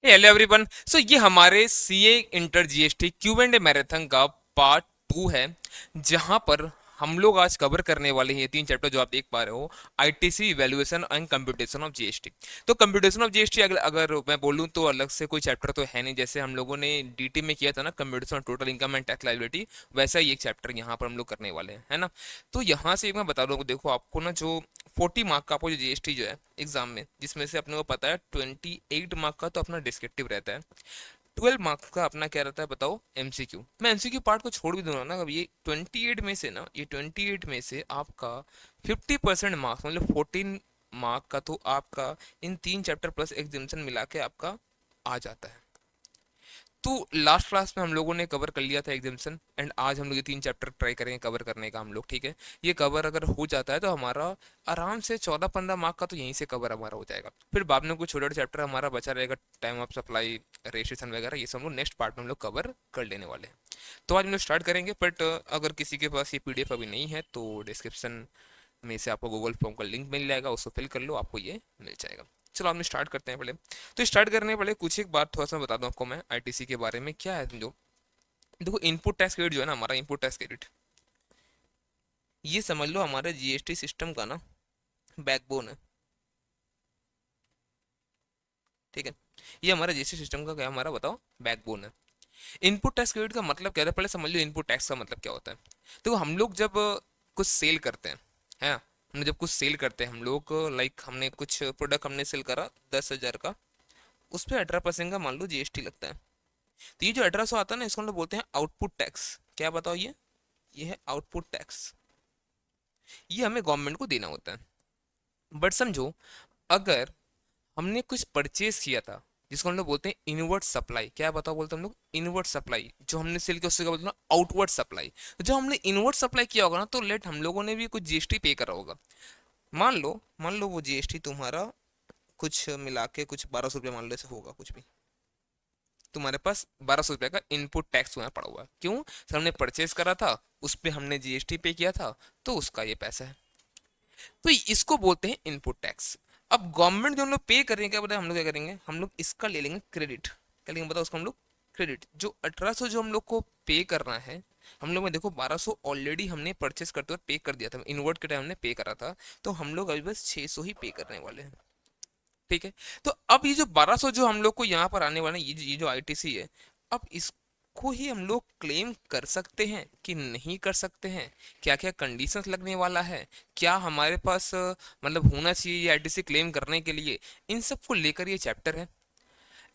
Hello everyone. सो ये हमारे CA inter GST Q and A marathon का पार्ट 2 है, जहां पर हम लोग आज कवर करने वाले हैं ये तीन चैप्टर जो आप देख पा रहे हो। ITC, evaluation and computation of GST. तो कंप्यूटेशन ऑफ जीएसटी अगर मैं बोलूं तो अलग से कोई चैप्टर तो है नहीं, जैसे हम लोगों ने डीटी में किया था ना, computation of total income and tax liability, वैसा ही एक चैप्टर यहाँ पर हम लोग करने वाले हैं, है ना। तो यहाँ से एक मैं बता दूँ, देखो आपको ना जो 40 मार्क का आपको जो जीएसटी जो है एग्जाम में, जिसमें से अपने को पता है 28 मार्क का तो अपना डिस्क्रिप्टिव रहता है, 12 मार्क्स का अपना क्या रहता है बताओ, एमसीक्यू। मैं एमसीक्यू पार्ट को छोड़ भी दूंगा ना, अब ये 28 में से ना, ये 28 में से आपका 50% मार्क्स मतलब 14 मार्क का तो आपका इन तीन चैप्टर प्लस एग्जामिनेशन मिला के आपका आ जाता है। तो लास्ट क्लास में हम लोगों ने कवर कर लिया था एग्जामिशन, एंड आज हम लोग ये तीन चैप्टर ट्राई करेंगे कवर करने का हम लोग, ठीक है। ये कवर अगर हो जाता है तो हमारा आराम से 14-15 मार्क का तो यहीं से कवर हमारा हो जाएगा। फिर बाद में कुछ छोटे छोटे चैप्टर हमारा बचा रहेगा, टाइम ऑफ सप्लाई, रजिस्ट्रेशन वगैरह, ये सब हम लोग नेक्स्ट पार्ट में हम लोग कवर कर लेने वाले हैं। तो आज हम लोग स्टार्ट करेंगे, बट अगर किसी के पास ये पीडीएफ अभी नहीं है तो डिस्क्रिप्शन में से आपको गूगल फॉर्म का लिंक मिल जाएगा, उसको फिल कर लो, आपको ये मिल जाएगा। चलो हम स्टार्ट करते हैं पहले। तो स्टार्ट करने पहले कुछ एक बात थोड़ा सा बता दूं आपको मैं आईटीसी के बारे में क्या है जो। देखो इनपुट टैक्स क्रेडिट जो है ना, हमारा इनपुट टैक्स क्रेडिट, ये समझ लो हमारे जीएसटी सिस्टम का ना बैकबोन है, ठीक है। ये हमारा जीएसटी सिस्टम का क्या है, हमारा बताओ बैकबोन है। इनपुट टैक्स क्रेडिट का मतलब क्या है, पहले समझ लो इनपुट टैक्स का मतलब क्या होता है। देखो हम लोग जब कुछ सेल करते हैं, है ना, हम जब कुछ सेल करते हैं हम लोग, लाइक हमने कुछ प्रोडक्ट हमने सेल करा 10,000 का, उस पर 18% का मान लो जीएसटी लगता है। तो ये जो 1800 आता है ना, इसको हम लोग बोलते हैं आउटपुट टैक्स। क्या बताओ ये है आउटपुट टैक्स। ये हमें गवर्नमेंट को देना होता है। बट समझो, अगर हमने कुछ परचेज किया था, जिसको हम लोग बोलते हैं इनवर्ट सप्लाई, क्या बताओ बोलते हैं हम लोग, इनवर्ट सप्लाई, जो हमने सेल किया उससे क्या बोलते हैं, आउटवर्ड सप्लाई। तो जब हमने इनवर्ट सप्लाई किया होगा ना, तो लेट हम लोगों ने भी कुछ जीएसटी पे करा होगा। मान लो वो जीएसटी तुम्हारा कुछ मिला के कुछ 1200 रुपया मान लो, ऐसे होगा कुछ भी, तुम्हारे पास 1200 रुपये का इनपुट टैक्स वहां पड़ा हुआ है। क्यों? सर हमने परचेज करा था, उस पर हमने जीएसटी पे किया था, तो उसका ये पैसा है। तो इसको बोलते हैं इनपुट टैक्स। अब गवर्नमेंट जो हम लोग पे करेंगे, क्या बताए हम लोग क्या करेंगे, हम लोग इसका ले लेंगे क्रेडिट। क्या लेंगे बताओ उसको हम लोग, क्रेडिट। जो 1800 जो हम लोग को पे करना है, हम लोग में देखो 1200 ऑलरेडी हमने परचेस करते हुए पे कर दिया था, इन्वर्ट के टाइम हमने पे करा था, तो हम लोग अभी बस 600 ही पे करने वाले हैं, ठीक है। तो अब ये जो 1200 जो हम लोग को यहाँ पर आने वाला है, ये जो आईटीसी है, अब इसको ही हम लोग क्लेम कर सकते हैं कि नहीं कर सकते हैं, क्या क्या कंडीशंस लगने वाला है, क्या हमारे पास मतलब होना चाहिए ये आईटीसी क्लेम करने के लिए, इन सब को लेकर ये चैप्टर है।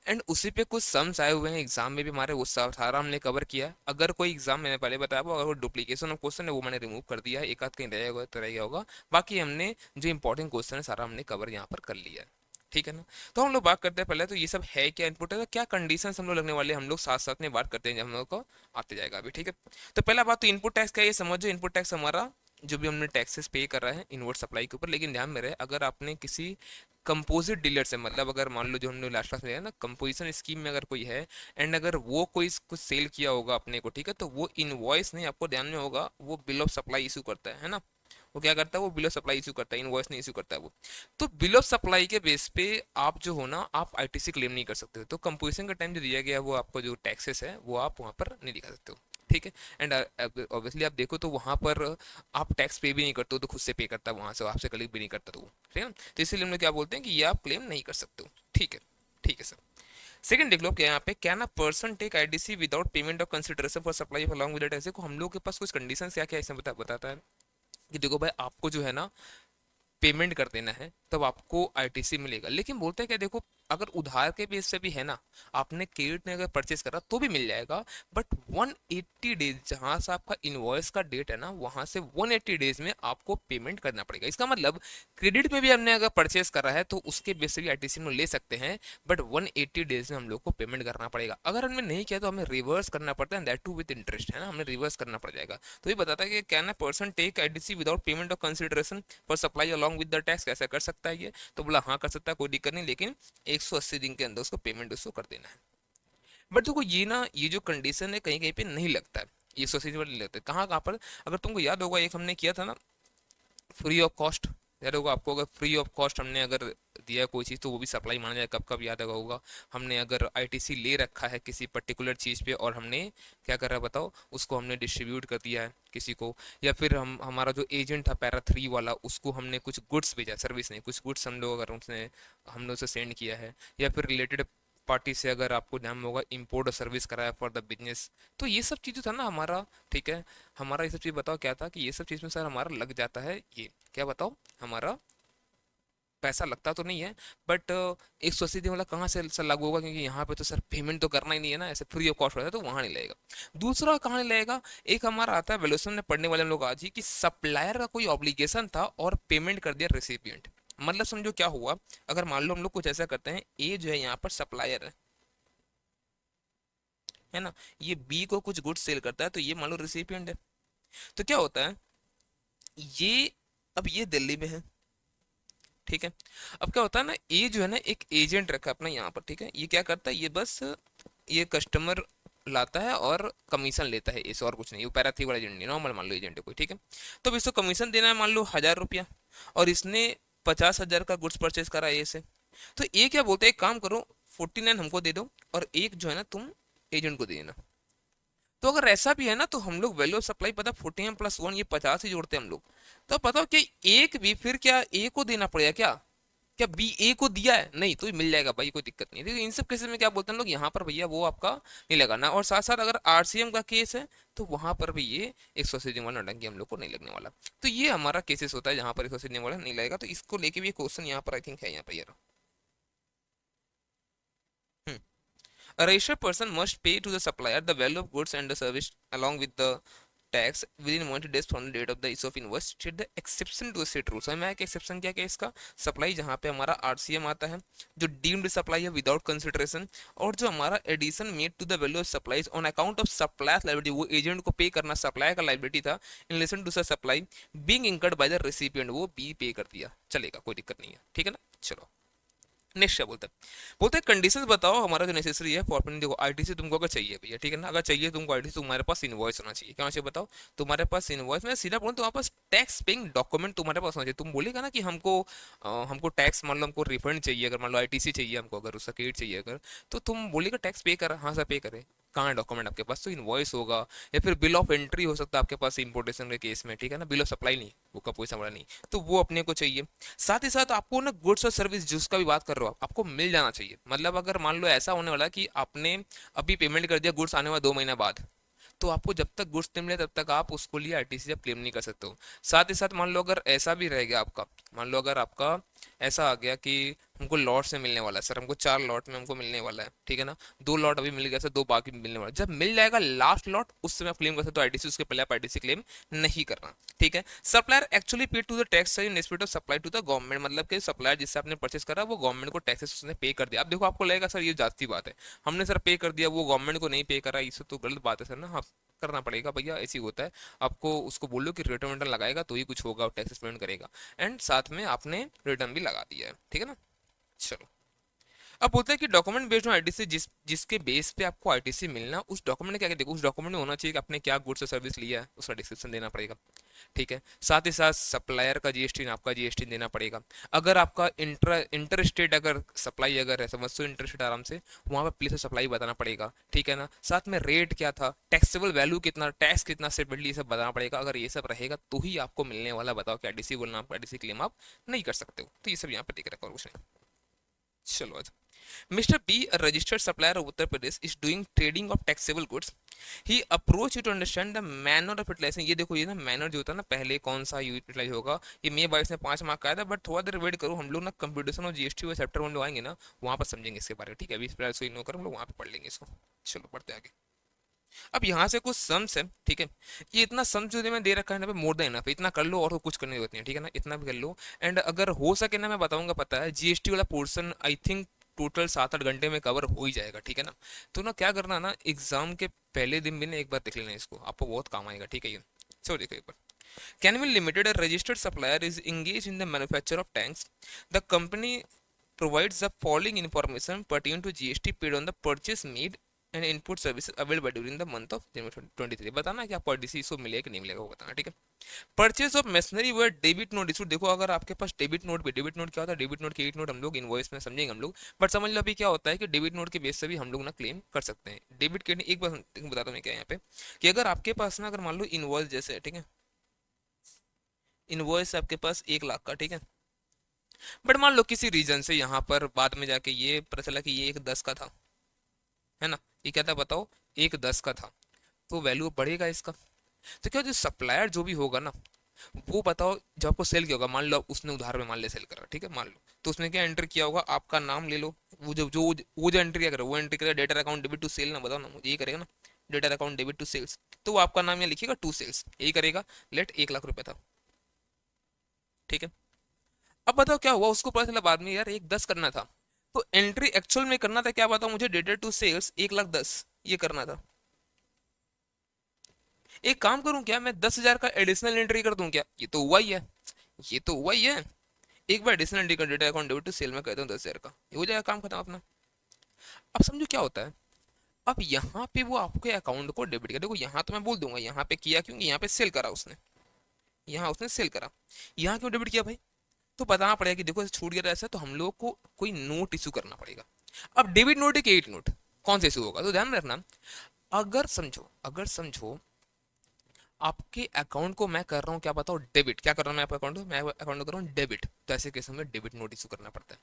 एंड उसी पे कुछ सम्स आए हुए हैं एग्जाम में भी हमारे, वो सारा हमने कवर किया है। अगर कोई एग्जाम, मैंने पहले बताया वो, अगर वो डुप्लीकेशन ऑफ क्वेश्चन है वो मैंने रिमूव कर दिया है, एक आध कहीं रह गया तो रह गया होगा। बाकी हमने जो इंपॉर्टेंट क्वेश्चन है सारा हमने कवर यहाँ पर कर लिया है, ठीक है ना। तो हम लोग बात करते हैं पहले तो ये सब है क्या, इनपुट है तो क्या कंडीशंस हम लोग लगने वाले हैं, हम लोग साथ साथ में बात करते हैं जब हम लोग को आते जाएगा अभी, ठीक है। तो पहला बात तो इनपुट टैक्स क्या है, ये समझो। इनपुट टैक्स हमारा जो भी हमने टैक्सेस पे कर रहा है इनवर्ट सप्लाई के ऊपर, लेकिन ध्यान में रहे अगर आपने किसी कंपोजिट डीलर से, मतलब अगर मान लो जो हमने लास्ट क्लास में है ना, कंपोजिशन स्कीम में अगर कोई है, एंड अगर वो कोई कुछ सेल किया होगा अपने को, ठीक है, तो वो इनवॉइस नहीं, आपको ध्यान में होगा, वो बिल ऑफ सप्लाई इशू करता है ना। वो क्या करता है, वो बिल ऑफ सप्लाई इशू करता है, इनवॉइस नहीं इशू करता है वो। तो बिल ऑफ सप्लाई के बेस पे आप जो हो ना, आप आईटीसी क्लेम नहीं कर सकते हो। तो कंपोजिशन का टाइम जो दिया गया है वो आपको जो टैक्सेस है वो आप वहाँ पर नहीं दिखा सकते हो, ठीक है। एंड ऑब्वियसली आप देखो तो वहाँ पर आप टैक्स पे भी नहीं करते हो, तो खुद से पे करता है वहाँ से, आपसे कलेक्ट भी नहीं करता, तो वो ठीक है ना। तो इसीलिए हम लोग क्या बोलते हैं कि ये आप क्लेम नहीं कर सकते हो, ठीक है। ठीक है सर। सेकंड देख लो क्या यहाँ पे, क्या ना person take IDC without payment of consideration for supply of along with ऐसे को हम लोग के पास कुछ कंडीशन क्या क्या इसमें बताता है कि देखो भाई आपको जो है ना पेमेंट कर देना है तब आपको आईटीसी मिलेगा। लेकिन बोलते हैं क्या, देखो अगर उधार के बेस से भी है ना, आपने क्रेडिट ने अगर परचेस करा तो भी मिल जाएगा, बट 180 डेज जहां से आपका इनवॉइस का डेट है ना, वहां से 180 डेज में आपको पेमेंट करना पड़ेगा। इसका मतलब क्रेडिट में भी हमने अगर परचेस करा है तो उसके बेस से भी आईटीसी में ले सकते हैं, बट 180 डेज में हम लोग को पेमेंट करना पड़ेगा। अगर हमने नहीं किया तो हमें रिवर्स करना पड़ता है, दैट टू विद इंटरेस्ट, है ना, हमें रिवर्स करना पड़ जाएगा। तो ये बताता है कि can a person take ITC without payment of consideration पर supply along with the tax, कैसे कर सकता है ये, तो बोला हाँ कर सकता है, कोई दिक्कत नहीं, लेकिन 180 दिन के अंदर उसको पेमेंट उसको कर देना है। बट देखो ये ना, ये जो कंडीशन है कहीं कहीं पे नहीं लगता है, ये 180 दिन नहीं लगता है। कहाँ कहाँ पर, अगर तुमको याद होगा एक हमने किया था ना, फ्री ऑफ कॉस्ट, याद होगा आपको, अगर फ्री ऑफ कॉस्ट हमने अगर दिया कोई चीज़ तो वो भी सप्लाई माना जाए। कब कब याद होगा, हमने अगर आईटीसी ले रखा है किसी पर्टिकुलर चीज़ पे और हमने क्या कर रहा है बताओ, उसको हमने डिस्ट्रीब्यूट कर दिया है किसी को, या फिर हम हमारा जो एजेंट था पैरा 3 वाला, उसको हमने कुछ गुड्स भेजा, सर्विस नहीं, कुछ गुड्स हम लोग अगर उसने हमने उसे सेंड किया है, या फिर रिलेटेड पार्टी से अगर आपको ध्यान होगा इंपोर्ट और सर्विस कराया फॉर द बिजनेस, तो ये सब चीज़ था ना हमारा, ठीक है। हमारा ये सब चीज़ बताओ क्या था कि ये सब चीज़ में सर हमारा लग जाता है ये, क्या बताओ, हमारा पैसा लगता तो नहीं है, बट 180 दिन वाला कहाँ से सर लागू होगा, क्योंकि यहाँ पे तो सर पेमेंट तो करना ही नहीं है ना, ऐसे फ्री ऑफ कॉस्ट होता है तो वहाँ नहीं लगेगा। दूसरा कहाँ नहीं लगेगा, एक हमारा आता है वैल्यूएशन में पढ़ने वाले हम लोग आज ही, कि सप्लायर का कोई ऑब्लिगेशन था और पेमेंट कर दिया रेसिपिएंट। मतलब समझो क्या हुआ, अगर मान लो हम लोग कुछ ऐसा करते हैं, ए जो है यहाँ पर सप्लायर है ना, ये बी को कुछ गुड्स सेल करता है, तो ये मान लो रेसिपिएंट है। तो क्या होता है, ये अब ये दिल्ली में है, ठीक है। अब क्या होता है ना, ये जो है ना एक एजेंट रखा है अपना यहाँ पर, ठीक है। ये क्या करता है, ये बस ये कस्टमर लाता है और कमीशन लेता है, इसे और कुछ नहीं। वो पैराथी वाला एजेंट नहीं, नॉर्मल मान लो एजेंट है कोई, ठीक है। तो अब इसको कमीशन देना है मान लो 1000 रुपया, और इसने 50,000 का गुड्स परचेज करा है से। तो ये क्या बोलते हैं, एक काम करो 49 हमको दे दो, और एक जो है ना तुम एजेंट को दे देना। तो अगर ऐसा भी है ना, तो हम लोग वैल्यू ऑफ सप्लाई पता 49 + 1 ये 50 ही जोड़ते हैं हम लोग। तो बताओ कि एक भी फिर क्या ए को देना पड़ेगा क्या, क्या बी ए को दिया है, नहीं तो ये मिल जाएगा भाई, कोई दिक्कत नहीं है। देखिए इन सब केसेस में क्या बोलते हैं हम लोग, यहाँ पर भैया वो आपका नहीं लगाना, और साथ साथ अगर आरसीएम का केस है तो वहां पर भी ये 180 दिन वाला नौटंकी हम लोग को नहीं लगने वाला। तो ये हमारा केसेस होता है जहां पर 180 दिन वाला नहीं लगेगा। तो इसको लेके भी क्वेश्चन यहाँ पर आई थिंक है यहाँ पर यार। A registered person must pay to the supplier the value of goods and the service along with the tax within 1 days from the date of the issue of invoice should the exception to state rules। हमें एक exception क्या क्या है इसका, supply जहाँ पे हमारा RCM आता है, जो डीम्ड सप्लाई है विदाउट कंसिडरेशन, और जो हमारा addition made to the value of supplies on account of supplier liability, वो एजेंट को पे करना सप्लायर का लाइबिलिटी था in relation to supply being incurred by the recipient, वो बी पे कर दिया, चलेगा कोई दिक्कत नहीं है, ठीक है ना। चलो नेक्स्ट क्या बोलते हैं, बोलते हैं कंडीशंस बताओ हमारा जो नेसेसरी है फॉर पेमेंट। देखो आईटीसी तुमको अगर चाहिए भैया, ठीक है ना, अगर चाहिए तुमको आईटीसी, तुम्हारे पास इनवॉइस होना चाहिए। क्या होना चाहिए बताओ, तुम्हारे पास इनवॉइस, मैं सीधा बोलूँ तुम्हारे पास टैक्स पेइंग डॉक्यूमेंट तुम्हारे पास होना चाहिए। तुम बोलेगा ना कि हमको हमको टैक्स मान लो हमको रिफंड चाहिए, अगर मान लो आईटीसी चाहिए हमको, अगर उसका क्रेडिट चाहिए अगर, तो तुम बोलेगा टैक्स पे करा, हाँ सर पे करे, कहाँ है डॉक्यूमेंट आपके पास, तो इनवॉइस होगा, या फिर बिल ऑफ एंट्री हो सकता है आपके पास इंपोर्टेशन के केस में, ठीक है ना, बिल ऑफ सप्लाई नहीं, वो का पैसा बड़ा नहीं, तो वो अपने को चाहिए। साथ ही साथ आपको ना गुड्स और सर्विस जिसका भी बात कर रहे हो आप, आपको मिल जाना चाहिए। मतलब अगर मान लो ऐसा होने वाला कि आपने अभी पेमेंट कर दिया, गुड्स आने वाला 2 महीना बाद, तो आपको जब तक गुड्स नहीं मिले तब तक आप उसको लिए आईटीसी क्लेम नहीं कर सकते हो। साथ ही साथ मान लो अगर ऐसा भी रह गया आपका, मान लो अगर आपका ऐसा आ गया कि हमको लॉट से मिलने वाला है सर, हमको 4 लॉट में हमको मिलने वाला है, ठीक है ना, 2 लॉट अभी मिल गया सर, 2 बाकी मिलने वाला है। जब मिल जाएगा लास्ट लॉट उस समय आप क्लेम कर सकते हो आईटीसी, उसके पहले आप आईटीसी क्लेम नहीं करना, ठीक है। Supplier actually paid to the tax in respect of supply to the government, मतलब कि सप्लायर जिससे आपने परचेस करा वो गवर्नमेंट को टैक्सेस उसने पे कर दिया। अब देखो आपको लगेगा सर ये जाती बात है, हमने सर पे कर दिया, वो गवर्नमेंट को नहीं पे करा, इससे तो गलत बात है सर ना, हाँ करना पड़ेगा भैया, ऐसी होता है। आपको उसको बोलो कि रिटर्न विटर्न लगाएगा तो ही कुछ होगा, और टैक्सेस पेमेंट करेगा, एंड साथ में आपने रिटर्न भी लगा दिया है, ठीक है ना। चलो अब होता है कि डॉक्यूमेंट बेस्ड ऑन आईटीसी, जिसके बेस पे आपको आईटीसी मिलना, उस डॉक्यूमेंट में क्या क्या देखो, उस डॉक्यूमेंट में होना चाहिए कि आपने क्या गुड्स और सर्विस लिया है उसका डिस्क्रिप्शन देना पड़ेगा, ठीक है। साथ ही साथ सप्लायर का जीएसटी, आपका जीएसटी देना पड़ेगा। अगर आपका इंटर स्टेट अगर सप्लाई अगर है, समझ लो इंटर स्टेट आराम से, वहाँ पर प्लेस ऑफ सप्लाई बताना पड़ेगा, ठीक है ना। साथ में रेट क्या था, टैक्सेबल वैल्यू कितना, टैक्स कितना सेपरेटली, ये सब बताना पड़ेगा। अगर ये सब रहेगा तो ही आपको मिलने वाला, बताओ कि आईटीसी बोलना, आप आईटीसी क्लेम आप नहीं कर सकते हो। तो ये सब यहाँ पे देख रखा और कुछ नहीं। चलो अच्छा, Mr. B, a registered supplier of Uttar Pradesh, is doing trading of taxable goods. He approach you to understand the manner of utilization। ये देखो ये ना मैनर जो होता है ना, पहले कौन सा यूटिलाइज होगा, ये मे 22 में 5 मार्क का आया था, बट थोड़ा देर वेट करो, हम लोग ना कंप्यूटेशन और जीएसटी और चैप्टर 1 लोग आएंगे ना, वहाँ पर समझेंगे इसके बारे में, ठीक है। अभी फिलहाल सो इग्नोर करो, हम लोग वहाँ पे पढ़ लेंगे इसको। चलो बढ़ते आगे। अब यहाँ से कुछ सम्स है, ठीक है। ये इतना सम जो मैं दे रखा है ना पे मोर देन इनफ, इतना कर लो और तो कुछ करने की जरूरत नहीं है, ठीक है ना, इतना भी कर लो। एंड अगर हो सके ना मैं बताऊंगा, पता है जीएसटी वाला पोर्शन आई थिंक टोटल 7-8 घंटे में कवर हो ही जाएगा, ठीक है ना। तो ना क्या करना ना, एग्जाम के पहले दिन भी ना एक बार देख लेना इसको, आपको बहुत काम आएगा, ठीक है। ये चलो देखो एक बार, Canvin Limited, a registered supplier, is engaged in the manufacture of tanks. The company provides the following information pertaining to GST paid on the purchase made and input services available during the month of January 2023। बताना कि आपको ITC इसको मिलेगा कि नहीं मिलेगा, वो बताना, ठीक है। परचेज ऑफ मशीनरी व डेबिट नोट इशू। देखो अगर आपके पास डेबिट नोट भी, डेबिट नोट क्या होता है, डेबिट नोट क्रेडिट नोट हम लोग इनवॉइस में समझेंगे हम लोग, बट समझ लो अभी क्या होता है कि डेबिट नोट के बेस से भी हम लोग ना क्लेम कर सकते हैं डेबिट क्रेडिट। एक बार बताता हूँ मैं क्या यहाँ पे, कि अगर आपके पास ना, अगर मान लो इनवॉइस जैसे है, ठीक है, इनवॉइस आपके पास 1 लाख का, ठीक है, बट मान लो किसी रीजन से यहाँ पर बाद में जाके ये पता चला कि ये 1 10 का था, है ना, ये क्या था बताओ, 1 10 का था, तो वैल्यू बढ़ेगा इसका। तो क्या जो सप्लायर जो भी होगा ना, वो बताओ जब आपको सेल किया होगा, मान लो उसने उधार में मान ले सेल करा, ठीक है, मान लो, तो उसने क्या एंटर किया होगा, आपका नाम ले लो, वो जो एंट्री क्या करेगा, वो एंट्री करेगा data account debit to sale, ना बताओ ना मुझे, यही करेगा ना, data account debit to sales, तो वो आपका नाम यहाँ लिखिएगा टू सेल्स, यही करेगा। लेट 1 लाख रुपए था, ठीक है। अब बताओ क्या हुआ, उसको पता चला बाद में यार 1 10 करना था, तो एंट्री एक्चुअल में करना था क्या, बताओ मुझे, डेटा टू सेल्स 1 लाख 10 ये करना था। एक काम करूं क्या, मैं 10,000 का एडिशनल एंट्री कर दूं क्या, ये तो हुआ ही है, ये तो हुआ ही है। एक बार एडिशनल एंट्री कर data account debit to sale में कहता हूँ 10,000 का, ये हो जाएगा, काम खत्म अपना। अब समझो क्या होता है, अब यहाँ पे वो आपके अकाउंट को डेबिट कर, देखो यहाँ तो मैं बोल दूंगा यहाँ पे किया, क्योंकि यहाँ पे सेल करा उसने, यहाँ उसने सेल करा, यहाँ क्यों डेबिट किया भाई, तो बताना पड़ेगा कि देखो छूट गया ऐसा, तो हम लोग को कोई नोट इशू करना पड़ेगा। अब डेबिट नोट है क्रेडिट नोट, कौन सा इशू होगा, तो ध्यान में रखना। अगर समझो आपके अकाउंट को मैं कर रहा हूँ क्या बताओ डेबिट, क्या कर रहा हूँ मैं आपके अकाउंट को, मैं अकाउंट को कर रहा हूँ डेबिट, तो ऐसे केस में डेबिट नोट इशू करना पड़ता है,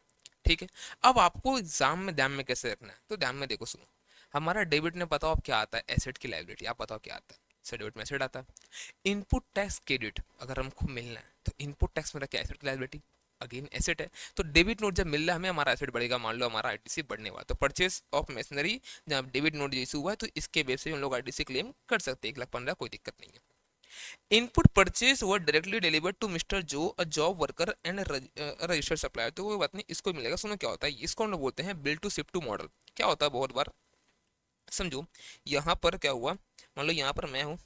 ठीक है। अब आपको एग्जाम में ध्यान में कैसे रखना है, तो ध्यान में देखो सुनो, हमारा डेबिट में बताओ आप क्या आता है, एसेट की लायबिलिटी, आप बताओ क्या आता है, सर डेबिट में एसेट आता है। इनपुट टैक्स क्रेडिट अगर हमको मिलना है, तो इनपुट टैक्स मेरा क्या, एसेट की लायबिलिटी, अगेन एसेट है, तो डेबिट नोट जब मिल रहा है हमें, हमारा एसेट बढ़ेगा, मान लो हमारा आईटीसी बढ़ने वाला, तो परचेस ऑफ मशीनरी जब डेबिट नोट इशू हुआ है, तो इसके बेस से हम लोग आईटीसी क्लेम कर सकते हैं 1,15,000, कोई दिक्कत नहीं है। Input purchase were directly delivered to mister Joe a job worker and registered supplier, तो कोई बात नहीं, इसको मिलेगा। सुनो क्या होता है, इसको हम लोग बोलते हैं bill to ship to model. क्या होता है बहुत बार, समझो यहाँ पर क्या हुआ, मान लो यहाँ पर मैं हूँ,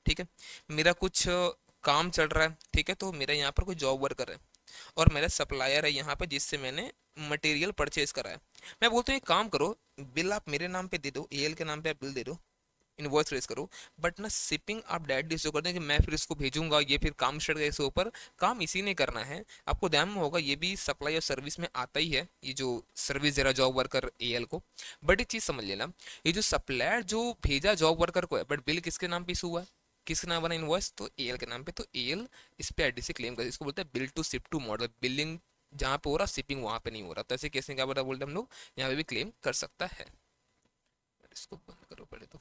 ठीक है, मेरा कुछ काम चल रहा है, ठीक है, तो मेरा यहाँ पर कोई जॉब वर्कर है और मेरा सप्लायर है यहाँ पे जिससे मैंने मटेरियल परचेज करा है। मैं बोलता हूँ एक काम करो, बिल आप मेरे नाम पे दे दो, एएल के नाम पे आप बिल दे दो, इनवॉइस रेज करो, बट ना शिपिंग आप डायरेक्टली इसको कर दें कि मैं फिर इसको भेजूंगा, ये फिर काम स्टार्ट करेगा इसके ऊपर, काम इसी ने करना है। आपको ध्यान में होगा ये भी सप्लाई और सर्विस में आता ही है, ये जो सर्विस दे रहा जॉब वर्कर एएल को, बट एक चीज समझ लेना, ये जो सप्लायर जो भेजा जॉब वर्कर को है, बट बिल किसके नाम पे इशू हुआ है, किसके नाम बना इनवॉइस, तो एएल के नाम पे, तो एएल इस पे आईटीसी क्लेम कर, इसको बोलते हैं bill to ship to model, billing जहाँ पे हो रहा शिपिंग वहां पे नहीं हो रहा, तो ऐसे केस में क्या बोलते हैं हम लोग, यहाँ पे भी क्लेम कर सकता है। इसको बंद करो पहले तो,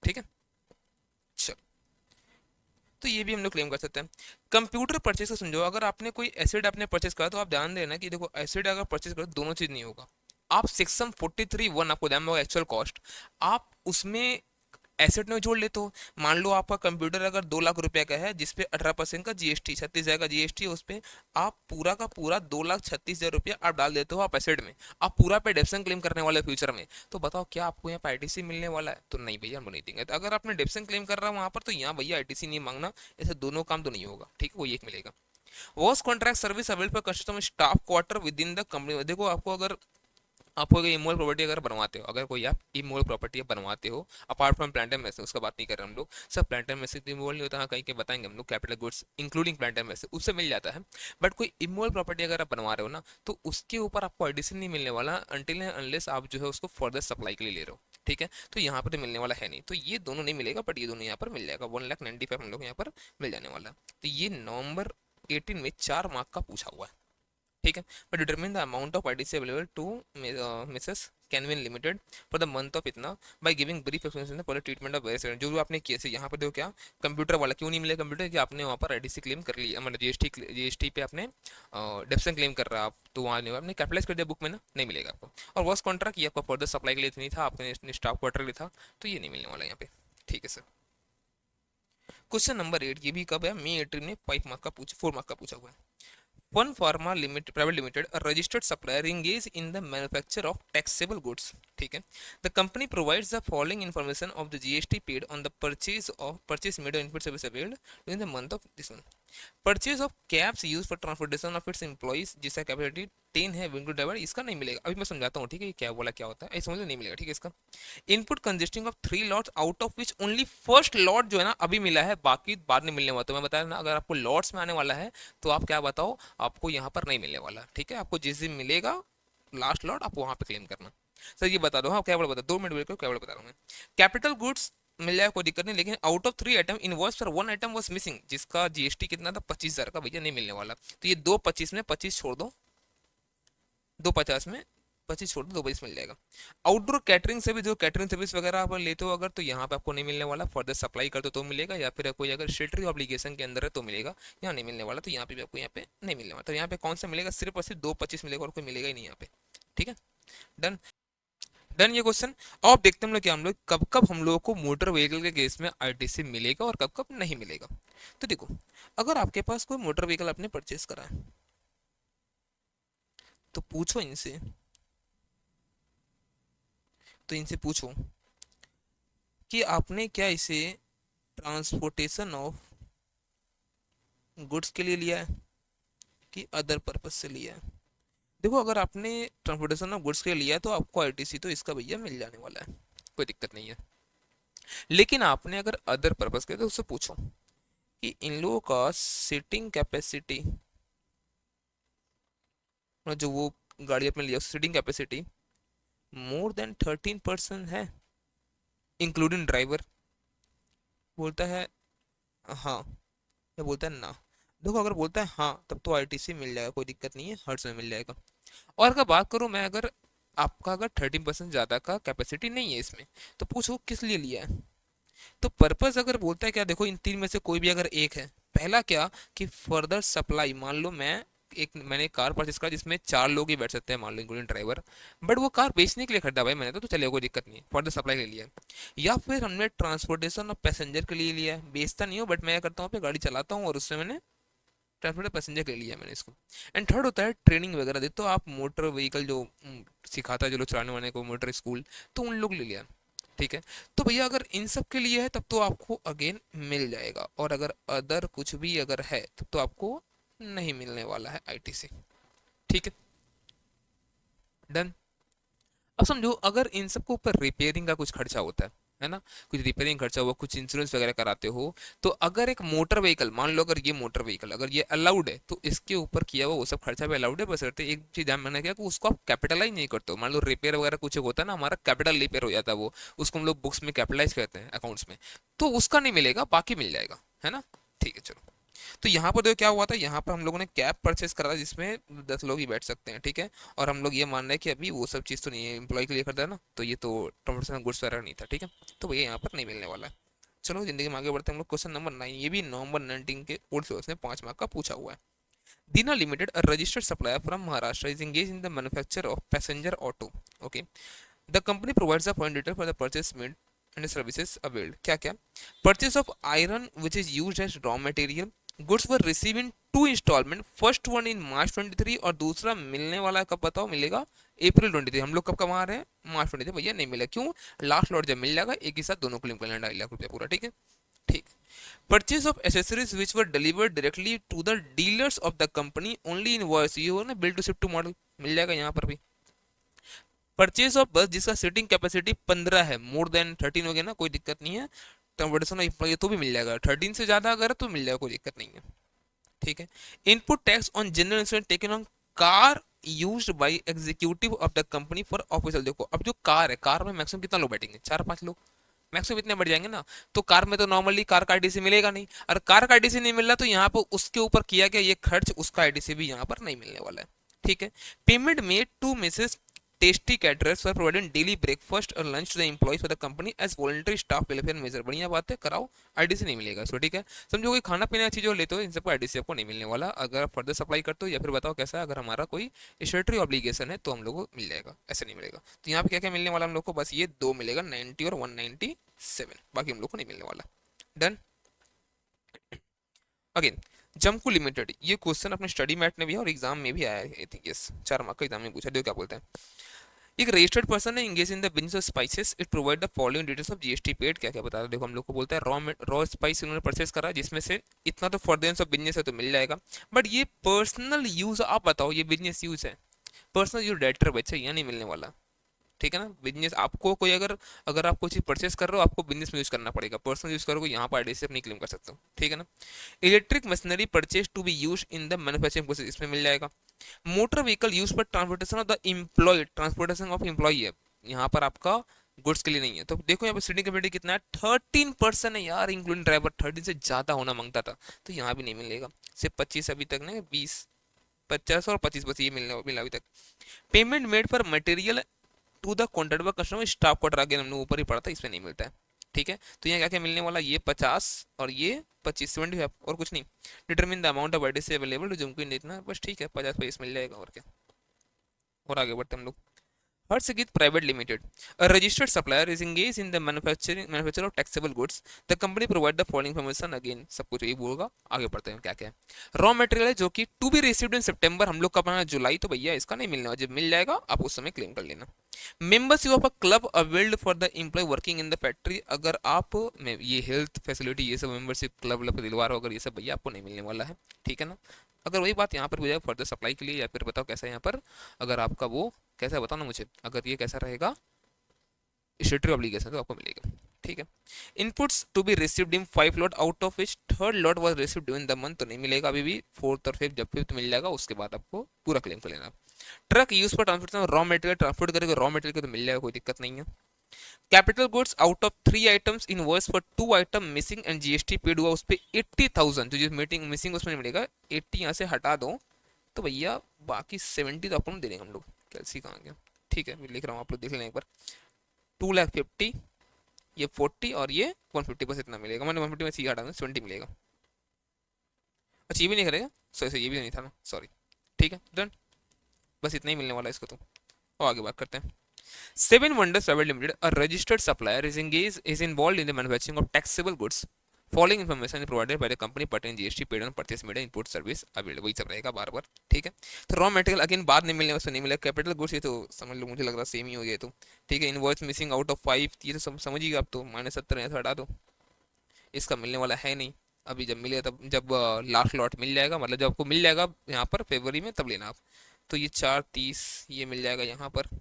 ठीक है, चलो, तो ये भी हम लोग क्लेम कर सकते हैं। कंप्यूटर परचेज का समझो, अगर आपने कोई एसिड आपने परचेज करा, तो आप ध्यान देना कि देखो एसिड अगर परचेज करो दोनों चीज नहीं होगा, आप सेक्शन 43(1) आपको ध्यान में होगा एक्चुअल कॉस्ट, आप उसमें एसेट में जोड़ लेते हो। मान लो आपका कंप्यूटर अगर 2 लाख रुपए का है, जिसपे 18% का जीएसटी 36,000 का जीएसटी है, उस पे आप पूरा का पूरा 2,36,000 रुपया आप डाल देते हो आप एसेट में, आप पूरा पे डेप्सन क्लेम करने वाले फ्यूचर में, तो बताओ क्या आपको यहाँ पे आईटीसी मिलने वाला है, तो नहीं भैया हम नहीं देंगे। तो अगर आपने डेप्सन क्लेम कर रहा है वहां पर, तो यहाँ भैया आईटीसी नहीं मांगना, ऐसे दोनों काम तो नहीं होगा, ठीक है, वो एक मिलेगा। वॉस contract service available for customer staff quarter within the company. देखो आपको अगर आपको अगर इमोल प्रॉपर्टी अगर बनवाते हो, अगर कोई आप इमोल प्रॉपर्टी बनवाते हो apart from plant and message, उसका बात नहीं कर रहे हम लोग, सब प्लांट एंड मैसेज इमोल नहीं होता, हाँ कहीं के बताएंगे हम लोग, capital goods including plant and message उससे मिल जाता है, बट कोई इमोल प्रॉपर्टी अगर आप बनवा रहे हो ना, तो उसके ऊपर आपको एडिशन नहीं मिलने वाला अनटिल अनलेस आप जो है उसको फर्दर सप्लाई के लिए ले रहे हो, ठीक है, तो यहाँ पर तो मिलने वाला है नहीं, तो ये दोनों नहीं मिलेगा, बट ये दोनों यहाँ पर मिल जाएगा, 1,95,000 हम लोग यहाँ पर मिल जाने वाला है। तो ये नवंबर 18 में 4 मार्क का पूछा हुआ है, ठीक है। But determine the amount of ITC available to Mrs Canwin limited for the month of इतना by giving brief explanation for the treatment of various जो भी आपने किए थे। यहाँ पर देखो क्या कंप्यूटर वाला क्यों नहीं मिले, कंप्यूटर कि आपने वहाँ पर आईटीसी क्लेम कर लिया, मतलब जीएसटी पे आपने डेप्सन क्लेम कर रहा आप, तो वहाँ नहीं आपने कैपिटलाइज कर दिया बुक में ना, नहीं मिलेगा आपको। और वर्स कॉन्ट्रैक्ट ये आपको फर्दर सप्लाई के लिए नहीं था, आपने स्टाफ क्वार्टर लिया था, तो ये नहीं मिलने वाला यहाँ पे, ठीक है सर। क्वेश्चन नंबर 8, ये भी कब है, मई 18 में 4 मार्क का पूछा हुआ है। One Pharma Limited Private Limited, a registered supplier, engaged in the manufacture of taxable goods. ठीक है, the company provides the following information of the GST paid on the purchase made or input service availed during the month of this one. Purchase of cabs use for transportation of its employees जिसका capacity 10 है window driver, इसका नहीं मिलेगा। अभी मैं समझाता हूँ, ठीक है, ये क्या बोला क्या होता है, समझ लो, नहीं मिलेगा, ठीक है। इसका input consisting of 3 lots out of which only first lot जो है ना अभी मिला है, बाकी बाद में मिलने वाला। तो मैं बताया ना, अगर आपको लॉट्स में आने वाला है तो आप क्या बताओ, आपको यहाँ पर नहीं मिलने वाला, ठीक है। आपको जिस दिन मिलेगा लास्ट लॉट, आप वहां पे क्लेम करना। सर ये बता दो, हाँ क्या बोला, बता 2 मिनट वेट करो, क्या बोला बता रहा हूँ मैं। कैपिटल गुड्स मिल जाएगा, कोई दिक्कत नहीं, लेकिन आउट ऑफ 3 आइटम इनवॉइस पर 1 आइटम वॉज मिसिंग, जिसका जीएसटी कितना था 25,000 का, भैया नहीं मिलने वाला। तो ये 2 25 में 25 छोड़ दो, 2 50 में 25 छोड़ दो, 2 22 मिल जाएगा। आउटडोर कैटरिंग सर्विस, जो कैटरिंग सर्विस वगैरह आप लेते हो अगर, तो यहाँ पे आपको नहीं मिलने वाला। फर्दर सप्लाई करते हो तो मिलेगा, या फिर कोई अगर स्टेटरी ऑब्लिगेशन के अंदर है तो मिलेगा, यहाँ नहीं मिलने वाला। तो यहाँ पे भी आपको यहाँ पे नहीं मिलने वाला। तो यहाँ पे कौन सा मिलेगा, सिर्फ और सिर्फ 2 25 मिलेगा, और कोई मिलेगा ही नहीं यहाँ पे, ठीक है। डन, डन ये क्वेश्चन। और अब देखते हैं हम लोग क्या, हम लोग कब कब हम लोगों को मोटर व्हीकल के केस में आईटीसी मिलेगा और कब कब नहीं मिलेगा। तो देखो, अगर आपके पास कोई मोटर व्हीकल आपने परचेस करा है तो पूछो इनसे, तो इनसे पूछो कि आपने क्या इसे ट्रांसपोर्टेशन ऑफ गुड्स के लिए लिया है कि अदर पर्पज से लिया है। देखो, अगर आपने ट्रांसपोर्टेशन ऑफ गुड्स के लिए लिया है तो आपको आईटीसी तो इसका भैया मिल जाने वाला है, कोई दिक्कत नहीं है। लेकिन आपने अगर अदर पर्पज के तो उससे पूछो कि इन लोगों का सीटिंग कैपेसिटी, जो वो गाड़ी आपने लिया सीटिंग कैपेसिटी मोर देन 13% है, इंक्लूडिंग ड्राइवर। बोलता है हाँ, या बोलता है ना। देखो, अगर बोलता है हाँ तब तो आईटीसी मिल जाएगा, कोई दिक्कत नहीं है, हर्ट्स में मिल जाएगा। और अगर बात करूं मैं, अगर आपका अगर 13% ज्यादा का कैपेसिटी नहीं है इसमें, तो पूछो किस लिए लिया है। तो पर्पस अगर बोलता है क्या, देखो इन तीन में से कोई भी अगर एक है। पहला क्या कि फर्दर सप्लाई, मान लो मैंने कार परचेस करा जिसमें 4 लोग ही बैठ सकते हैं, मान लो इंक्लूडिंग ड्राइवर, बट वो कार बेचने के लिए खरीदा भाई मैंने, तो चलेगा, कोई दिक्कत नहीं, फर्दर सप्लाई के लिए लिया। या फिर हमने ट्रांसपोर्टेशन ऑफ पैसेंजर के लिए लिया है, बेचता नहीं हूँ बट मैं क्या करता हूँ, गाड़ी चलाता हूँ और उससे मैंने ट्रांसपोर्ट पैसेंजर के लिए लिया मैंने इसको। एंड थर्ड होता है ट्रेनिंग वगैरह दे, तो आप मोटर व्हीकल जो सिखाता है जो लोग चलाने वाले को, मोटर स्कूल, तो उन लोग ले लिया, ठीक है। तो भैया अगर इन सब के लिए है तब तो आपको अगेन मिल जाएगा, और अगर अदर कुछ भी अगर है तब तो आपको नहीं मिलने वाला है आईटीसी, ठीक है। डन। अब समझो, अगर इन सब के ऊपर रिपेयरिंग का कुछ खर्चा होता है ना, कुछ रिपेयरिंग खर्चा हुआ, कुछ इंश्योरेंस वगैरह कराते हो, तो अगर एक मोटर व्हीकल, मान लो अगर ये मोटर व्हीकल अगर ये अलाउड है तो इसके ऊपर किया हुआ वो सब खर्चा भी अलाउड है, बस एक चीज ध्यान में क्या कि उसको आप कैपिटलाइज नहीं करते हो। मान लो रिपेयर वगैरह कुछ होता है ना, हमारा कैपिटल रिपेयर हो जाता है, वो उसको हम लोग बुक्स में कैपिटलाइज करते हैं अकाउंट्स में, तो उसका नहीं मिलेगा, बाकी मिल जाएगा, है ना। ठीक है चलो। तो यहाँ पर देखो क्या हुआ था, यहाँ पर हम लोगों ने कैब परचेस करा था जिसमें 10 लोग ही बैठ सकते हैं, ठीक है। और हम लोग ये मान रहे हैं कि अभी वो सब चीज़ तो नहीं है, एम्प्लॉय के लिए खरीदा है ना, तो ये तो ट्रांसपोर्टेशन गुड्स वगैरह नहीं था, ठीक है। तो भैया यहाँ पर नहीं मिलने वाला है। चलो जिंदगी में आगे बढ़ते हैं हम लोग, क्वेश्चन नंबर 9, ये भी नवंबर 19 के ओल्ड सिलेबस में 5 मार्क का पूछा हुआ है। Dina Limited, a registered supplier from Maharashtra, is engaged in the manufacture of passenger auto. Okay, the company provides the point detail for the purchase made and services availed. क्या क्या? Purchase of iron which is used as raw material. Goods were received in 2 installment. First one in March 23 और दूसरा मिलने वाला कब बताओ, मिलेगा अप्रैल 23। हम लोग कब कमा रहे हैं, मार्च 23। भैया नहीं मिला, क्यों, लास्ट लॉट जब मिल जाएगा एक ही साथ दोनों को निकलना 2.5 लाख रुपया पूरा, ठीक है। ठीक। Purchase of accessories which were delivered directly to the dealers of the company only invoice, ये हो ना billed to shift to model, मिल जाएगा यहाँ पर भी। परचेज ऑफ बस जिसका सीटिंग कैपेसिटी 15 है, मोर देन 13 हो गया ना, कोई दिक्कत नहीं है। ट्रांसपोर्टेशन एम्प्लॉय तो भी मिल जाएगा, 13 से ज्यादा अगर तो मिल जाएगा, कोई दिक्कत नहीं है, ठीक है। Input tax on general insurance taken on car used by executive of the company for official. देखो अब जो कार है, कार में मैक्सिमम कितना लोग बैठेंगे, 4 5 लोग, मैक्सिमम इतने बढ़ जाएंगे ना। तो कार में तो नॉर्मली कार का आईटीसी मिलेगा नहीं, और कार का आईटीसी नहीं मिल रहा तो यहाँ पर उसके ऊपर किया गया ये खर्च, उसका आईटीसी भी यहाँ पर नहीं मिलने वाला है, ठीक है। Payment made to Mrs tasty caterers for providing daily breakfast और lunch to the employees for the company as voluntary staff welfare measure. बढ़िया बात है, कराओ, आईटीसी नहीं मिलेगा इसको, ठीक है। समझो कोई खाना पीना चीज़ लेते हो, इन सबको आईटीसी आपको नहीं मिलने वाला। अगर आप फर्दर सप्लाई करते हो या फिर बताओ कैसा है, अगर हमारा कोई स्टेटरी ऑब्लिगेशन है तो हम लोग को मिल जाएगा, ऐसे नहीं मिलेगा। तो यहाँ पे क्या क्या मिलने वाला हम लोग को, बस ये 2 मिलेगा, 90 और 197, बाकी हम लोग को नहीं मिलने वाला। डन। अगेन, जमकू लिमिटेड, ये क्वेश्चन अपने स्टडी मैट में भी है और एग्जाम में भी आया है, आई थिंक यस, 4 मार्क का एग्जाम में पूछा, देखो क्या बोलते हैं। एक रजिस्टर्ड पर्सन है engage in the business of spices, it provide the following details of GST paid. क्या क्या बता रहे, देखो हम लोग को बोलता है रॉ स्पाइस उन्होंने परचेस करा जिसमें से इतना तो फॉर ऑफ बिजनेस है तो मिल जाएगा, बट ये पर्सनल यूज, आप बताओ ये बिजनेस यूज है, पर्सनल यूज डायरेक्टर बच्चा यहाँ नहीं मिलने वाला। ठीक है ना, बिजनेस आपको कोई अगर अगर आप कोई चीज परचेस कर रहे हो आपको बिजनेस में यूज करना पड़ेगा, पर्सनल यूज करोगे यहाँ पर आईडी नहीं क्लेम कर सकते हो। ठीक है ना। Electric machinery purchase to be use in the manufacturing process, इसमें मिल जाएगा। Motor vehicle use for transportation of the employ, transportation of employ है, यहाँ पर आपका गुड्स के लिए नहीं है। तो देखो यहाँ पर सीटिंग कैपेसिटी कितना है, 13% है यार, इंक्लूडिंग ड्राइवर। 13 से ज्यादा होना मांगता था, तो यहाँ भी नहीं मिलेगा। सिर्फ 25 अभी तक नहीं, 20, 50 और 25 बस ये मिलने मिला अभी तक। Payment made for material to the contract by customer, staff quarter again हमने ऊपर ही पढ़ा था, इसमें नहीं मिलता है। ठीक है, तो यहाँ क्या क्या मिलने वाला, ये 50 और ये 25, 75 और कुछ नहीं। Determine the amount of ID से अवेलेबल जो उनको इतना बस, ठीक है 50 मिल जाएगा और क्या। और आगे बढ़ते हम लोग। Hershey Private Limited, a registered supplier, is engaged in the manufacture of taxable goods. The company provide the following information, again सब कुछ यही बोलेगा। आगे बढ़ते हैं क्या क्या है। रॉ मटेरियल है जो कि टू बी रिसीव्ड इन सितंबर, हम लोग का बना जुलाई, तो भैया इसका नहीं मिलने वाला, जब मिल जाएगा आप उस समय क्लेम कर लेना। Membership of a club availed for the employ working in the factory, अगर आप ये हेल्थ फैसिलिटी ये सब मेंबरशिप क्लब दिलवा रहे हो अगर, ये सब भैया आपको नहीं मिलने वाला है। ठीक है ना। अगर वही बात यहाँ पर हो जाए फर्दर सप्लाई के लिए, या फिर बताओ कैसा यहाँ पर, अगर आपका वो कैसा बताओ ना मुझे, अगर ये कैसा रहेगा स्टेटरी ऑब्लिगेशन तो आपको मिलेगा। ठीक है। Inputs to be received in 5 lot out of which third lot was received during the month, तो नहीं मिलेगा अभी भी। फोर्थ और फिफ्थ, जब फिफ्थ मिल जाएगा उसके बाद आपको पूरा क्लेम कर लेना। ट्रक यूज पर ट्रांसपोर्ट रॉ मटेरियल ट्रांसपोर्ट करेगा, रॉ मटेरियल को तो मिल जाएगा, कोई दिक्कत नहीं है। Capital goods out of 3 items invoice for 2 item missing and GST paid हुआ उस पर 80,000, जो मीटिंग मिसिंग उसमें नहीं मिलेगा। 80 यहाँ से हटा दो तो भैया बाकी 70 तो आपको दे देंगे हम लोग। कैलसी कहाँ गया, ठीक है मैं लिख रहा हूँ, आप लोग देख लेना एक बार। 2,50,000, ये 40 और ये 150, बस इतना मिलेगा। मैंने 150 में सी हटा दूँ 70 मिलेगा। अच्छा ये भी नहीं करेगा, सॉरी ये भी नहीं था ना, सॉरी। ठीक है डन, बस इतना ही मिलने वाला है इसको तो। और आगे बात करते हैं। Seven Wonders Private Limited, a registered supplier, is involved in the manufacturing of taxable goods. Following information is provided by the company pertaining GST paid on purchase made input service available, वही सब रहेगा बार बार। ठीक है। तो raw material again बाद नहीं मिलने उसमें नहीं मिलेगा। कैपिटल गुड्स ये तो समझ लो, मुझे लग रहा सेम ही हो गया तो। ठीक है। इनवॉइस मिसिंग आउट ऑफ 5, ये तो समझिएगा आप तो, -70 यहाँ से हटा दो, इसका मिलने वाला है नहीं। अभी जब मिलेगा तब, जब लास्ट लॉट मिल जाएगा, मतलब जब आपको मिल जाएगा यहाँ पर फरवरी में, तब लेना आप। तो ये 430 ये मिल जाएगा यहाँ पर।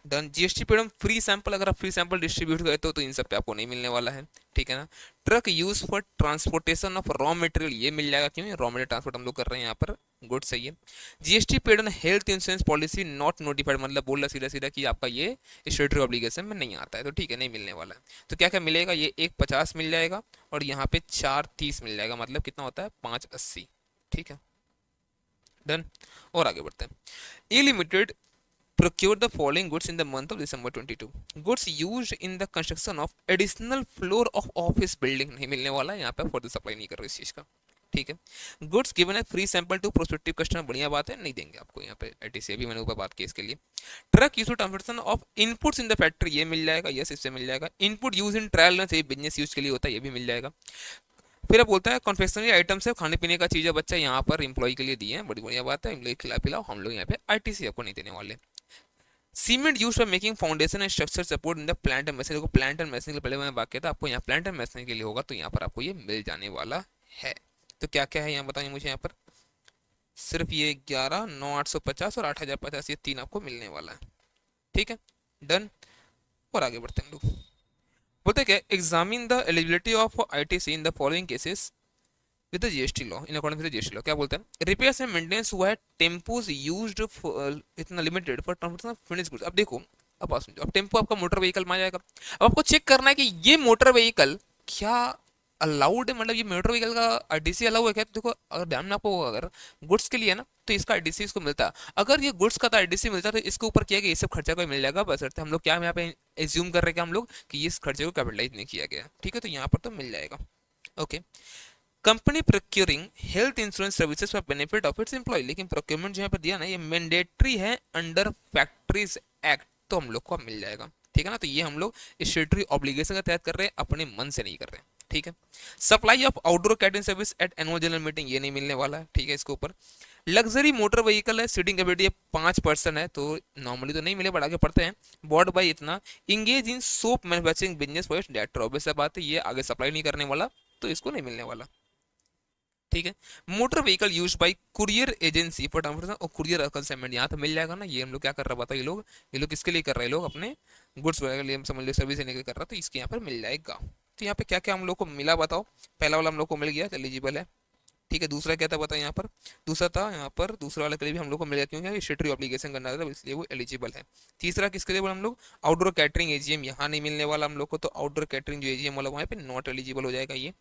Done. GST paid on free sample, अगर आप फ्री सैंपल डिस्ट्रीब्यूट गए तो इन सब पे आपको नहीं मिलने वाला है। ठीक है ना। Truck use for transportation of raw material, ये मिल जाएगा, क्यों रॉ मटेरियल ट्रांसपोर्ट हम लोग कर रहे हैं यहाँ पर, गुड सही है। GST paid on health insurance policy not notified, मतलब बोल रहा सीधा सीधा कि आपका ये स्टेटरी ऑब्लिगेशन में नहीं आता है, तो ठीक है नहीं मिलने वाला है। तो क्या क्या मिलेगा, ये 150 मिल जाएगा और यहाँ पे 430 मिल जाएगा, मतलब कितना होता है 580। ठीक है डन। और आगे बढ़ते हैं। ए limited procured the following goods in the month of December 22. Goods used in the construction of additional floor of office building, नहीं मिलने वाला है यहाँ पे, फॉर द सप्लाई नहीं कर रहे इस चीज का। ठीक है। गुड्स गिवन है free sample to prospective customer, बढ़िया बात है, नहीं देंगे आपको यहाँ पे एटीसी, भी मैंने ऊपर बात की इसके लिए। Truck use to transportation of inputs in the factory, ये मिल जाएगा, यस इससे मिल जाएगा। Input use in trial run, business use के लिए होता है, ये भी मिल जाएगा। फिर अब बोलता है कॉन्फेक्शनरी आइटम्स है, खाने पीने का चीज़ है बच्चा, यहाँ पर इंप्लॉय के लिए दिए हैं, बड़ी बढ़िया बात है, एम्प्लॉय खिला पिलाओ, हम लोग यहाँ पे आईटीसी आपको नहीं देने वाले। Cement use for making foundation and structure support in the plant and machinery को, प्लांट एंड मशीनरी पहले मैंने बात किया था आपको, यहाँ प्लांट एंड मशीनरी के लिए होगा, तो यहाँ पर आपको ये मिल जाने वाला है। तो क्या क्या है यहाँ बताइए मुझे, यहाँ पर सिर्फ ये 11, 9,850 और 8,050, ये 3 आपको मिलने वाला है। ठीक है डन। और आगे बढ़ते हैं हम लोग। बोलते क्या, examine the eligibility of ITC in the following cases with the GST law, in accordance with the GST law, क्या बोलते हैं, रिपेयर्स एंड मेंटेनेंस हुआ है टेम्पोज यूज्ड इतना limited for transportation of finished goods. अब देखो, अब बात समझो, अब टेम्पो आपका मोटर व्हीकल में आ जाएगा, अब आपको चेक करना है कि ये मोटर व्हीकल क्या अलाउड है, मतलब ये मोटर व्हीकल का आईडीसी अलाउ है क्या। तो देखो अगर ध्यान में आपको, अगर गुड्स के लिए है ना तो इसका आईडीसी इसको मिलता है, अगर ये गुड्स का आईडीसी मिलता है तो इसके ऊपर किया गया ये सब खर्चा को मिल जाएगा, बस हम लोग क्या यहाँ पे एज्यूम कर रहे हैं कि हम लोग कि इस खर्चे को कैपिटलाइज नहीं किया गया। ठीक है, तो यहाँ पर तो मिल जाएगा। Okay. Company procuring health insurance services for benefit of its employ, लेकिन प्रोक्योरमेंट जो यहाँ पर दिया ना ये मैंडेटरी है अंडर फैक्ट्रीज एक्ट, तो हम लोग को मिल जाएगा। ठीक है ना, तो ये हम लोग स्टेटरी ऑब्लिगेशन के तहत कर रहे हैं, अपने मन से नहीं कर रहे हैं। ठीक है। Supply of outdoor catering service eight annual general meeting, ये नहीं मिलने वाला है। ठीक है, इसके ऊपर लग्जरी मोटर व्हीकल है, सीटिंग कैपेसिटी 5 पर्सन है, तो नॉर्मली तो नहीं मिले, बट आगे पढ़ते हैं। बॉट बाई इतना, engage in soap manufacturing business for director, obvious बात है ये आगे सप्लाई नहीं करने वाला, तो इसको नहीं मिलने वाला। ठीक है। Motor vehicle use by courier agency for transportation और कुरियर कंसाइनमेंट, यहाँ तो मिल जाएगा ना। ये हम लोग क्या कर रहा बताओ, ये लोग किसके लिए कर रहे हैं, लोग अपने गुड्स वगैरह के लिए, हम समझ लो सर्विस देने के लिए कर रहा, तो इसके यहाँ पर मिल जाएगा। तो यहाँ पे क्या क्या हम लोग को मिला बताओ। पहला वाला हम लोग को मिल गया, एलिजिबल है। ठीक है, दूसरा क्या था बताओ यहाँ पर, दूसरा था यहाँ पर, दूसरा वाले के लिए भी हम लोग को मिल गया, क्योंकि स्टेटरी ऑब्लिगेशन करना था, इसलिए वो एलिजिबल है। तीसरा किसके लिए बोला हम लोग, आउटडोर कैटरिंग एजीएम, यहाँ नहीं मिलने वाला हम लोग को, तो आउटडोर कैटरिंग जो एजीएम वाला वहाँ पे नॉट एलिजिबल हो जाएगा ये।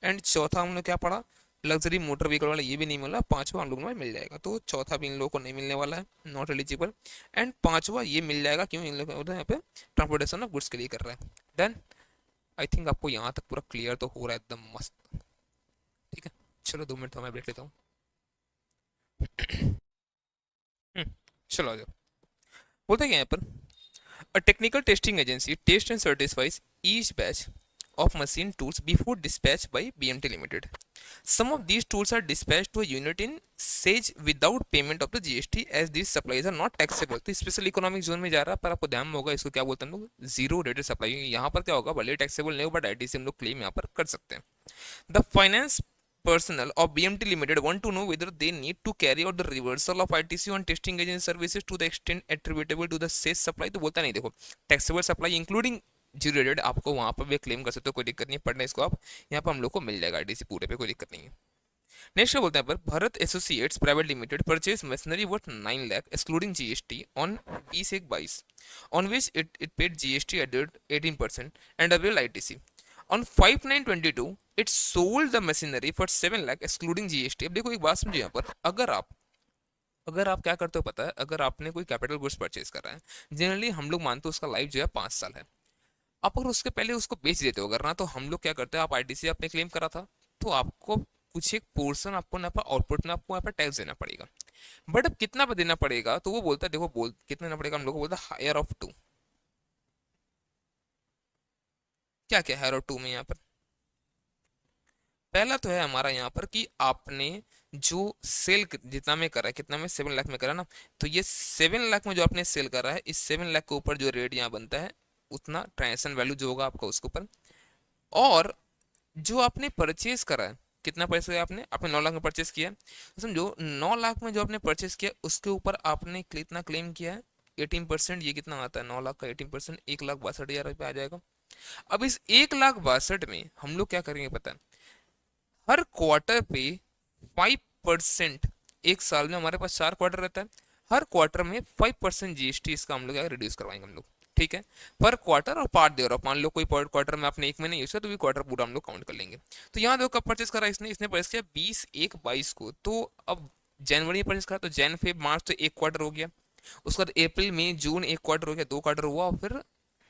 एंड चौथा हम लोग क्या पढ़ा, लग्जरी मोटर व्हीकल वाला, ये भी नहीं मिला। पांचवा हम लोग में मिल जाएगा, तो चौथा भी इन लोगों को नहीं मिलने वाला है, नॉट एलिजिबल। एंड पांचवा ये मिल जाएगा, क्यों, इन लोग यहाँ पे ट्रांसपोर्टेशन ऑफ गुड्स के लिए कर रहा है। डन। आई थिंक आपको यहाँ तक पूरा क्लियर तो हो रहा है, एकदम मस्त। ठीक है, चलो 2 मिनट तो मैं ब्रेक लेता हूँ। चलो आ जाओ। बोलते हैं क्या यहाँ पर, a technical testing agency tests and certifies each batch of machine tools before dispatch by BMT Limited. Some of these tools are dispatched to a unit in SAGE without payment of the GST as these supplies are not taxable. तो special economic zone में जा रहा है, पर आपको ध्यान में होगा इसको क्या बोलते हैं हम लोग, जीरो रेटेड सप्लाई। यहाँ पर क्या होगा, भले टैक्सेबल नहीं हो, बट आईटीसी हम लोग क्लेम यहाँ पर कर सकते हैं। The finance personnel of BMT Limited want to know whether they need to carry out the reversal of ITC on testing agency services to the extent attributable to the said supply। तो बोलता नहीं, देखो taxable supply including zero rated आपको वहां पर भी claim कर सकते हो, कोई दिक्कत नहीं है, पढ़ना इसको आप, यहाँ पर हम लोग को मिल जाएगा आईटीसी पूरे पे, कोई दिक्कत नहीं है। नेक्स्ट बोलते हैं पर, Bharat associates private limited purchase machinery worth 9 lakh excluding GST on 20/1/22 on which it paid GST at 18% and availed ITC on 5/9/22 it sold the machinery for 7 lakh excluding GST। अब देखो एक बात समझो यहाँ पर, अगर आप क्या करते हो पता है, अगर आपने कोई कैपिटल गुड्स परचेज कर रहा है, जनरली हम लोग मानते हैं उसका लाइफ जो है 5 साल है। आप अगर उसके पहले उसको बेच देते हो अगर ना, तो हम लोग क्या करते हैं, आप आईटीसी आपने क्लेम करा था, तो आपको कुछ एक पोर्शन आपको ना आउटपुट में आपको यहाँ पर टैक्स देना पड़ेगा। बट अब कितना पे देना पड़ेगा, तो वो बोलता है, देखो कितना देना पड़ेगा, हम लोग को बोलता है हायर ऑफ 2। क्या क्या हायर ऑफ 2 में यहाँ पर, पहला तो है हमारा यहाँ पर कि आपने जो सेल जितना में करा है, कितना में 7 लाख में करा ना, तो ये 7 लाख में जो आपने सेल करा है, इस 7 लाख के ऊपर जो रेट यहाँ बनता है, उतना ट्रांजेक्शन वैल्यू जो होगा आपका उसके ऊपर। और जो आपने परचेज करा है, कितना पैसे आपने आपने 9 लाख में परचेज किया है, तो समझो 9 लाख में जो आपने परचेज किया उसके ऊपर आपने कितना क्लेम किया है, 18%। ये कितना आता है, 9 लाख का 18%, 1,62,000 रुपये आ जाएगा। अब इस 1,62,000 में हम लोग क्या करेंगे पता है, हर क्वार्टर पे 5%, एक साल में हमारे पास 4 क्वार्टर रहता है, हर क्वार्टर में 5% जीएसटी इसका हम लोग रिड्यूस करवाएंगे हम लोग। ठीक है, पर क्वार्टर और पार्ट दे रहा हूँ, मान लो कोई पर क्वार्टर में आपने एक महीने यूज किया, तो भी क्वार्टर पूरा हम लोग काउंट कर लेंगे। तो यहाँ देखो कब परचेस करा इसने, परचेस किया 20/1/22 को, तो अब जनवरी में परचेस करा, तो जैन फेब मार्च तो एक क्वार्टर हो गया, उसके बाद अप्रैल मई जून एक क्वार्टर हो गया, 2 क्वार्टर हुआ, और फिर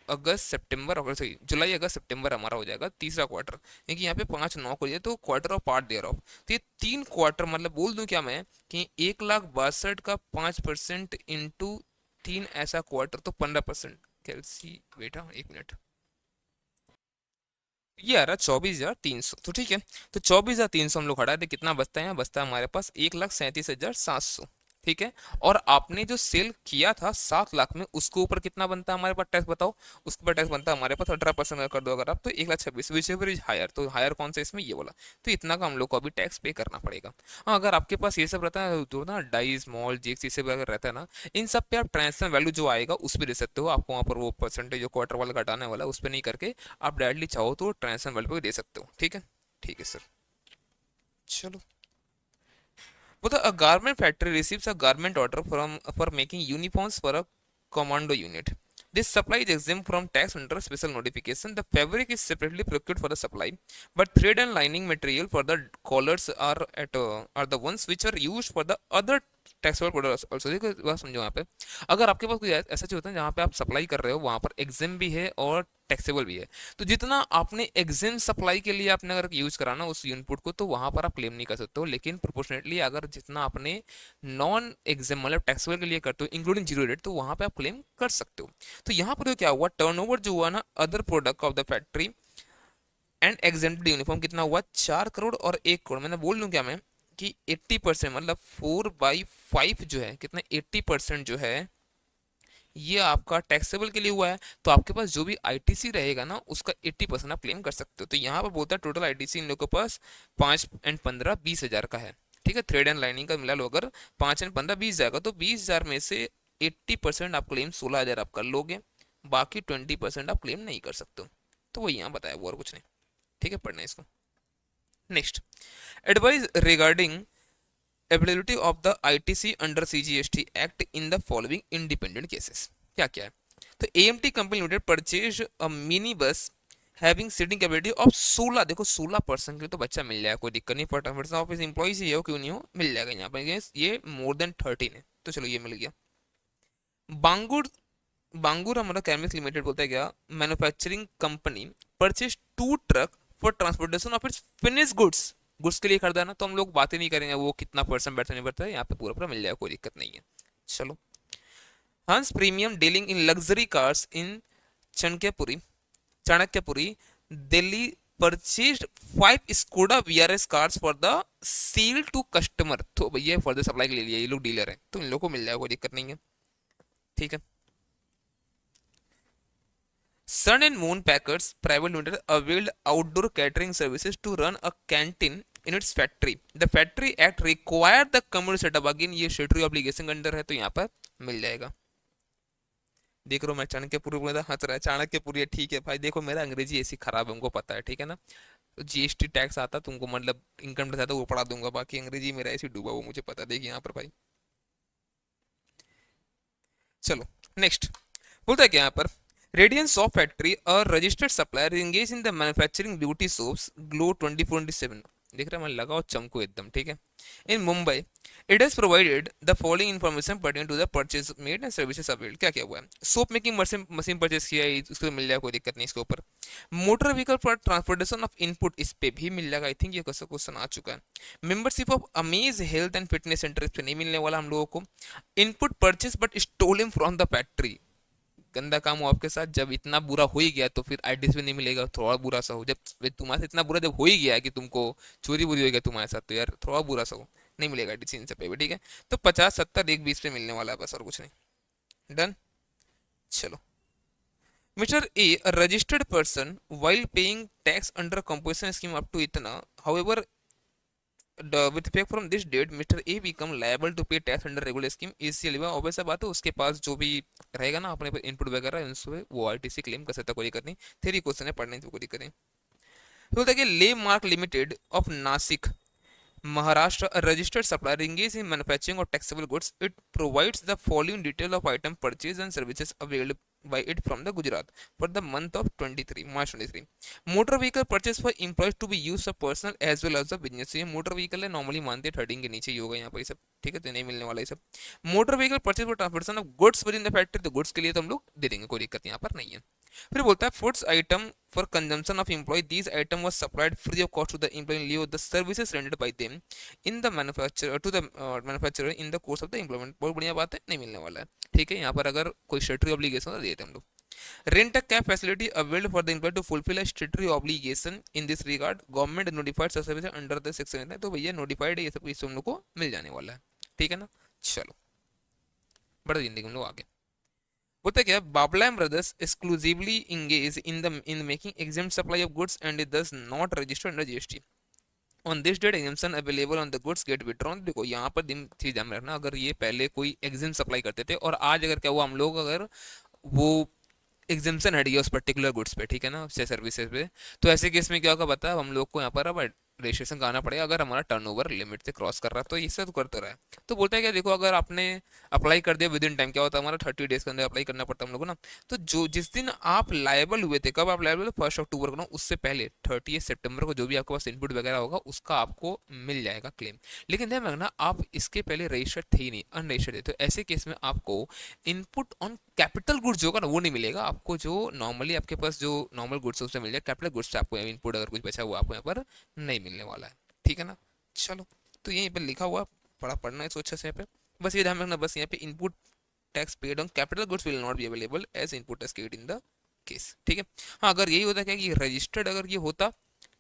अगस्त सितंबर, अगस्त सही जुलाई अगस्त सितंबर हमारा हो जाएगा तीसरा क्वार्टर, क्योंकि यहाँ पे 5/9 को दिया, तो क्वार्टर ऑफ पार्ट दे रहा हूँ, तो ये 3 क्वार्टर, मतलब बोल दूं क्या मैं कि 1,62,000 का 5% इंटू 3 ऐसा क्वार्टर, तो 15%। कैलसी बेटा 1 मिनट, ये आ रहा 24,300, तो ठीक है, तो 24,300 हम लोग हटा दे, कितना बचता है, यहाँ बचता है हमारे पास 1,37,700। ठीक है, और आपने जो सेल किया था 7 लाख में, उसके ऊपर कितना बनता है हमारे पास टैक्स बताओ, उसके ऊपर टैक्स बनता है हमारे पास 18% कर दो अगर आप, तो 1,26,000, विच एवर इज हायर, तो हायर कौन सा इसमें, ये बोला, तो इतना का हम लोग को अभी टैक्स पे करना पड़ेगा। हाँ, अगर आपके पास ये सब रहता है, जो ना डाई स्मॉल जिक्स ये सब अगर रहता है ना, इन सब पे आप ट्रांजेक्शन वैल्यू जो आएगा उस पर दे सकते हो, आपको वहाँ पर वो परसेंटेज जो क्वार्टर वाला घटाने वाला उस पर नहीं करके आप डायरेक्टली चाहो तो ट्रांजेक्शन वैल्यू पे दे सकते हो। ठीक है, ठीक है सर, चलो। But a garment factory receives a garment order for making uniforms for a commando unit. This supply is exempt from tax under special notification. The fabric is separately procured for the supply, but thread and lining material for the collars are the ones which are used for the other taxable product also. देखो बात समझो, यहाँ पे अगर आपके पास कोई ऐसा चीज होता है जहाँ पे आप सप्लाई कर रहे हो, वहाँ पर एग्जाम भी है और टैक्सेबल भी है, तो जितना आपने एग्जाम सप्लाई के लिए आपने अगर यूज कराना उस इनपुट को, तो वहाँ पर आप क्लेम नहीं कर सकते हो, लेकिन प्रोपोर्शनेटली अगर जितना आपने नॉन एग्जाम मतलब टैक्सेबल के लिए करते हो इंक्लूडिंग जीरो रेट, तो वहाँ पे आप क्लेम कर सकते हो। तो यहाँ पर क्या हुआ, टर्नओवर जो हुआ ना other product of the factory and exempted uniform कितना हुआ, 4 करोड़ और 1 करोड़। मैंने बोल लूँ क्या मैं कि 80% मतलब 4/5 जो है कितना, 80% जो है ये आपका टैक्सेबल के लिए हुआ है। तो आपके पास जो भी आईटीसी रहेगा ना उसका 80% आप क्लेम कर सकते हो। तो यहाँ पर बोलता है टोटल आईटीसी इन लोगों के पास 5 एंड 15 20 हज़ार का है। ठीक है, थ्रेड एंड लाइनिंग का मिला लो, अगर 5 एंड 15 20 जाएगा तो 20 हज़ार में से 80% आप क्लेम 16 हज़ार आप कर लोगे, बाकी 20% आप क्लेम नहीं कर सकते हो। तो वो यहाँ बताया, वो और कुछ नहीं। ठीक है, पढ़ना है इसको। Next, advice regarding applicability of the ITC under CGST act in the following independent cases. क्या क्या है? तो AMT company limited purchase a mini bus having seating capacity of 16, देखो 16% के लिए तो बच्चा मिल जाएगा, कोई दिक्कत नहीं। 40% ऑफ एम्प्लॉइज ही हो क्यों नहीं हो, मिल जाएगा यहाँ पर। ये मोर देन 13 है, तो चलो ये मिल गया। बांगुर बांगुर हमारा केमिक्स लिमिटेड बोलता है क्या, manufacturing company purchase 2 truck for transportation of its finish goods. Goods के लिए खरीदा ना, तो हम लोग बातें नहीं करेंगे वो कितना परसेंट बैठता नहीं बैठता है, यहाँ पे पूरा पूरा मिल जाएगा, कोई दिक्कत नहीं है। चलो, Hans premium dealing in luxury cars in Chanakyapuri Chanakyapuri Delhi purchase 5 Skoda VRS cars for the sale to customer. तो भैया फर्दर सप्लाई के लिए लिया, ये लोग डीलर है तो इन लोगों को मिल जाएगा, कोई दिक्कत नहीं है। ठीक है। Sun and Moon Packers Private Limited availed outdoor catering services to run a canteen in its factory. The Factory Act required the community setup. Again ये शेट्री ऑब्लिगेशन के अंदर है, तो यहाँ पर मिल जाएगा। देख रहा हूँ मैं चाणक्यपुरी में हंस रहा है, चाणक्यपुरी है, ठीक है भाई। देखो मेरा अंग्रेजी ऐसी खराब है, हमको पता है, ठीक है ना। तो जीएसटी टैक्स आता तुमको, मतलब इनकम टैक्स आता वो पढ़ा दूंगा, बाकी अंग्रेजी मेरा ऐसी डूबा वो मुझे पता। देखिए यहाँ पर भाई, चलो नेक्स्ट। बोलता है क्या यहाँ पर, रेडियन सॉप फैक्ट्री और registered supplier engage in the manufacturing beauty soaps glow 24/7। देख रहे हैं, मैं लगाओ चमको एकदम, ठीक है। In Mumbai it has provided the following information pertaining to the purchase made and services availed. क्या क्या हुआ है, सोप मेकिंग मशीन परचेज किया है, उसको मिल जाएगा, कोई दिक्कत नहीं इसके ऊपर। Motor vehicle for transportation of input, इस पे भी मिल जाएगा। आई थिंक ये क्वेश्चन आ चुका है। Membership of Amaze health and fitness centre, इस पे नहीं मिलने वाला हम लोगों को। Input purchase but stolen from the factory, गंदा काम हो आपके साथ। जब इतना बुरा हो ही गया तो फिर आईटीसी नहीं मिलेगा, थोड़ा बुरा सा हो। जब तुम्हारे साथ इतना बुरा जब हो ही गया कि तुमको चोरी बुरी हो गया तुम्हारे साथ, तो यार थोड़ा बुरा सा हो, नहीं मिलेगा आईटीसी इन सब पे भी, ठीक है। तो 50 70 1 20 पे मिलने वाला है बस, और कुछ नहीं। डन। चलो, mister A registered person while paying tax under composition scheme up to इतना, however with effect from this date Mr. A become liable to pay tax under regular scheme। इसलिए ऑब्वियस बात है, उसके पास जो भी रहेगा ना अपने इनपुट वगैरह उनसे वो आरटीसी क्लेम कर सकता है, कोई दिक्कत नहीं। थ्योरी क्वेश्चन है, पढ़ने की कोई दिक्कत नहीं। तो बोलता है कि ले mark limited of Nashik Maharashtra, a registered supplier engaged in manufacturing of taxable goods. It provides the following detail of item purchase and services available by it from the Gujarat for the month of 23 March 23। Motor vehicle purchase for employees to be use for personal as well as the business. ये motor vehicle है, normally मानते हैं 13 के नीचे ही होगा यहाँ पर ये सब, ठीक है, तो नहीं मिलने वाला ये सब। Motor vehicle purchase for transportation of goods with in the factory, तो गुड्स के लिए तो हम लोग दे देंगे, कोई दिक्कत यहाँ पर नहीं है। फिर बोलता है foods item for consumption of employ, these item was supplied free of cost to the employ in लिeu of the services rendered by them in the manufacturer to the manufacturer in the course of the employment. बहुत बढ़िया बात है, नहीं मिलने वाला है, ठीक है। यहाँ पर अगर कोई स्टेटरी ऑब्लिगेशन तो देते हम लोग। Rent a cab facility availed for the employ to fulfil a statutory obligation in this regard government notified service under the section है। तो भैया नोटिफाइड है, ये सब इससे हम लोग को मिल जाने वाला है, ठीक है ना। चलो बढ़ जिंदगी हम लोग आगे। होता क्या, Babla and brothers exclusively engage in making exempt supply of goods and it does not registered under GST. On this date exemption available on the goods get withdrawn. देखो यहाँ पर दिन चीज ध्यान में रखना, अगर ये पहले कोई एग्जाम सप्लाई करते थे और आज अगर क्या हुआ, हम लोग अगर वो एग्जाम्शन हट गया उस पर्टिकुलर गुड्स पे, ठीक है ना, उससे सर्विसेज पे, तो ऐसे केस में क्या होगा बता, हम लोग को यहाँ पर अब रजिस्ट्रेशन कराना पड़ेगा अगर हमारा टर्नओवर लिमिट से क्रॉस कर रहा है, तो इससे तो करते रहा है। तो बोलता है क्या, देखो अगर आपने अप्लाई कर दिया विद इन टाइम, क्या होता है हमारा 30 डेज के अंदर अप्लाई करना पड़ता है हम लोग को ना। तो जो जिस दिन आप लायबल हुए थे, कब आप लायबल हुए, 1 अक्टूबर को ना, उससे पहले 30 सितंबर को जो भी आपके पास इनपुट वगैरह होगा उसका आपको मिल जाएगा क्लेम। लेकिन ध्यान रखना, आप इसके पहले रजिस्टर्ड थे ही नहीं, अनरजिस्टर्ड थे, तो ऐसे केस में आपको इनपुट ऑन कैपिटल गुड्स जो होगा ना वो नहीं मिलेगा आपको। जो नॉर्मली आपके पास जो नॉर्मल गुड्स उससे मिल जाए, कैपिटल गुड्स से आपको इनपुट अगर कुछ बचा हुआ आपको यहाँ पर नहीं मिलने वाला है, ठीक है ना। चलो, तो यहीं पर लिखा हुआ बड़ा पढ़ना है, सोचा से यहाँ पे बस ये ध्यान रखना, बस यहाँ पे input tax paid on capital goods will not be available as input tax paid in the case, ठीक है। हाँ, अगर यही होता क्या कि रजिस्टर्ड अगर ये होता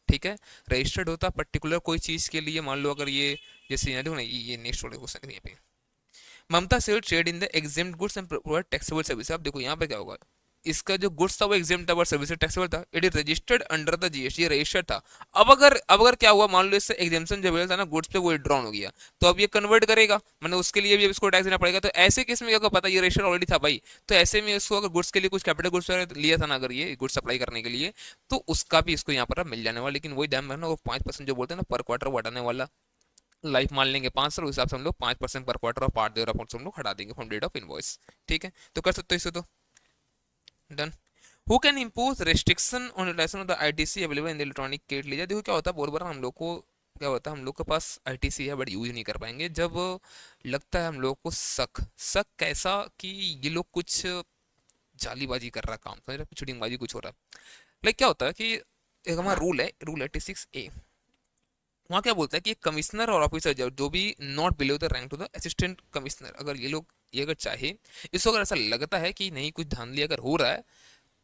ठीक है। रजिस्टर्ड होता पर्टिकुलर कोई चीज के लिए, मान लो अगर ये, जैसे यहाँ देखो ना, ये नेक्स्ट वाले क्वेश्चन यहाँ पे, Mamta sell trade in the exempt goods and provide taxable service. अब देखो यहाँ पे क्या होगा, इसका जो गुड्स था वो एग्जेम्प्ट था, बट सर्विस टैक्सेबल था। It is registered under the GST, registered था। अब अगर क्या हुआ, मान लो इससे एग्जेम्पशन जो अवेलेबल था ना गुड्स पे, वो विड्रॉन हो गया, तो अब ये कन्वर्ट करेगा, मैंने उसके लिए भी अब इसको टैक्स देना पड़ेगा। तो ऐसे केस में क्या होगा, पता ये रजिस्टर्ड ऑलरेडी था भाई, तो ऐसे में इसको अगर गुड्स के लिए कुछ कैपिटल गुड्स लिया था ना, अगर ये गुड्स सप्लाई करने के लिए, तो उसका भी इसको यहाँ पर मिल जाने वाला। लेकिन वही ध्यान रखना, वो 5% जो बोलते हैं ना पर क्वार्टर, वो हटाने वाला। लाइफ मान लेंगे 5 साल, उस हिसाब से हम लोग 5% पर क्वार्टर और पार्ट दे रहा हम लोग हटा देंगे फ्रॉम डेट ऑफ इनवॉइस। ठीक है, तो कर सकते हो इसे तो। Done. Who can impose restriction on utilisation of the ITC available in the electronic get लीजिए। देखो क्या होता है, बहुत बार हम लोग को क्या होता है, हम लोग के पास आईटीसी है बट यूज नहीं कर पाएंगे, जब लगता है हम लोग को शक, शक कैसा कि ये लोग कुछ जालीबाजी कर रहा है, काम समझ रहे, चिटिंगबाजी कुछ हो रहा है। लाइक क्या होता है कि एक हमारा रूल 86A, वहाँ क्या बोलता है कि कमिश्नर और ऑफिसर जो भी not below the rank to the assistant commissioner, अगर ये लोग ये अगर चाहे, इसको अगर ऐसा लगता है कि नहीं कुछ धांधली अगर हो रहा है,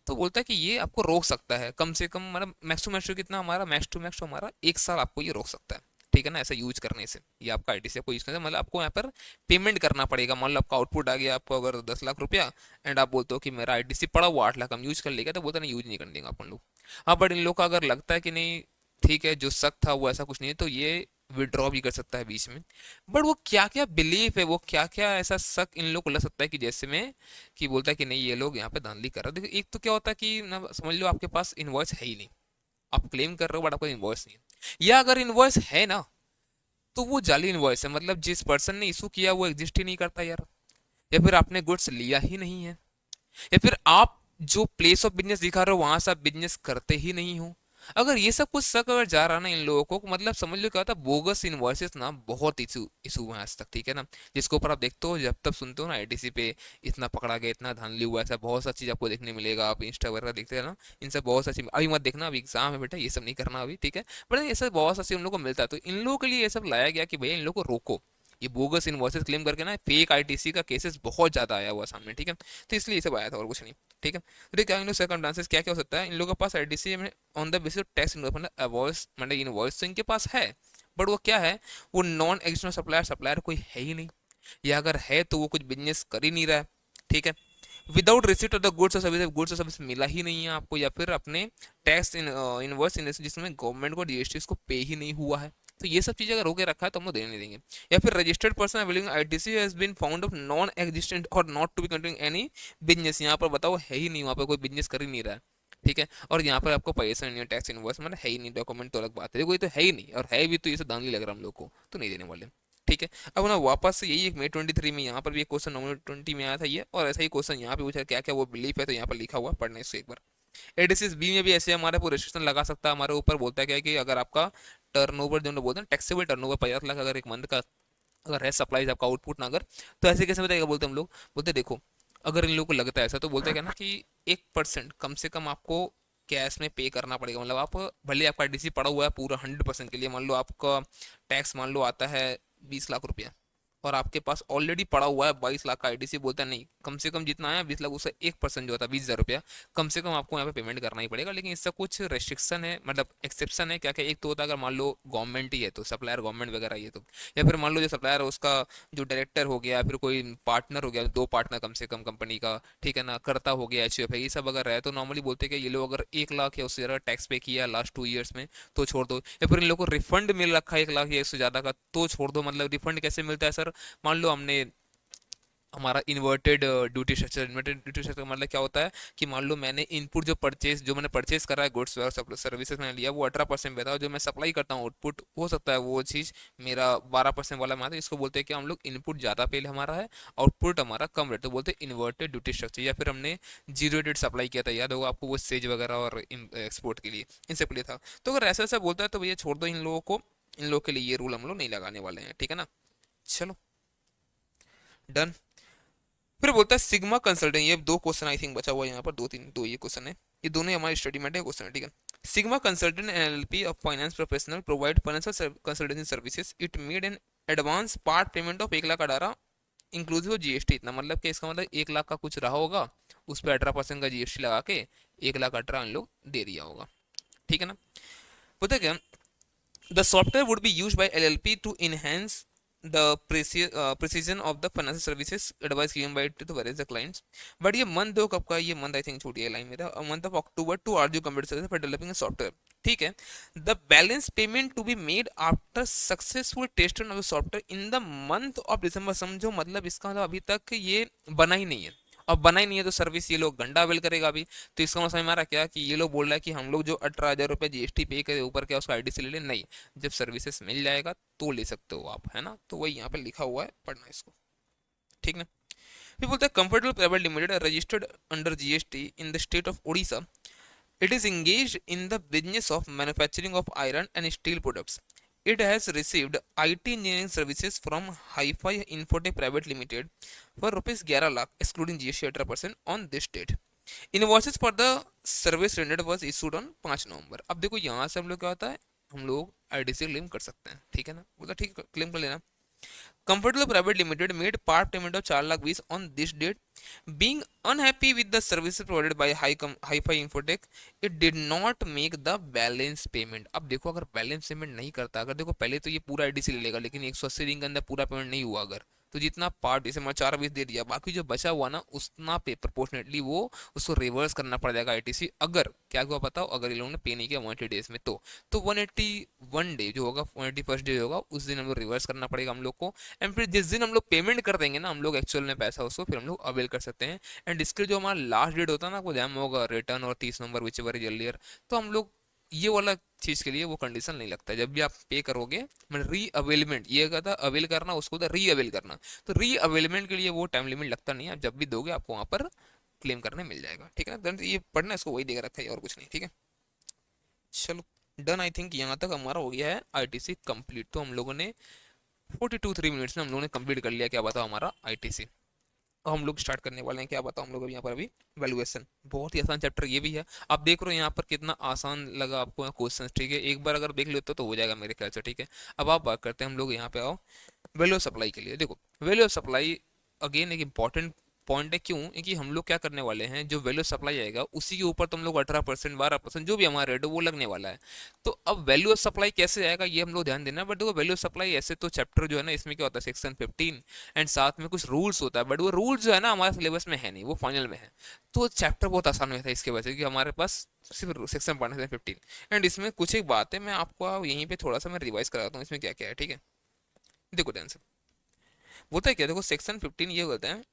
तो बोलता है कि ये आपको रोक सकता है, कम से कम मतलब मैक्स टू मैक्स कितना हमारा, मैक्स टू हमारा 1 साल आपको ये रोक सकता है। ठीक है ना, ऐसा यूज करने से, ये आपका आईटी से आपको यूज करने से, मतलब आपको यहाँ पर पेमेंट करना पड़ेगा। मान लो आपका आउटपुट आ गया आपको अगर 10 लाख रुपया, एंड आप बोलते हो कि मेरा आईटीसी पड़ा हुआ 8 लाख, हम यूज कर लेगा, तो बोलते नहीं यूज नहीं कर देंगे अपन लोग। हाँ, बट इन लोग का अगर लगता है कि नहीं ठीक है, जो शक था वो ऐसा कुछ नहीं है, तो ये विड्रॉ भी कर सकता है बीच में। बट वो क्या क्या बिलीफ है, वो क्या क्या ऐसा शक इन लोग को लग सकता है कि जैसे में कि बोलता है कि नहीं ये लोग यहाँ पे धांधली कर रहे हैं। देखो एक तो क्या होता है कि ना, समझ लो आपके पास इनवॉइस है ही नहीं, आप क्लेम कर रहे हो बट आपका इनवॉइस नहीं है, या अगर इनवॉइस है ना, तो वो जाली इनवॉइस है, मतलब जिस पर्सन ने इशू किया वो एग्जिस्ट ही नहीं करता यार, या फिर आपने गुड्स लिया ही नहीं है, या फिर आप जो प्लेस ऑफ बिजनेस दिखा रहे हो वहां से आप बिजनेस करते ही नहीं हो। अगर ये सब कुछ शक अगर जा रहा ना इन लोगों को, मतलब समझ लो क्या होता है, बोगस इनवॉइसेस ना बहुत इशू इशू हुए हैं आज तक। ठीक है ना, जिसके ऊपर आप देखते हो, जब तक सुनते हो ना आईटीसी पे इतना पकड़ा गया, इतना धांधली हुआ, ऐसा बहुत सा चीज आपको देखने मिलेगा। आप इंस्टा वगैरह देखते हैं ना, इनसे बहुत सा चीज अभी मत देखना, अभी एग्जाम है बेटा, ये सब नहीं करना अभी, ठीक है। बट ऐसा बहुत सा चीज उन लोगों को मिलता है, तो इन लोगों के लिए ये सब लाया गया कि भैया इन लोगों को रोको, ये बोगस इनवॉइसेस क्लेम करके ना फेक आईटीसी का केसेस बहुत ज्यादा आया हुआ सामने। ठीक है, तो इसलिए ये सब आया था और कुछ नहीं। ठीक है, तो क्या इन लोग सर्कमस्टांसेस क्या क्या हो सकता है, इन लोगों के पास आईटीसी में on the basis tax invoice, मतलब अवॉइस मतलब इनवॉइस तो इनके पास है, बट वो क्या है, वो नॉन एग्जिस्टिंग सप्लायर, सप्लायर कोई है ही नहीं, या अगर है तो वो कुछ बिजनेस कर ही नहीं रहा है। ठीक है, without receipt of the goods और सर्विस, गुड्स और सर्विस मिला ही नहीं है आपको, या फिर अपने टैक्स इनवॉइस जिसमें गवर्नमेंट को जीएसटी इसको पे ही नहीं हुआ है, तो ये सब चीजें अगर रोके रखा है तो हम लोग देने नहीं देंगे। या फिर registered person availing ITC has been found of non existent और not to be continuing any business, यहाँ पर बताओ है ही नहीं, वहाँ पर कोई बिजनेस कर ही नहीं रहा है। ठीक है, और यहाँ पर आपको पैसा नहीं है, टैक्स इनवॉइस मतलब है ही नहीं, डॉक्यूमेंट तो अलग बात है, कोई तो है ही नहीं, और है भी तो ये सब दान लग रहा है हम लोग को, तो नहीं देने वाले। ठीक है, अब ना वापस से यही एक मई 23 में यहाँ पर भी एक क्वेश्चन नवंबर 20 में आया था ये, और ऐसा ही क्वेश्चन यहाँ पे पूछा क्या क्या वो बिलीफ है, तो यहाँ पर लिखा हुआ, पढ़ने से एक बार। एडिसिस बी में भी ऐसे हमारे पूरे रिस्ट्रिक्शन लगा सकता है हमारे ऊपर, बोलता है क्या है कि अगर आपका टर्नओवर जो बोलते हैं टैक्सेबल टर्नओवर 50 लाख अगर एक मंथ का अगर है, सप्लाईज आपका आउटपुट ना अगर, तो ऐसे कैसे बताएगा, बोलते हम लोग, बोलते देखो अगर इन लोगों को लगता है ऐसा, तो बोलते क्या ना कि 1% कम से कम आपको कैश में पे करना पड़ेगा, मतलब आप भले आपका डीसी पड़ा हुआ है पूरा 100% के लिए, मान लो आपका टैक्स मान लो आता है 20 लाख रुपया, और आपके पास ऑलरेडी पड़ा हुआ है 22 लाख का आईटीसी, बोलता है नहीं कम से कम जितना आया 20 लाख उससे 1% जो होता है 20,000 रुपया, कम से कम आपको यहाँ पे पेमेंट करना ही पड़ेगा। लेकिन इसका कुछ रेस्ट्रिक्शन है, मतलब एक्सेप्शन है, क्या क्या, एक तो होता है अगर मान लो गवर्नमेंट ही है तो सप्लायर गवर्नमेंट वगैरह ही है तो, या फिर मान लो जो सप्लायर है उसका जो डायरेक्टर हो गया, फिर कोई पार्टनर हो गया, 2 पार्टनर कम से कम कंपनी का, ठीक है ना, करता हो गया एचयूएफ है, ये सब अगर है तो नॉर्मली बोलते हैं कि ये लोग अगर 1 लाख या उससे ज़्यादा टैक्स पे किया लास्ट 2 ईयर्स में तो छोड़ दो, या फिर इन लोगों को रिफंड मिल रखा है 1 लाख या उससे ज़्यादा का तो छोड़ दो। मतलब रिफंड कैसे मिलता है सर, मान लो हमने हमारा inverted duty structure, inverted duty structure मतलब क्या होता है कि मान लो मैंने इनपुट जो मैंने परचेज करा है, गुड्स और सर्विसेज मैंने लिया वो 18% पे था, और जो मैं सप्लाई करता हूँ आउटपुट हो सकता है वो चीज़ मेरा 12% वाला में आता है, इसको बोलते हैं कि हम लोग इनपुट ज़्यादा पे हमारा है, आउटपुट हमारा कम रेट, तो बोलते हैं इन्वर्टेड ड्यूटी स्ट्रक्चर। या फिर हमने जीरो रेट सप्लाई किया था, याद होगा आपको, वो सेज वगैरह और एक्सपोर्ट के लिए इन सब के लिए था। तो अगर ऐसा ऐसा बोलता है तो भैया छोड़ दो इन लोगों को, इन लोगों के लिए ये रूल हम लोग नहीं लगाने वाले हैं। ठीक है ना, चलो डन। फिर बोलता है सिग्मा कंसल्टेंट, ये 2 क्वेश्चन आई थिंक बचा हुआ है यहाँ पर, 2 3 2 ये क्वेश्चन है, ये दोनों हमारे स्टडी में क्वेश्चन है। ठीक है, sigma consultant LLP of finance professional provide financial consultancy services, it made an advance part payment of 1,18,000 inclusive GST, इतना मतलब कि इसका मतलब 1 लाख का कुछ रहा होगा, उस पर 18% का जीएसटी लगा के 1,18,000 इन लोग दे दिया होगा। ठीक है ना, पता है क्या, the software would be used by LLP to enhance the precision of the financial services advice given by it to various clients. But ये मंथ दो कब का है? ये मंथ आई थिंक छूट गया लाइन मेरा, month of October to Arzoo computer service for developing software. ठीक है, the balance payment to be made after successful test of the software in the month of December. समझो मतलब इसका मतलब अभी तक ये बना ही नहीं है, और बना ही नहीं है तो सर्विस ये लोग गंडा अवेल करेगा अभी। तो इसका मतलब हमारा क्या कि ये लोग बोल रहा है कि हम लोग जो 18,000 रुपये जीएसटी पे करे ऊपर क्या उसका आईडी से ले ले, नहीं, जब सर्विसेज मिल जाएगा तो ले सकते हो आप, है ना। तो वही यहाँ पे लिखा हुआ है, पढ़ना इसको, ठीक ना। फिर बोलते हैं comfortable private limited registered under GST in the state of Odisha. It is engaged in the business of manufacturing of iron and steel products. It has received IT engineering services from Hi-Fi Infotech Private Limited for rupees 11 lakh, excluding GST 18% on this date. Invoices for the service rendered was issued on 5 नवंबर। अब देखो यहाँ से हम लोग क्या होता है, हम लोग आईडीसी क्लेम कर सकते हैं, ठीक है ना, बोला ठीक है क्लेम कर लेना। Comfortable Private Limited made part payment of 4,20,000 on this date. Being unhappy with the services provided by Hi-Fi Infotech, it did not make the balance payment. अब देखो अगर बैलेंस पेमेंट नहीं करता, अगर देखो पहले तो ये पूरा आईडीसी ले लेगा, लेकिन 180 दिन के अंदर पूरा पेमेंट नहीं हुआ अगर, तो जितना पार्ट जैसे मैं 4,20 दे दिया, बाकी जो बचा हुआ ना उतना पे प्रोपोर्शनेटली वो उसको रिवर्स करना पड़ जाएगा आईटीसी। अगर क्या हुआ बताओ, अगर ये लोगों ने पे नहीं किया 180 डेज में, तो 181 डे जो होगा, 181st डे होगा, उस दिन हम लोग रिवर्स करना पड़ेगा हम लोग को। एंड फिर जिस दिन हम लोग पेमेंट कर देंगे ना हम लोग एक्चुअल में पैसा, उसको फिर हम लोग अवेल कर सकते हैं। एंड इसके जो हमारा लास्ट डेट होता है ना, वो ध्यान में होगा, रिटर्न और 30 नवंबर विच एवर इज अर्लियर। तो हम लोग ये वाला चीज के लिए वो कंडीशन नहीं लगता है। जब भी आप पे करोगे, मैं री अवेलमेंट, ये कहता अवेल करना, उसको था री अवेल करना, तो री अवेलमेंट के लिए वो टाइम लिमिट लगता नहीं है, आप जब भी दोगे आपको वहां पर क्लेम करने मिल जाएगा, ठीक है ना। ये पढ़ना, इसको वही देकर रखा है और कुछ नहीं, ठीक है। चलो डन, आई थिंक यहाँ तक हमारा हो गया है आईटीसी कंप्लीट। तो हम लोगों ने 42-3 मिनट्स में हम लोगों ने कंप्लीट कर लिया, क्या बताओ, हमारा आईटीसी। अब हम लोग स्टार्ट करने वाले हैं, क्या बताओ, हम लोग अभी यहाँ पर अभी वैल्यूएशन, बहुत ही आसान चैप्टर ये भी है। आप देख रहे हो यहाँ पर कितना आसान लगा आपको क्वेश्चन, ठीक है, एक बार अगर देख लेते तो हो जाएगा मेरे ख्याल से, ठीक है। अब आप बात करते हैं हम लोग यहाँ पे आओ वैल्यू ऑफ सप्लाई के लिए। देखो वैल्यू ऑफ सप्लाई अगेन एक इंपॉर्टेंट पॉइंट है, क्यों, क्योंकि हम लोग क्या करने वाले हैं, जो वैल्यू सप्लाई आएगा उसी के ऊपर तो हम लोग 18% 12% जो भी हमारा रेट है वो लगने वाला है। तो अब वैल्यू ऑफ सप्लाई कैसे आएगा ये हम लोग ध्यान देना। बट देखो वैल्यू ऑफ सप्लाई ऐसे तो चैप्टर जो है ना, इसमें क्या होता है, सेक्शन 15 एंड साथ में कुछ रूल्स होता है, बट वो रूल्स जो है ना हमारे सिलेबस में है नहीं, वो फाइनल में है। तो चैप्टर बहुत आसान होता है इसके वजह से कि हमारे पास सिर्फ सेक्शन पढ़ना है 15। एंड इसमें कुछ एक बात है, मैं आपको यहीं पे थोड़ा सा मैं रिवाइज कराता हूँ इसमें क्या क्या है, ठीक है। देखो ध्यान से, होता है क्या, देखो सेक्शन 15 ये होता है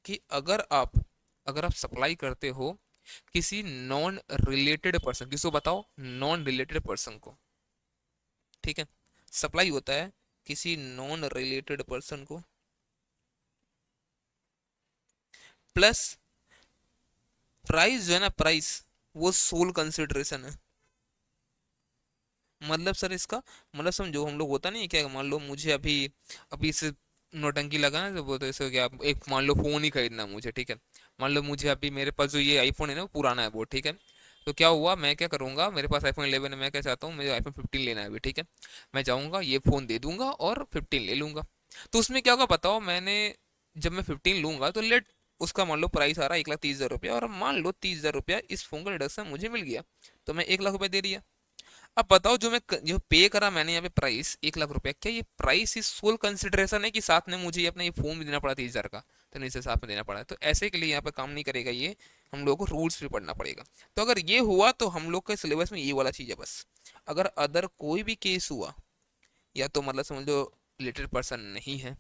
कि अगर आप सप्लाई करते हो किसी नॉन रिलेटेड पर्सन, किसको बताओ, नॉन रिलेटेड पर्सन को, ठीक है, सप्लाई होता है किसी नॉन रिलेटेड पर्सन को, प्लस प्राइस जो है ना, प्राइस वो सोल कंसिडरेशन है। मतलब सर इसका मतलब समझो, हम लोग होता नहीं है क्या, मान लो मुझे अभी अभी से नोटंकी लगा ना, तो बोलते ऐसे क्या, एक मान लो फोन ही खरीदना मुझे, ठीक है। मान लो मुझे अभी मेरे पास जो ये आईफोन है ना वो पुराना है वो, ठीक है। तो क्या हुआ, मैं क्या करूंगा, मेरे पास आईफोन 11 है, मैं क्या चाहता हूँ, मुझे आईफोन 15 लेना है अभी, ठीक है। मैं जाऊंगा ये फोन दे दूंगा और 15 ले लूंगा। तो उसमें क्या होगा बताओ, मैंने जब मैं 15 लूंगा तो लेट उसका मान लो प्राइस आ रहा है 1,30,000 रुपया, और मान लो 30,000 रुपया इस फोन का डिडक्शन मुझे मिल गया, तो मैं 1 लाख रुपया दे दिया। अब बताओ जो पे करा मैंने यहाँ पे प्राइस 1 लाख रुपया, क्या ये प्राइस इस सोल कंसिडरेशन है कि साथ में मुझे अपना ये फोन भी देना पड़ा 30,000 का, तो नहीं सर साथ में देना पड़ा, तो ऐसे के लिए यहाँ पे काम नहीं करेगा ये, हम लोग को रूल्स भी पढ़ना पड़ेगा। तो अगर ये हुआ तो हम लोग के सिलेबस में ये वाला चीज़ है बस। अगर अदर कोई भी केस हुआ, या तो मतलब समझ लो रिलेटेड पर्सन नहीं है,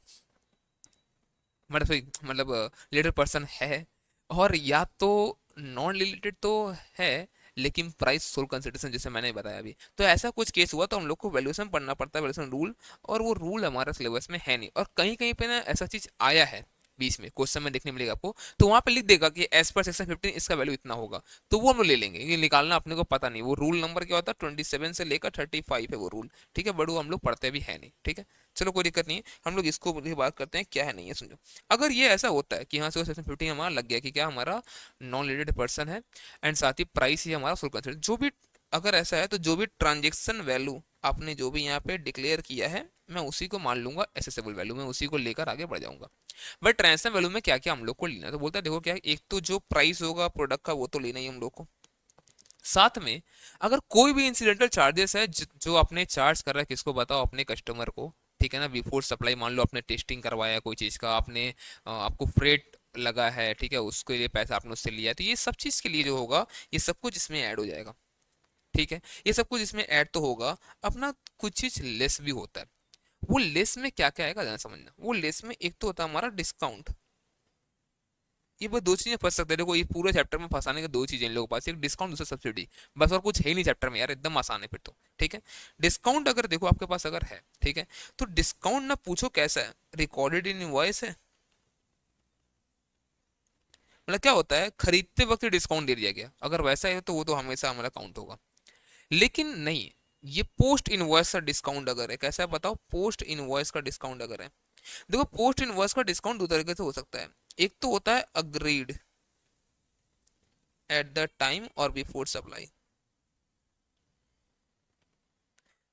मतलब रिलेटेड पर्सन है, और या तो नॉन रिलेटेड तो है लेकिन प्राइस सोल कंसिडरेशन जैसे मैंने बताया अभी, तो ऐसा कुछ केस हुआ तो हम लोग को वैल्यूएशन पढ़ना पड़ता है, वैल्यूएशन रूल, और वो रूल हमारे सिलेबस में है नहीं। और कहीं कहीं पे ना ऐसा चीज आया है बीच में क्वेश्चन में देखने मिलेगा आपको, तो वहां पे लिख देगा कि एज पर सेक्शन 15 इसका वैल्यू इतना होगा, तो वो हम लोग ले लेंगे, ये निकालना अपने को पता नहीं वो रूल नंबर क्या होता है, 27 से लेकर 35 है वो रूल, ठीक है, बट वो हम लोग पढ़ते भी है नहीं, ठीक है। चलो कोई दिक्कत नहीं है, हम लोग इसको बात करते हैं क्या है नहीं है, समझो। अगर ये ऐसा होता है कि यहाँ से सेक्शन 15 हमारा लग गया कि क्या हमारा नॉन रिलेटेड पर्सन है, एंड साथ ही प्राइस ही हमारा फुल कंसिडर, जो भी अगर ऐसा है तो जो भी ट्रांजेक्शन वैल्यू आपने जो भी यहाँ पे डिक्लेयर किया है, मैं उसी को मान लूंगा एसेसेबल वैल्यू, मैं उसी को लेकर आगे बढ़ जाऊंगा। बट ट्रांजेक्शन वैल्यू में क्या क्या हम लोग को लेना है, तो बोलता है देखो क्या, एक तो जो प्राइस होगा प्रोडक्ट का वो तो लेना ही हम लोग को, साथ में अगर कोई भी इंसिडेंटल चार्जेस है जो आपने चार्ज कर रहा है, किसको बताओ, अपने कस्टमर को, ठीक है ना, बिफोर सप्लाई, मान लो आपने टेस्टिंग करवाया कोई चीज़ का, आपने आपको फ्रेट लगा है, ठीक है, उसके लिए पैसा आपने उससे लिया है, तो ये सब चीज़ के लिए जो होगा, ये सब कुछ इसमें ऐड हो जाएगा। ठीक है, ये सब कुछ इसमें ऐड तो होगा। अपना कुछ चीज़ लेस भी होता है। वो लेस में क्या क्या आएगा, ध्यान समझना। वो लेस में एक तो होता है हमारा डिस्काउंट। ये बस दो चीजें फंस सकते हैं, देखो ये पूरे चैप्टर में फंसाने के दो चीजें इन लोगों के पास, एक डिस्काउंट, दूसरा सब्सिडी। बस और कुछ है ही नहीं चैप्टर में यार, एकदम आसान है फिर तो। ठीक है, डिस्काउंट अगर देखो आपके पास अगर है, ठीक है, तो डिस्काउंट ना पूछो कैसा है, रिकॉर्डेड इन इनवॉइस है, मतलब क्या होता है, खरीदते वक्त डिस्काउंट दे दिया गया, अगर वैसा है तो वो तो हमेशा हमारा काउंट होगा। लेकिन नहीं, ये पोस्ट इनवॉइस का डिस्काउंट अगर है, कैसा है बताओ, पोस्ट इनवॉइस का डिस्काउंट अगर है, देखो पोस्ट इनवॉइस का डिस्काउंट दो तरीके से हो सकता है। एक तो होता है अग्रीड एट द टाइम और बिफोर सप्लाई।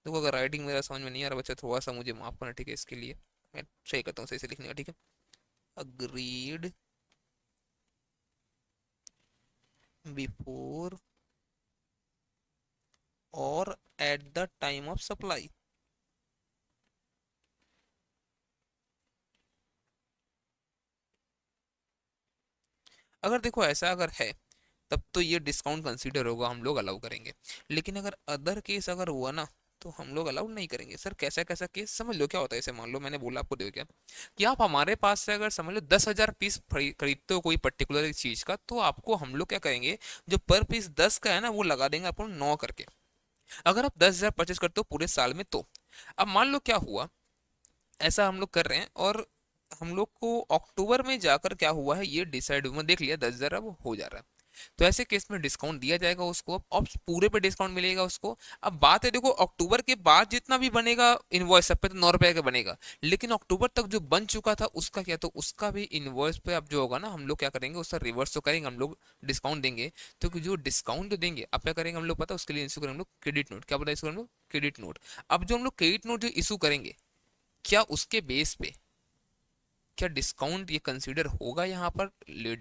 देखो अगर राइटिंग मेरा समझ में नहीं आ रहा बच्चा, थोड़ा सा मुझे माफ करना, ठीक है, इसके लिए मैं ट्राई करता हूँ सही से लिखने का, ठीक है। अग्रीड बिफोर और eight the time of supply. अगर देखो ऐसा अगर है, तब तो ये डिस्काउंट कंसीडर होगा, हम लोग अलाउ करेंगे। लेकिन अगर अदर केस अगर हुआ ना, तो हम लोग अलाउ नहीं करेंगे। सर कैसा कैसा केस समझ लो, क्या होता है, ऐसे मान लो मैंने बोला आपको, देखो क्या, कि आप हमारे पास से अगर समझ लो 10,000 पीस खरीदते हो कोई पर्टिकुलर चीज का, तो आपको हम लोग क्या करेंगे, जो पर पीस 10 का है ना, वो लगा देंगे आपको 9 करके। अगर आप 10,000 परचेज करते हो पूरे साल में तो। अब मान लो क्या हुआ, ऐसा हम लोग कर रहे हैं और हम लोग को अक्टूबर में जाकर क्या हुआ है ये डिसाइड हुआ, देख लिया 10,000 अब हो जा रहा है, तो ऐसे केस में डिस्काउंट दिया जाएगा उसको। अब पूरे पे डिस्काउंट मिलेगा उसको। अब बात है देखो, अक्टूबर के बाद जितना भी बनेगा इनवॉइस सब पे तो 9 रुपए का बनेगा, लेकिन अक्टूबर तक जो बन चुका था उसका क्या, तो उसका भी इनवॉइस पे अब जो होगा ना, हम लोग क्या करेंगे, उसका रिवर्स तो करेंगे, हम लोग डिस्काउंट देंगे। तो जो डिस्काउंट जो देंगे, अब क्या करेंगे हम लोग पता है, उसके लिए इशू करेंगे हम लोग क्रेडिट नोट। क्या पता इशू करेंगे हम लोग क्रेडिट नोट। अब जो हम लोग क्रेडिट नोट जो इशू करेंगे, क्या उसके बेस पे क्या डिस्काउंट ये कंसीडर होगा, यहाँ पर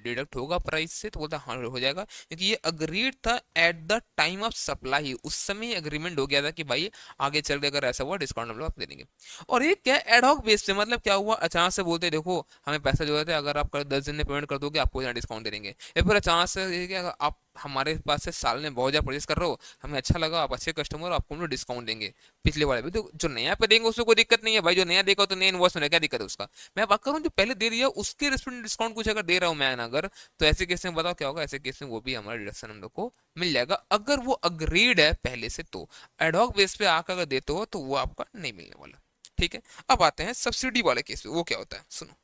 डिडक्ट होगा प्राइस से, तो बोलता है हाँ हो जाएगा, क्योंकि ये अग्रीड था eight the time of supply, उस समय एग्रीमेंट हो गया था कि भाई आगे चल के अगर ऐसा हुआ डिस्काउंट हम लोग आपको दे देंगे। और ये क्या एडहॉक बेस पे, मतलब क्या हुआ, अचानक से बोलते देखो हमें पैसा जरूरत है, अगर आप 10 दिन में पेमेंट कर दोगे आपको यहाँ डिस्काउंट दे देंगे। या फिर अचानक से ये क्या, आप हमारे पास से साल में बहुत ज़्यादा परचेस कर रहे हो, हमें अच्छा लगा, आप अच्छे कस्टमर हो, आपको हम लोग डिस्काउंट देंगे पिछले वाले पे। तो जो नया पे देंगे उसको कोई दिक्कत नहीं है भाई, जो नया देगा तो नया इनवॉइस में क्या दिक्कत है उसका। मैं बात करूँ जो पहले दे दिया उसके रेस्टोरेंट डिस्काउंट कुछ अगर दे रहा हूँ मैं ना अगर, तो ऐसे केस में बताओ क्या होगा, ऐसे केस में वो भी हमारा डिडक्शन हम लोग को मिल जाएगा, अगर वो अग्रीड है पहले से तो। एडहॉक बेस पे आकर अगर देते हो तो वो आपका नहीं मिलने वाला। ठीक है, अब आते हैं सब्सिडी वाले केस पे, वो क्या होता है सुनो।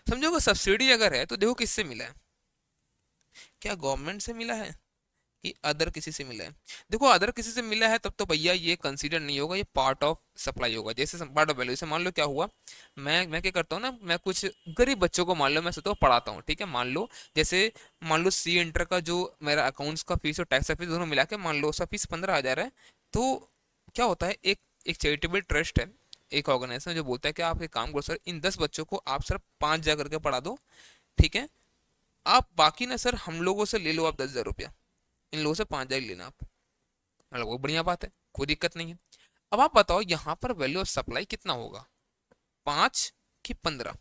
समझो अगर सब्सिडी अगर है तो देखो किससे मिला है, क्या गवर्नमेंट से मिला है कि अदर किसी से मिला है। देखो अदर किसी से मिला है तब तो भैया ये कंसीडर नहीं होगा, ये पार्ट ऑफ सप्लाई होगा, जैसे पार्ट ऑफ वैल्यू। जैसे मान लो क्या हुआ, मैं क्या करता हूँ ना, मैं कुछ गरीब बच्चों को मान लो मैं सोचता हूँ पढ़ाता हूँ, ठीक है, मान लो जैसे मान लो सी इंटर का जो मेरा अकाउंट्स का फीस और टैक्स का फीस दोनों मिला के मान लो उसका फीस 15,000 है। तो क्या होता है, एक एक चैरिटेबल ट्रस्ट है, एक ऑर्गेनाइजेशन जो बोलता है कि आप एक काम करो सर, इन 10 बच्चों को आप सर 5,000 करके पढ़ा दो, ठीक है, आप बाकी ना सर हम लोगों से ले लो आप 10,000 रुपया, इन लोगों से 5,000 लेना आप। मतलब वो बढ़िया बात है, कोई दिक्कत नहीं है। अब आप बताओ यहाँ पर वैल्यू ऑफ सप्लाई कितना होगा, 5 कि 15।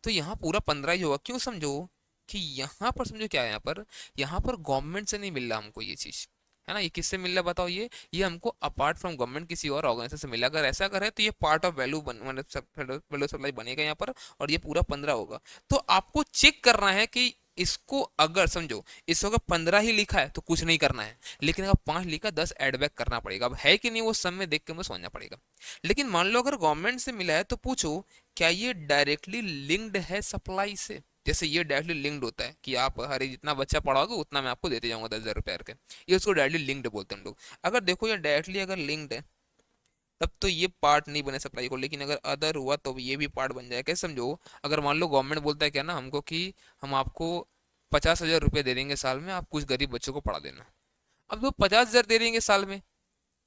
तो यहाँ पूरा 15 ही होगा, क्यों समझो, कि यहाँ पर समझो क्या है, यहाँ पर गवर्नमेंट से नहीं मिल रहा हमको ये चीज, है ना, ये किससे मिल रहा है बताओ, ये हमको अपार्ट फ्रॉम गवर्नमेंट किसी और ऑर्गेनाइजेशन से मिला। अगर ऐसा अगर है तो ये पार्ट ऑफ वैल्यू मतलब वैल्यू सप्लाई बनेगा यहाँ पर, और ये पूरा 15 होगा। तो आपको चेक करना है कि इसको अगर समझो, इसको अगर 15 ही लिखा है तो कुछ नहीं करना है, लेकिन अगर 5 लिखा 10 एड बैक करना पड़ेगा। अब है कि नहीं वो सब में देख के मुझे समझना पड़ेगा। लेकिन मान लो अगर गवर्नमेंट से मिला है तो पूछो क्या ये डायरेक्टली लिंक्ड है सप्लाई से। जैसे ये डायरेक्टली लिंक्ड होता है कि आप हर एक जितना बच्चा पढ़ाओगे उतना मैं आपको देते जाऊंगा 10,000 रुपये करके, ये उसको डायरेक्टली लिंक्ड बोलते हैं हम लोग। अगर देखो ये डायरेक्टली अगर लिंक्ड है तब तो ये पार्ट नहीं बने सप्लाई को, लेकिन अगर अदर हुआ तो ये भी पार्ट बन जाए। कैसे समझो, अगर मान लो गवर्नमेंट बोलता है क्या ना हमको कि हम आपको 50,000 रुपये दे देंगे साल में, आप कुछ गरीब बच्चों को पढ़ा देना। अब वो 50,000 दे देंगे साल में,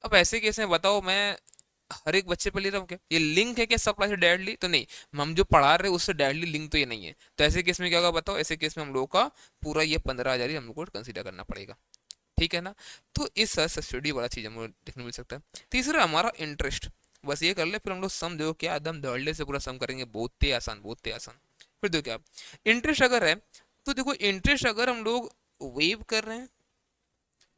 अब ऐसे केस में बताओ मैं हर एक बच्चे पे ले रहा हूँ क्या? ये लिंक है क्या सप्लाई से डायरेक्टली? तो नहीं, हम जो पढ़ा रहे हैं उससे डायरेक्टली लिंक तो ये नहीं है। तो ऐसे केस में क्या होगा बताओ? ऐसे केस में हम लोगों का पूरा ये 15,000 ही हम लोग को कंसिडर करना पड़ेगा, ठीक है ना? तो इस सब्सिडी वाला चीज हमको देखने मिल सकता है। तीसरा हमारा इंटरेस्ट, बस ये कर ले, फिर हम लोग सम देखो क्या एकदम धड़ल्ले से पूरा सम करेंगे, बहुत ही आसान, बहुत ही आसान। फिर देखो क्या, इंटरेस्ट अगर है तो देखो, इंटरेस्ट अगर हम लोग वेव कर रहे हैं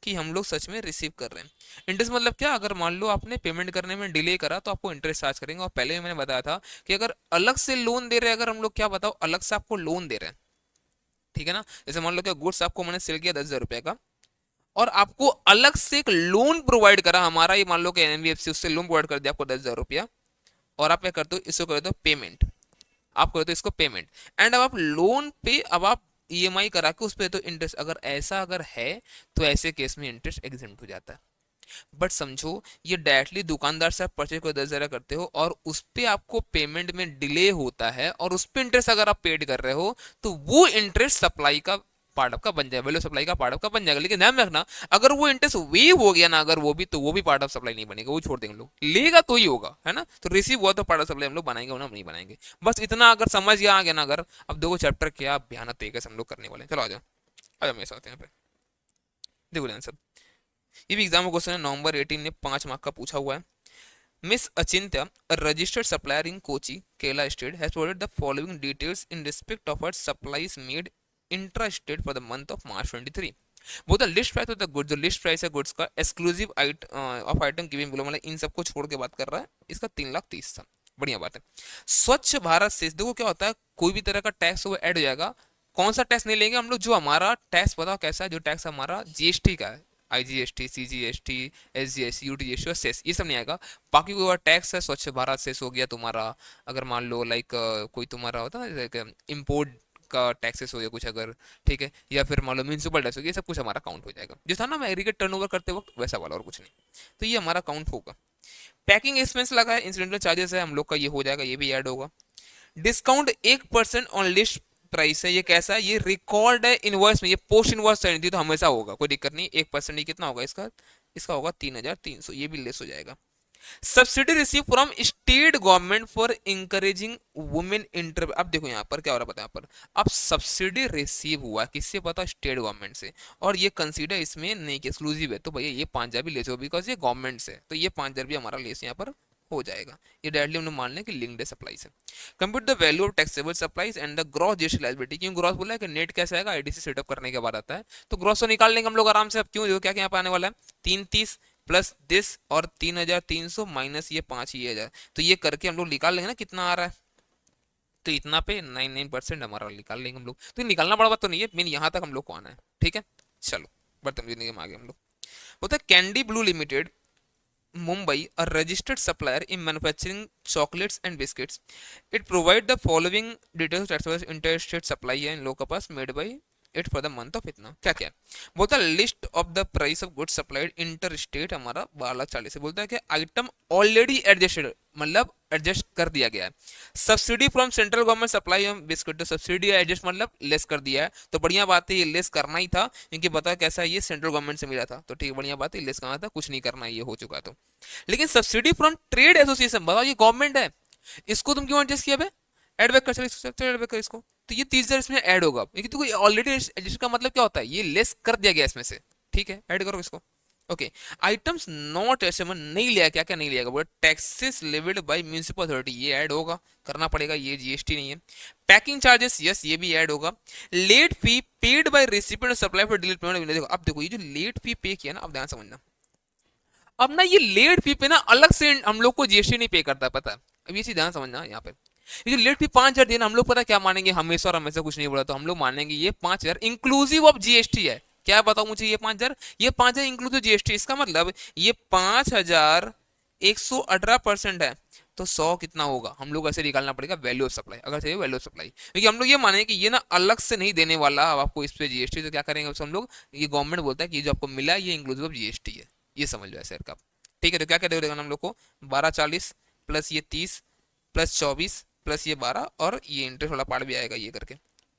कि हम लोग सच में रिसीव कर रहे हैं। इंटरेस्ट मतलब क्या? अगर मान लो आपने पेमेंट करने में डिले करा तो आपको इंटरेस्ट चार्ज करेंगे। और पहले भी मैंने बताया था कि अगर अलग से लोन दे रहे हैं, अगर हम लोग, क्या बताओ, अलग से आपको लोन दे रहे हैं, ठीक है ना? जैसे मान लो क्या, गुड्स आपको मैंने सेल किया 10,000 रुपए का, और आपको अलग से एक लोन प्रोवाइड करा हमारा, ये मान लो कि एनबीएफसी, उससे लोन प्रोवाइड कर दिया आपको 10,000 रुपया, और आप क्या करते हो, इसको कर दो पेमेंट, आप करते हो इसको पेमेंट, एंड अब आप लोन पे, अब आप ईएमआई करा के उस पर तो इंटरेस्ट, अगर ऐसा अगर है तो ऐसे केस में इंटरेस्ट एग्जेम्प्ट हो जाता है। बट समझो, ये डायरेक्टली दुकानदार से आप परचेज को 10,000 करते हो और उस पे आपको पेमेंट में डिले होता है, और उस पे इंटरेस्ट अगर आप पेड कर रहे हो, तो वो इंटरेस्ट सप्लाई का पार्ट आपका बन जाएगा, वैल्यू सप्लाई का पार्ट आपका बन जाएगा। लेकिन ध्यान में रखना, अगर वो इंटरेस्ट वेव हो गया ना, अगर वो भी, तो वो भी पार्ट ऑफ सप्लाई नहीं बनेगा, वो छोड़ देंगे हम लोग, लेगा तो ही होगा, है ना? तो रिसीव हुआ तो पार्ट ऑफ सप्लाई हम लोग बनाएंगे, वरना हम नहीं बनाएंगे। बस इतना अगर समझ गया, आ गया ना अगर, अब देखो चैप्टर क्या भयानक तरीके से हम लोग करने वाले हैं। चलो आ जाओ, आ जाओ मेरे साथ यहाँ पे, देखो आंसर। ये भी एग्जाम का क्वेश्चन है, नवंबर 18 में 5 मार्क का पूछा हुआ है। Miss Achintya, a registered supplier in Kochi, Kerala state, has provided the following details in respect of her supplies made intra-state for the month of March 23. वो the list price of the goods, जो list price है goods का, exclusive of item given below, मतलब इन सबको छोड़ के बात कर रहा है, इसका 3,30,000 था। बढ़िया बात है। स्वच्छ भारत से देखो क्या होता है, कोई भी तरह का टैक्स वो ऐड हो जाएगा। कौन सा टैक्स नहीं लेंगे हम लोग? जो हमारा टैक्स, बताओ कैसा है, जो टैक्स हमारा जीएसटी का है, आईजीएसटी, सीजीएसटी, एसजीएसटी, यूटीजीएसटी और सेस, ये सब नहीं आएगा। बाकी कोई और टैक्स है, स्वच्छ भारत सेस हो गया तुम्हारा, अगर मान लो लाइक कोई तुम्हारा होता है ना इम्पोर्ट का टैक्सेस हो गया कुछ अगर, ठीक है, या फिर मान लो म्यूनसिपल टैक्स हो गया, ये सब कुछ हमारा काउंट हो जाएगा। जो था ना मैं एग्रीगेट टर्नओवर करते वक्त, वैसा वाला, और कुछ नहीं। तो ये हमारा काउंट होगा। पैकिंग एक्सपेंस लगा है, इंसिडेंटल चार्जेस है हम लोग का, ये हो जाएगा, ये भी ऐड होगा। डिस्काउंट 1% ऑन लिस्ट प्राइस है, ये कैसा है? ये रिकॉर्ड है इनवॉइस में, ये पोस्ट इनवॉइस थी तो हमेशा होगा, कोई दिक्कत नहीं। 1% ही कितना होगा इसका? इसका होगा 3,300, ये भी लेस हो जाएगा। Subsidy receive from state government for encouraging women inter, अब देखो यहाँ पर क्या हो रहा है पता है, यहाँ पर अब सब्सिडी रिसीव हुआ किससे? पता, स्टेट गवर्नमेंट से, और ये कंसीडर इसमें नहीं कि एक्सक्लूसिव है, तो भैया ये 5,000 भी लेस हो, बिकॉज ये गवर्नमेंट से, तो ये 5,000 भी हमारा लेस यहाँ पर हो जाएगा। ये डायरेक्टली हमने मान लें कि लिंक्ड है सप्लाई से। Compute the value of taxable supplies and the gross GST liability, क्यों ग्रॉस बोला है कि नेट कैसे आएगा? आईडीसी सेटअप करने के बाद आता है, तो ग्रॉस तो निकाल लेंगे हम लोग आराम से। अब क्यों, जो क्या क्या यहाँ पे आने वाला है, 330 प्लस दिस, और 3,300 माइनस ये 5 ये 1,000, तो ये करके हम लोग निकाल लेंगे ना कितना आ रहा है, तो इतना पे 99% हमारा निकाल लेंगे हम लोग। तो ये निकालना बड़ा बात तो नहीं है, मेन यहाँ तक हम लोग को आना है, ठीक है। चलो बदतमीजी में आ गए हम लोग। होता है candy blue limited Mumbai, a registered supplier in manufacturing chocolates and biscuits. It provide the following details that was interstate supply है इन लोगों के पास made by it for the month of इतना क्या क्या बोलता है, list of the price of goods supplied inter state हमारा 12,40 से, बोलता है कि आइटम ऑलरेडी एडजस्टेड, मतलब एडजस्ट कर दिया गया है। Subsidy from central government supply biscuit, तो सब्सिडी एडजस्ट मतलब लेस कर दिया है, तो बढ़िया बात है, ये लेस करना ही था, क्योंकि पता कैसा है, ये सेंट्रल गवर्नमेंट से मिला था, तो ठीक बढ़िया बात है, लेस करना था, कुछ नहीं करना है, ये हो चुका तो। लेकिन सब्सिडी फ्रॉम ट्रेड एसोसिएशन, बताओ ये गवर्नमेंट है, इसको तुम क्यों एडजस्ट किया बे? एड बैक कर, चलो इसको एड बैक कर इसको, तो ये 30,000 इसमें ऐड होगा, क्योंकि तो ऑलरेडी एडजस्ट का मतलब क्या होता है, ये लेस कर दिया गया इसमें से, ठीक है, ऐड करो इसको। ओके, आइटम्स नॉट एसएम नहीं लिया, क्या क्या नहीं लिया, बोले taxes levied by municipal authority, ये ऐड होगा, करना पड़ेगा, ये जीएसटी नहीं है। पैकिंग चार्जेस, यस ये भी ऐड होगा। Late fee paid by recipient supply for delayed payment, देखो अब देखो ये जो लेट फी पे किया ना, अब ध्यान समझना, अब ना ये लेट फी पे ना अलग से हम लोग को जीएसटी नहीं पे करता, पता है? अब ये चीज ध्यान समझना यहाँ पे, ये जो लेट फी 5,000 देना, हम लोग पता क्या मानेंगे, हमेशा और हमेशा कुछ नहीं बोला, तो हम लोग मानेंगे ये 5,000 इंक्लूसिव ऑफ जीएसटी है। क्या बताओ मुझे, ये 5,000, ये 5,000 इंक्लूसिव जीएसटी, इसका मतलब ये 5,000 118% है, तो 100 कितना होगा, हम लोग ऐसे निकालना पड़ेगा वैल्यू ऑफ सप्लाई, अगर चाहिए वैल्यू ऑफ सप्लाई, क्योंकि हम लोग ये मानेंगे कि ये ना अलग से नहीं देने वाला अब आपको इस पे जीएसटी, तो क्या करेंगे हम लोग, ये गवर्नमेंट बोलता है कि ये जो आपको मिला है ये इंक्लूसिव ऑफ जीएसटी है, ये समझ लो ऐसे का। ठीक है, तो क्या क्या देगा हम लोग को, 12,40 प्लस ये 30 प्लस 24 प्लस ये 12, और ये इंटरेस्ट वाला पार्ट भी आएगा ये करके,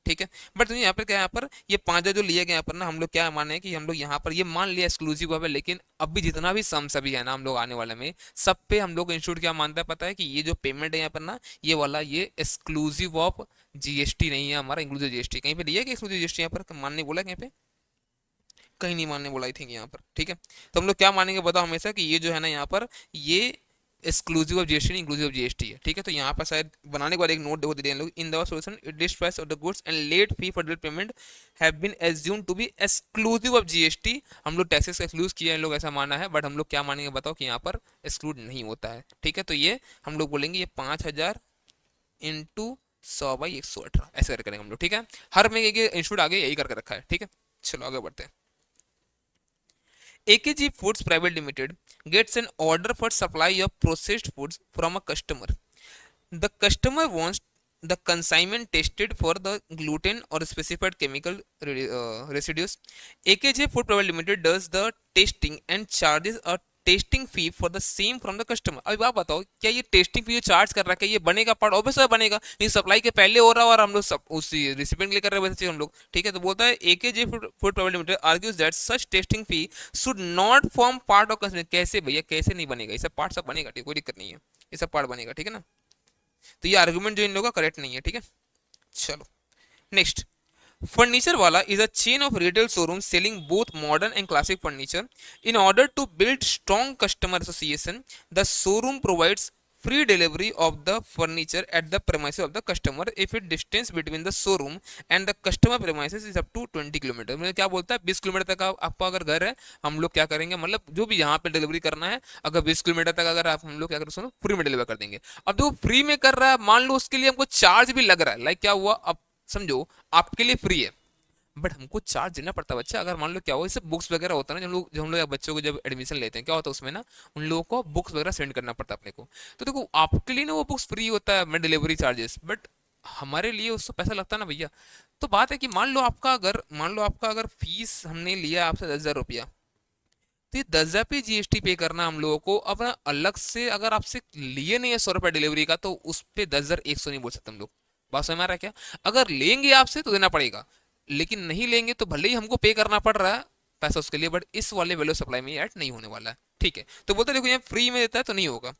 ठीक है। बट तो यहाँ पर क्या है, यहाँ पर ये 5,000 जो लिया गया यहाँ पर ना, हम लोग क्या माने कि हम लोग यहाँ पर ये मान लिया एक्सक्लूसिव है, लेकिन अभी जितना भी सम सभी है ना हम लोग आने वाले में, सब पे हम लोग इंस्टीट्यूट क्या मानता है पता है, कि ये जो पेमेंट है यहाँ पर ना, ये वाला ये एक्सक्लूसिव ऑफ जीएसटी नहीं है हमारा, इंक्लूसिव जीएसटी। कहीं पे लिया कि एक्सक्लूसिव जीएसटी यहाँ पर मानने बोला कहीं पे, कहीं नहीं मानने बोला आई थिंक यहाँ पर, ठीक है। तो हम लोग क्या मानेंगे बताओ हमेशा, कि ये जो है ना यहाँ पर ये एक्सक्लूसिव ऑफ जीएसटी नहीं, इंक्लूसिव ऑफ जीएसटी है, ठीक है। तो यहाँ पर शायद बनाने के बाद एक नोट देखो दे दिया लोग, in the solution list price of the goods and late fee for payment have been assumed to be exclusive of GST. हम लोग टैक्सेस का एक्सक्लूज किया है, लोग ऐसा माना है, बट हम लोग क्या मानेंगे बताओ, कि यहाँ पर एक्सक्लूड नहीं होता है, ठीक है। तो ये हम लोग बोलेंगे ये 5,000 इंटू 100/118 ऐसे करके करेंगे हम लोग, ठीक है। हर में ये इंस्टीट्यूट आगे यही करके रखा है, ठीक है। चलो आगे बढ़ते हैं। AKG Foods Private Limited gets an order for supply of processed foods from a customer. The customer wants the consignment tested for the gluten or specified chemical residues. AKG Food Private Limited does the testing and charges a testing fee for the same from the customer. अभी आप बताओ, क्या ये testing फी जो charge कर रहा है, क्या ये बनेगा पार्ट? ऑब्वियसली बनेगा, नहीं सप्लाई के पहले हो रहा है और हम लोग सब उसी रिसिपिएंट के लिए कर रहे हैं वैसे हम लोग, ठीक है। तो बोलता है AKJ food private limited argues that such testing fee should not form part of consideration. कैसे भैया, कैसे नहीं बनेगा? ये सब पार्ट सब बनेगा, ठीक, कोई दिक्कत नहीं है, ये सब पार्ट बनेगा, ठीक है ना। तो ये आर्गुमेंट जो इन लोगों का करेक्ट नहीं है, ठीक है। चलो नेक्स्ट, फर्नीचर वाला is a chain of retail showrooms selling both modern and classic furniture. In order to build strong customer association, the showroom provides free delivery of the furniture at the premises of the customer if it distance between the showroom and the customer premises is up to 20 kilometre. मतलब क्या बोलता है, 20 kilometre तक आपका अगर घर है, हम लोग क्या करेंगे, मतलब जो भी यहाँ पे डिलीवरी करना है, अगर 20 किलोमीटर तक अगर आप हम लोग क्या करें, फ्री में डिलीवर कर देंगे। अब जो फ्री में कर रहा है, मान लो उसके लिए हमको चार्ज भी लग रहा है, लाइक क्या हुआ, अब समझो आपके लिए फ्री है बट हमको चार्ज देना पड़ता है बच्चा। अगर मान लो क्या हो, इससे बुक्स वगैरह होता है ना, जब हम लोग बच्चों को जब एडमिशन लेते हैं, क्या होता है उसमें ना, उन लोगों को बुक्स वगैरह सेंड करना पड़ता है अपने को। तो देखो आपके लिए ना वो बुक्स फ्री होता है मैं डिलीवरी चार्जेस, बट हमारे लिए उसको पैसा लगता है ना भैया। तो बात है कि मान लो आपका अगर फीस हमने लिया आपसे 10,000 रुपया, तो ये 10,000 पे जीएसटी पे करना हम लोगों को। अपना अलग से अगर आपसे लिए नहीं है 100 रुपया डिलीवरी का, तो उस पर 10,100 नहीं बोल सकते हम लोग। बात समझ में आ रहा है क्या? अगर लेंगे आपसे तो देना पड़ेगा, लेकिन नहीं लेंगे तो भले ही हमको पे करना पड़ रहा है पैसा उसके लिए, बट इस वाले वैल्यू सप्लाई में ऐड नहीं होने वाला है, ठीक है। तो बोलते देखो यहाँ फ्री में देता है तो नहीं होगा।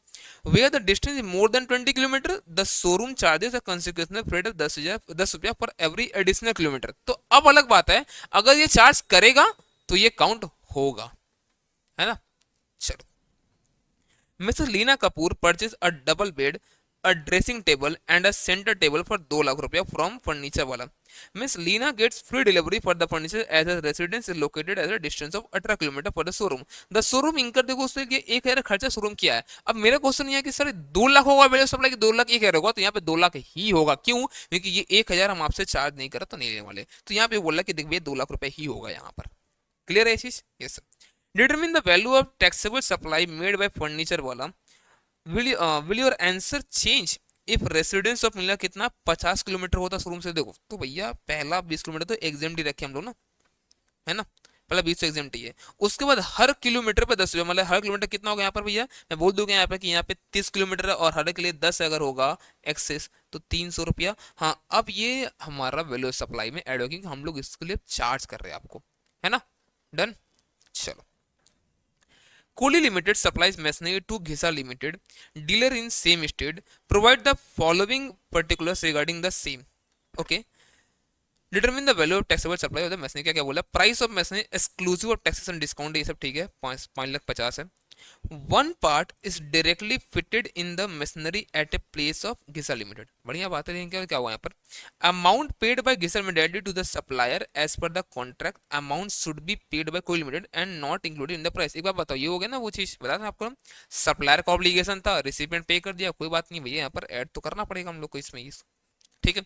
Where the distance is more than 20 kilometre the showroom charges a consequential freight of 10 रुपया फॉर एवरी एडिशनल किलोमीटर। तो अब अलग बात है, अगर ये चार्ज करेगा तो ये काउंट होगा, है ना। चलो, Mrs Leena Kapoor purchase a double bed, a dressing table and a center table for 2 lakh रुपया from furniture वाला। Miss Lina gets free delivery for the furniture as a residence is located at a distance of 18 kilometre for the showroom। The showroom incur देखो उससे ये 1,000 खर्चा showroom किया है। अब मेरा क्वेश्चन ये है कि सर 2 लाख होगा वैल्यू सप्लाई की, 2 लाख 1,000 होगा, तो यहाँ पे 2 लाख ही होगा। क्यों? क्योंकि ये 1,000 हम आपसे चार्ज नहीं करा तो नहीं लेने वाले, तो यहाँ पे बोला कि देखिए 2 लाख रुपए ही होगा यहाँ पर। क्लियर है ये चीज? Yes. Determine the value of taxable supply made by furniture वाला। will your answer change if residence of मिला कितना 50 किलोमीटर होता शोरूम से? देखो तो भैया पहला 20 किलोमीटर तो एग्जाम्प्ट ही रखे हम लोग ना, है ना, पहला 20 तो एग्जाम्प्ट ही है। उसके बाद हर किलोमीटर पे 10 रुपये, मतलब हर किलोमीटर कितना होगा यहाँ पर भैया, मैं बोल दूंगा यहाँ पे कि यहाँ पे 30 किलोमीटर है और हर के लिए 10 अगर होगा एक्सेस तो 300 रुपया। हाँ, अब ये हमारा वैल्यू सप्लाई में ऐड होगी क्योंकि हम लोग इसके लिए चार्ज कर रहे हैं आपको, है ना। डन। चलो, Kohli Limited supplies machinery to Ghisa Limited, dealer in same state. Provide the following particulars regarding the same. Okay. Determine the value of taxable supply of the machinery. क्या क्या बोला? Price of machinery exclusive of taxes and discount, ये सब ठीक है, 5,50,000 है। One part is directly fitted in the machinery at a place of Ghisa limited. बढ़िया बात है, लेकिन क्या हुआ यहाँ पर? Amount paid by Ghisa limited to the supplier as per the contract amount should be paid by कोई limited and not included in the price. एक बार बताओ, ये हो गया ना वो चीज बता था आपको, सप्लायर का ऑब्लिगेशन था, रिसिपिएंट पे कर दिया, कोई बात नहीं भैया, यहाँ पर ऐड तो करना पड़ेगा हम लोग को इसमें, ठीक है।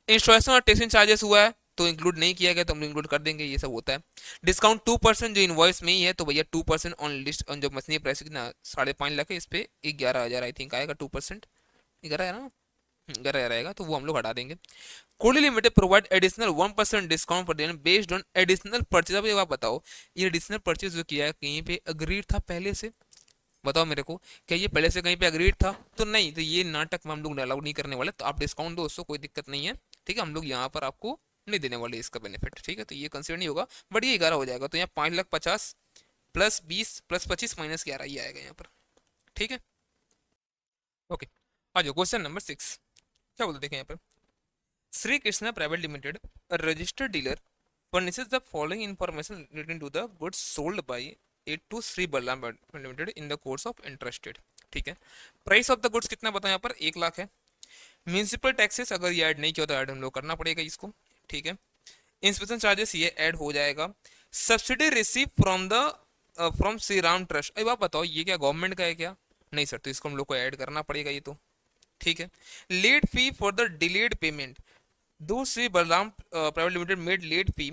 इंस्टॉलेशन और टेक्सिंग चार्जेस हुआ है तो इंक्लूड नहीं किया गया तो हम इंक्लूड कर देंगे, ये सब होता है। डिस्काउंट 2% जो इनवॉइस में ही है, तो भैया 2% ऑन लिस्ट ऑन जो मशीनरी प्राइस कितना 5.5 लाख है, इस पे 11,000 आई थिंक आएगा 2%, 11,000 ना, 11,000 आएगा, तो वो हम लोग हटा देंगे। Kohli limited provide additional 1% discount for then based on additional purchase. अब आप बताओ, ये एडिशनल परचेज जो किया है कहीं पे अग्रीड था पहले से? बताओ मेरे को, क्या ये पहले से कहीं पे अग्रीड था? तो नहीं, तो ये नाटक में हम लोग अलाउड नहीं करने वाले, तो आप डिस्काउंट दो उसको, कोई दिक्कत नहीं है, ठीक है। हम लोग यहाँ पर आपको नहीं देने वाली इसका बेनिफिट, ठीक है, तो ये कंसिडर नहीं होगा, बट ये 11 हो जाएगा, तो यहाँ 5,50,000 प्लस 20 प्लस 25 माइनस 11 ये आएगा यहाँ पर, ठीक है। ओके, आ जाओ क्वेश्चन नंबर 6, क्या बोलते देखें यहाँ पर। Shri Krishna private limited, a registered dealer, furnishes the following information relating to the goods sold by it to Sri Balram Limited in the course of interested, ठीक है। प्राइस ऑफ द गुड्स कितना बताया यहाँ पर, 1 लाख है। म्यूनसिपल टैक्सेस अगर ये add नहीं किया तो ऐड हम लोग करना पड़ेगा इसको, ठीक है। इंस्पेक्शन चार्जेस ये ऐड हो जाएगा। Subsidy receive from the from Shri Ram trust, अब आप बताओ ये क्या गवर्नमेंट का है क्या, नहीं सर, तो इसको हम लोग को ऐड करना पड़ेगा ये तो, ठीक है। Late fee for the delayed payment, दो Shri Balram private limited made late fee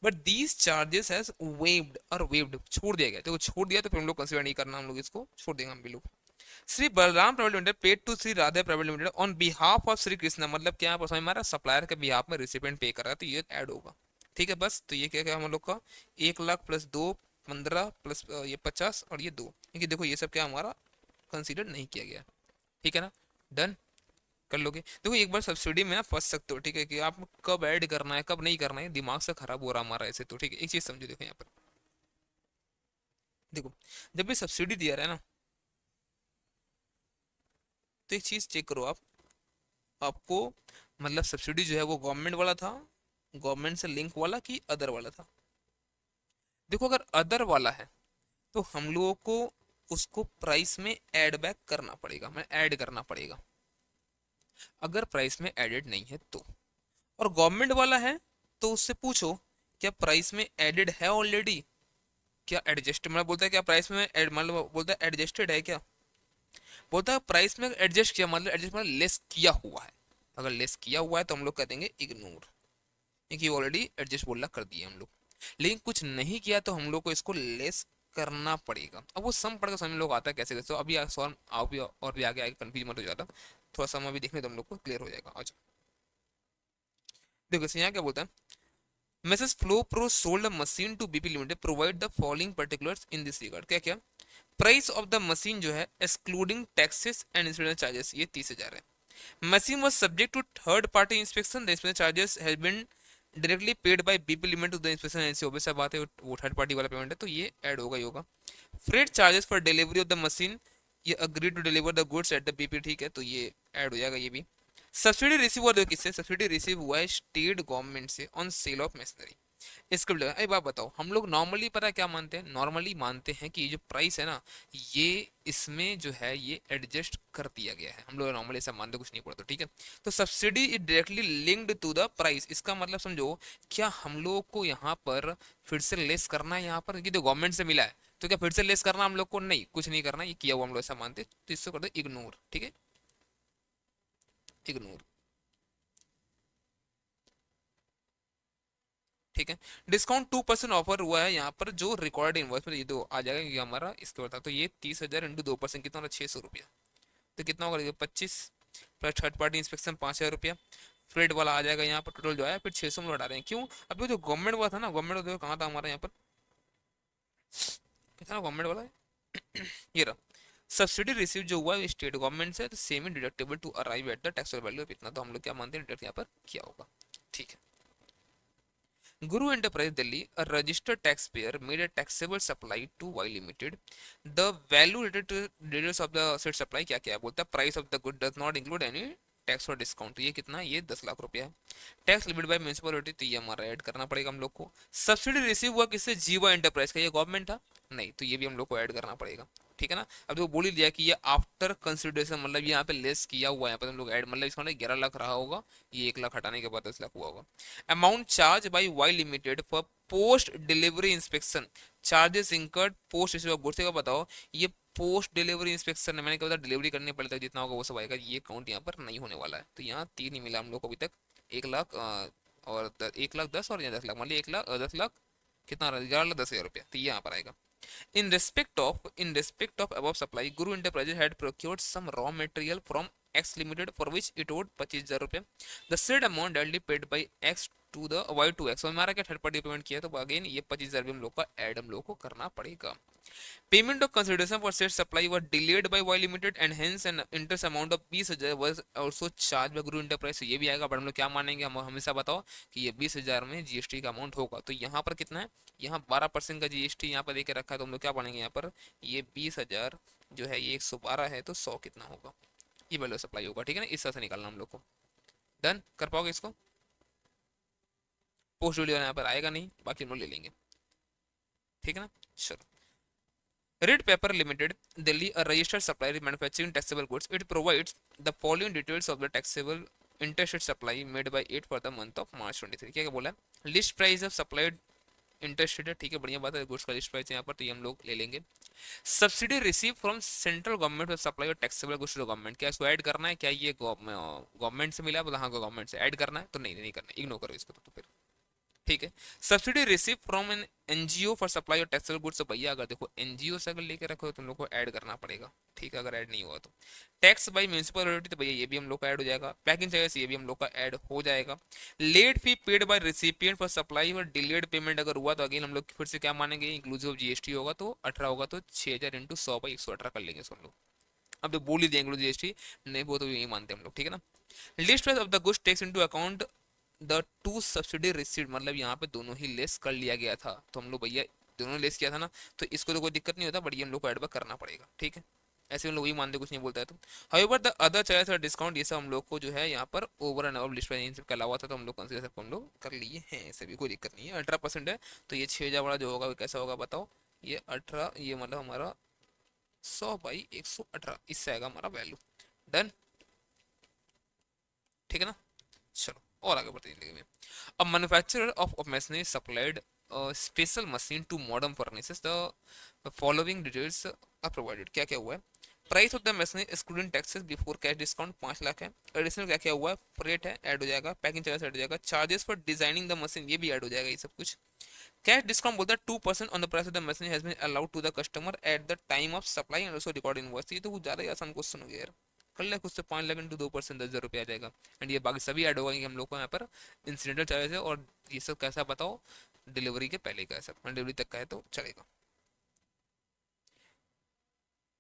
but these charges has waived, और वेव्ड छोड़ दिया गया, तो छोड़ दिया तो फिर हम लोग कंसीडर नहीं करना, हम लोग इसको छोड़ देंगे हम भी लोग। Shri Balram private limited paid to Shri Radhe private limited on behalf of Shri Krishna, मतलब क्या है हमारा सप्लायर के बिहाफ में रिसिपेंट पे कर रहा है, तो ये ऐड होगा, ठीक है। बस तो ये क्या क्या हम लोग का 1 लाख प्लस 2 15 प्लस ये 50 और ये 2, क्योंकि देखो ये सब क्या हमारा कंसीडर नहीं किया गया, ठीक है ना, डन कर लोगे। देखो एक बार सब्सिडी में ना फंस सकते हो, ठीक है, कि आप कब ऐड करना है कब नहीं करना है, दिमाग से खराब हो रहा हमारा ऐसे तो, ठीक है। एक चीज समझो, देखो यहाँ पर देखो, जब भी सब्सिडी दिया रहा है ना, तो एक चीज चेक करो आप, आपको मतलब सब्सिडी जो है वो गवर्नमेंट वाला था, गवर्नमेंट से लिंक वाला कि अदर वाला था। देखो अगर अदर वाला है तो हम लोगों को उसको प्राइस में ऐड बैक करना पड़ेगा, मैं ऐड करना पड़ेगा, अगर प्राइस में एडेड नहीं है तो। और गवर्नमेंट वाला है तो उससे पूछो क्या प्राइस में एडेड है ऑलरेडी, क्या एडजस्ट मतलब बोलता है क्या प्राइस में मतलब बोलता है एडजस्टेड है क्या, बोलता है प्राइस में एडजस्ट किया, मतलब एडजस्ट मतलब लेस किया हुआ है, अगर लेस किया हुआ है तो हम लोग कह देंगे इग्नोर, क्योंकि ऑलरेडी एडजस्ट बोलना कर दिए हम लोग। लेकिन कुछ नहीं किया तो हम लोग को इसको लेस करना पड़ेगा। अब वो सम पढ़कर समझ लोग आता है कैसे कैसे, तो अभी सॉल्व आओ भी और भी आगे आगे कंफ्यूज मत हो जाता, थोड़ा सा हम अभी देखने तो हम लोग को क्लियर हो जाएगा। अच्छा देखो यहाँ क्या बोलता है, Mrs. Flo Pro sold a machine to BP Limited. Provide the following particulars in this regard. क्या क्या प्राइस ऑफ द मशीन जो है excluding taxes and inspection charges ये 30,000 है। Machine was subject to third party inspection, the inspection charges has been directly paid by BP limited to the inspection agency, obvious सा बात है वो third party वाला payment है तो ये ऐड होगा ही होगा। Freight charges for delivery of the machine, ये agree to deliver the goods at the BP, ठीक है, तो ये ऐड हो जाएगा ये भी। सब्सिडी रिसीव हुआ, देखो किससे सब्सिडी रिसीव हुआ है, स्टेट गवर्नमेंट से ऑन सेल ऑफ मशीनरी। इसको भी एक बात बताओ, हम लोग नॉर्मली पता क्या मानते हैं, नॉर्मली मानते हैं कि ये जो प्राइस है ना ये इसमें जो है ये एडजस्ट कर दिया गया है, हम लोग नॉर्मली ऐसा मानते कुछ नहीं पड़ता, ठीक है। तो subsidy is directly linked to the price, इसका मतलब समझो क्या हम लोग को यहाँ पर फिर से लेस करना है, यहाँ पर क्योंकि तो गवर्नमेंट से मिला है तो क्या फिर से लेस करना हम लोग को, नहीं कुछ नहीं करना, ये किया हुआ हम लोग ऐसा मानते, तो इसको कर दो इग्नोर, ठीक है, इग्नोर, ठीक है। डिस्काउंट 2% ऑफर हुआ है यहाँ पर जो रिकॉर्ड इनवॉइस में ये तो आ जाएगा, ये हमारा इसके बता, तो ये 30,000 इंटू 2% कितना होगा 600 रुपया, तो कितना होगा 25 प्लस थर्ड पार्टी इंस्पेक्शन 5,000 रुपया, फ्रेड वाला आ जाएगा यहाँ पर, टोटल जो है फिर 600 में लौटा रहे हैं, क्यों अभी जो गवर्नमेंट वाला था ना, गवर्नमेंट वाला कहाँ था हमारा यहाँ पर, कितना गवर्नमेंट वाला है ये रहा, सब्सिडी रिसीव जो हुआ है स्टेट गवर्नमेंट से, तो same deductible to arrive at the taxable value of इतना, तो हम लोग क्या मानते हैं डिडक्ट यहाँ पर किया होगा, ठीक है। Guru Enterprise Delhi, a registered taxpayer, made a taxable supply to Y Limited. The value related to details of the said supply क्या क्या है, बोलता है price of the good does not include any tax और discount, ये कितना है ये 10 लाख रुपया है। टैक्स लिमिट बाय म्यूनसिपलिटी, तो ये हमारा ऐड करना पड़ेगा हम लोग को। सब्सिडी रिसीव हुआ किससे, जीवा एंटरप्राइज का, ये गवर्नमेंट था नहीं, तो ये भी हम लोग को ऐड करना पड़ेगा, ठीक है ना। अब तो बोल ही दिया कि ये आफ्टर कंसिडरेशन, मतलब यहाँ पे लेस किया हुआ है, यहाँ पे हम लोग ऐड, मतलब इसका 11 लाख रहा होगा, ये 1 लाख हटाने के बाद 10 लाख हुआ होगा। Amount charge by Y limited for post delivery inspection, charges incurred post receive of goods का बताओ, ये पोस्ट डिलीवरी इंस्पेक्शन है, मैंने कहा था डिलीवरी करने पहले तक जितना होगा वो सब आएगा, ये काउंट यहाँ पर नहीं होने वाला है, तो यहाँ 3 ही मिला हम लोग को अभी तक, 1 लाख और 1,10,000 और यहाँ 10 लाख, मान लिया 1,10,00,000 कितना 11,10,000 रुपया, तो ये यहाँ पर आएगा। In respect of above supply, Guru Enterprises had procured some raw material from X limited for which it owed 25,000 रुपये। The said amount directly paid by X to the Y to X. हमारा क्या third party payment किया, तो again ये 25,000 हम लोग का add हम लोग को करना पड़ेगा। Payment of consideration for said supply was delayed by Y Limited and hence an interest amount of 20,000 was also charged by Guru Enterprise। ये भी आएगा, बट हम लोग क्या मानेंगे, हम हमेशा बताओ कि ये 20,000 में जीएसटी का अमाउंट होगा। तो यहाँ पर कितना है, यहाँ 12% का जीएसटी यहाँ पर देके रखा है, तो हम लोग क्या मानेंगे यहाँ पर, ये 20,000 जो है ये 112 है, तो 100 कितना होगा, ये वैल्यू सप्लाई होगा। ठीक है ना, इस तरह से निकालना हम लोग को। डन कर पाओगे इसको? पोस्ट वीडियो यहाँ पर आएगा नहीं, बाकी हम लोग ले लेंगे। ठीक है ना, चलो। Red Pepper Limited, Delhi, a registered supplier manufacturing taxable goods. It provides the following details of the taxable interstate supply made by it for the month of March 23। क्या क्या बोला है, list price of supplied interstate है, ठीक है, बढ़िया बात है, गुड्स का लिस्ट प्राइस यहाँ पर, तो ये हम लोग ले लेंगे। Subsidy receive from central government supply और टैक्सेबल गुड्स टू गवर्नमेंट। क्या इसको ऐड करना है, क्या ये गवर्नमेंट से मिला, बोला हाँ गवर्नमेंट से ऐड करना है, तो नहीं नहीं करना, इग्नोर करो इसको तो फिर। ठीक है, subsidy receive from an NGO for supply of taxable goods. तो भैया अगर देखो एनजीओ से अगर लेके रखो तो तुम लोग को ऐड करना पड़ेगा। ठीक है, अगर ऐड नहीं हुआ तो टैक्स बाय म्यूनिसिपल अथॉरिटी, तो भैया ये भी हम लोग का ऐड हो जाएगा। पैकिंग चार्जेस ये भी हम लोग का ऐड हो जाएगा। Late fee paid by recipient for supply और डिलेड पेमेंट अगर हुआ तो अगेन हम लोग फिर से क्या मानेंगे, इंक्लूसिव जीएसटी होगा, तो 18 होगा, तो 6,000 इंटू 100/118 कर लेंगे इसको हम लोग। अब तो बोल ही देंगे इंक्लूसिव जीएसटी, नहीं वो तो यही मानते हैं हम लोग। ठीक है ना, list price of the goods takes into account the two subsidy receipt, मतलब यहाँ पे दोनों ही लेस कर लिया गया था, तो हम लोग भैया दोनों लेस किया था ना, तो इसको तो कोई दिक्कत नहीं होता, बट ये हम लोग को एडबैक करना पड़ेगा। ठीक है, ऐसे हम लोग वही मानते, कुछ नहीं बोलता है तो। हाउएवर द अदर चार्जेस और डिस्काउंट, ये सब हम लोग को जो है यहाँ पर over and above list price in सब के अलावा था, तो हम लोग कंसीडर सबको हम लोग कर लिए हैं, ऐसे भी कोई दिक्कत नहीं है। 18% है, तो ये 6,000 वाला जो होगा वो कैसा होगा बताओ, ये 18, ये मतलब हमारा 100/118, इससे आएगा हमारा वैल्यू। डन, ठीक है ना, चलो और आगे बढ़ते हैं। A manufacturer of machinery supplied a special machine to modern furnaces. The following details are provided। क्या क्या हुआ है, price of the machinery excluding taxes before cash discount 5 lakh है। एडिशनल क्या क्या हुआ है, फ्रेट है ऐड हो जाएगा, पैकिंग चार्जेस ऐड हो जाएगा, charges for designing the machine ये भी ऐड हो जाएगा, ये सब कुछ। कैश डिस्काउंट बोलता है 2% on the price of the machine has been allowed to the customer at the time of supply and also record invoice. ये तो कुछ ज्यादा ही आसान क्वेश्चन हो गया यार, कर ले खुद से। 5 लाख इंटू 2% 10,000 रुपये आ जाएगा, एंड ये बाकी सभी ऐड होगा हम लोग को यहाँ पर। इंसिडेंटल चार्जेस है, और ये सब कैसा बताओ, डिलीवरी के पहले का है सब, डिलीवरी तक का है तो चलेगा।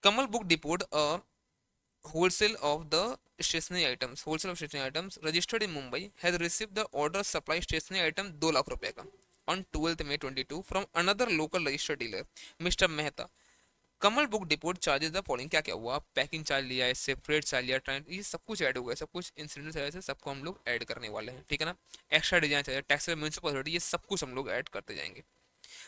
Kamal book depot wholesale of the wholesale of stationery items registered in Mumbai has received the order supply stationery item 2 lakh रुपए का on 12th May 22 from another local registered dealer Mr. Mehta। Kamal book depot charges the following, क्या क्या हुआ, packing charge लिया है, separate charge लिया, trans, ये सब कुछ ऐड हो गया, सब कुछ इंसिडेंट चार्ज है, सबको हम लोग ऐड करने वाले हैं। ठीक है ना, extra design charge, tax, municipal authority, ये सब कुछ हम लोग ऐड करते जाएंगे।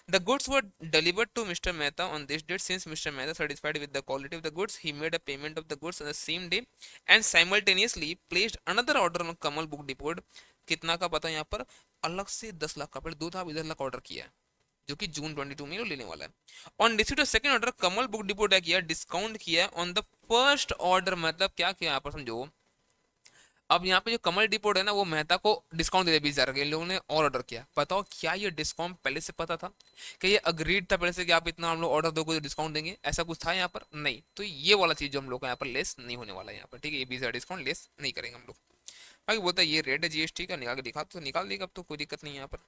The goods were delivered to Mr. Mehta on this date. Since Mr. Mehta satisfied with the quality of the goods, he made a payment of the goods on the same day and simultaneously placed another order on Kamal Book Depot। कितना का पता है यहाँ पर, अलग से 10 लाख का, पहले 2 था, 10 लाख ऑर्डर किया है, जो कि जून 22 में लेने वाला है। On receipt of second order Kamal book depot क्या किया, डिस्काउंट किया ऑन द फर्स्ट ऑर्डर। मतलब क्या किया यहाँ पर समझो, अब यहाँ पे जो कमल डिपोट है ना, वो मेहता को डिस्काउंट दे दिया 20,000 के, इन लोगों ने और ऑर्डर किया। बताओ क्या ये डिस्काउंट पहले से पता था, कि ये अग्रीड था पहले से कि आप इतना हम लोग ऑर्डर दोगे तो डिस्काउंट देंगे, ऐसा कुछ था यहाँ पर नहीं। तो ये वाला चीज जो हम लोग का यहाँ पर लेस नहीं होने वाला है यहाँ पर। ठीक है, ये 20,000 डिस्काउंट लेस नहीं करेंगे हम लोग। बाकी बोलता है ये रेट है जीएसटी का, निकाल के दिखा तो निकाल देगा, अब तो कोई दिक्कत नहीं है यहाँ पर।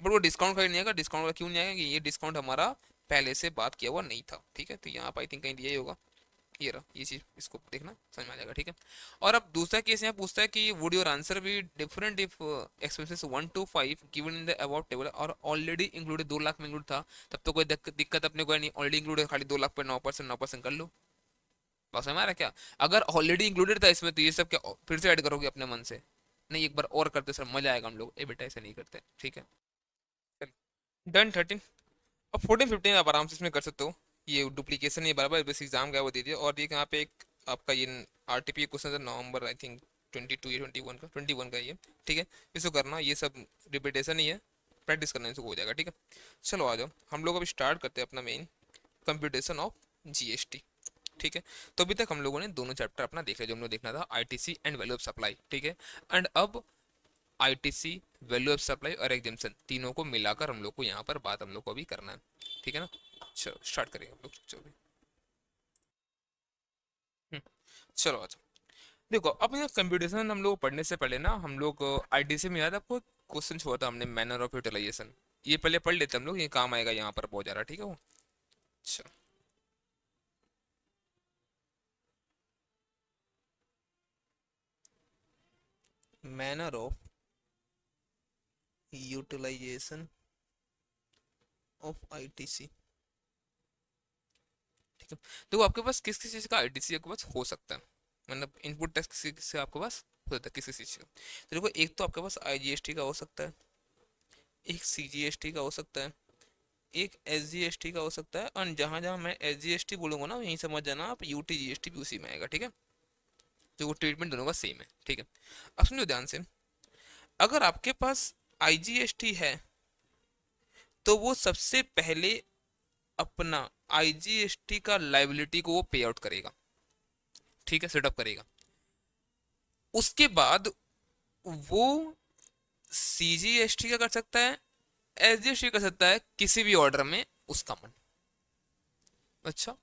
बट वो डिस्काउंट का नहीं आएगा, डिस्काउंट का क्यों नहीं आएगा, कि ये डिस्काउंट हमारा पहले से बात किया हुआ नहीं था। ठीक है, तो यहाँ पर आई थिंक कहीं दिया ही होगा, ये रहा, ये चीज इसको देखना समझ में आ जाएगा। ठीक है, और अब दूसरा केस यहाँ पूछता है कि would your answer be different if expenses 1 to 5 given in the above table और ऑलरेडी इंक्लूडेड, 2 लाख में इंक्लूड था, तब तो कोई दिक्कत अपने को नहीं, ऑलरेडी इंक्लूड है, खाली 2 लाख पे 9% कर लो, बस हमारा क्या। अगर ऑलरेडी इंक्लूडेड था इसमें, तो ये सब क्या फिर से ऐड करोगे अपने मन से, नहीं एक बार और करते सर मजा आएगा हम लोग, ए बेटा ऐसा नहीं करते। ठीक है, डन 13। अब 14 15 आप आराम से इसमें कर सकते हो, ये डुप्लीकेशन नहीं बराबर, बस एग्जाम का है वो दे दिया। और ये यहाँ पे एक आपका ये आरटीपी क्वेश्चन है नवंबर आई थिंक 22 या 21 का ये। ठीक है, इसको करना, ये सब रिपीटेशन ही है, प्रैक्टिस करना, इसको हो जाएगा। ठीक है, चलो आ जाओ, हम लोग अभी स्टार्ट करते हैं अपना मेन कंप्यूटेशन ऑफ जीएसटी। ठीक है, तो अभी तक हम लोगों ने दोनों चैप्टर अपना देख लिया, जो हम लोग देखना था, ITC and value of supply. ठीक है, एंड अब आईटीसी, वैल्यू ऑफ सप्लाई और एग्जाम्पशन, तीनों को मिलाकर हम लोग को यहाँ पर बात हम लोग को अभी करना है। ठीक है ना, चलो स्टार्ट करेंगे हम लोग। चलो चलो अच्छा, देखो अपने कंप्यूटेशन हम लोग पढ़ने से पहले ना हम लोग आईडीसी में याद है आपको क्वेश्चन छोड़ा था हमने मैनर ऑफ यूटिलाइजेशन, ये पहले पढ़ लेते हम लोग, ये काम आएगा यहाँ पर बहुत ज़्यादा, ठीक है वो। अच्छा, manner of utilisation of ITC, ठीक है। तो आपके पास किस किस चीज़ का आईटीसी आपके पास हो सकता है, मतलब इनपुट टैक्स किसी से आपके पास हो सकता है किस किस चीज़ का। तो देखो एक तो आपके पास आईजीएसटी का हो सकता है, एक सीजीएसटी का हो सकता है, एक एसजीएसटी का हो सकता है, और जहां जहां मैं एसजीएसटी बोलूंगा ना यहीं समझ जाना आप यूटीजीएसटी भी उसी में आएगा, ठीक है। जो वो ट्रीटमेंट दोनों का सेम है, ठीक है। अब समझो ध्यान से, अगर आपके पास आईजीएसटी है तो वो सबसे पहले अपना आईजीएसटी का लाइबिलिटी को वो पे आउट करेगा, ठीक है, सेटअप करेगा। उसके बाद वो सीजीएसटी का कर सकता है, एसजीएसटी कर सकता है किसी भी ऑर्डर में उसका मन। अच्छा,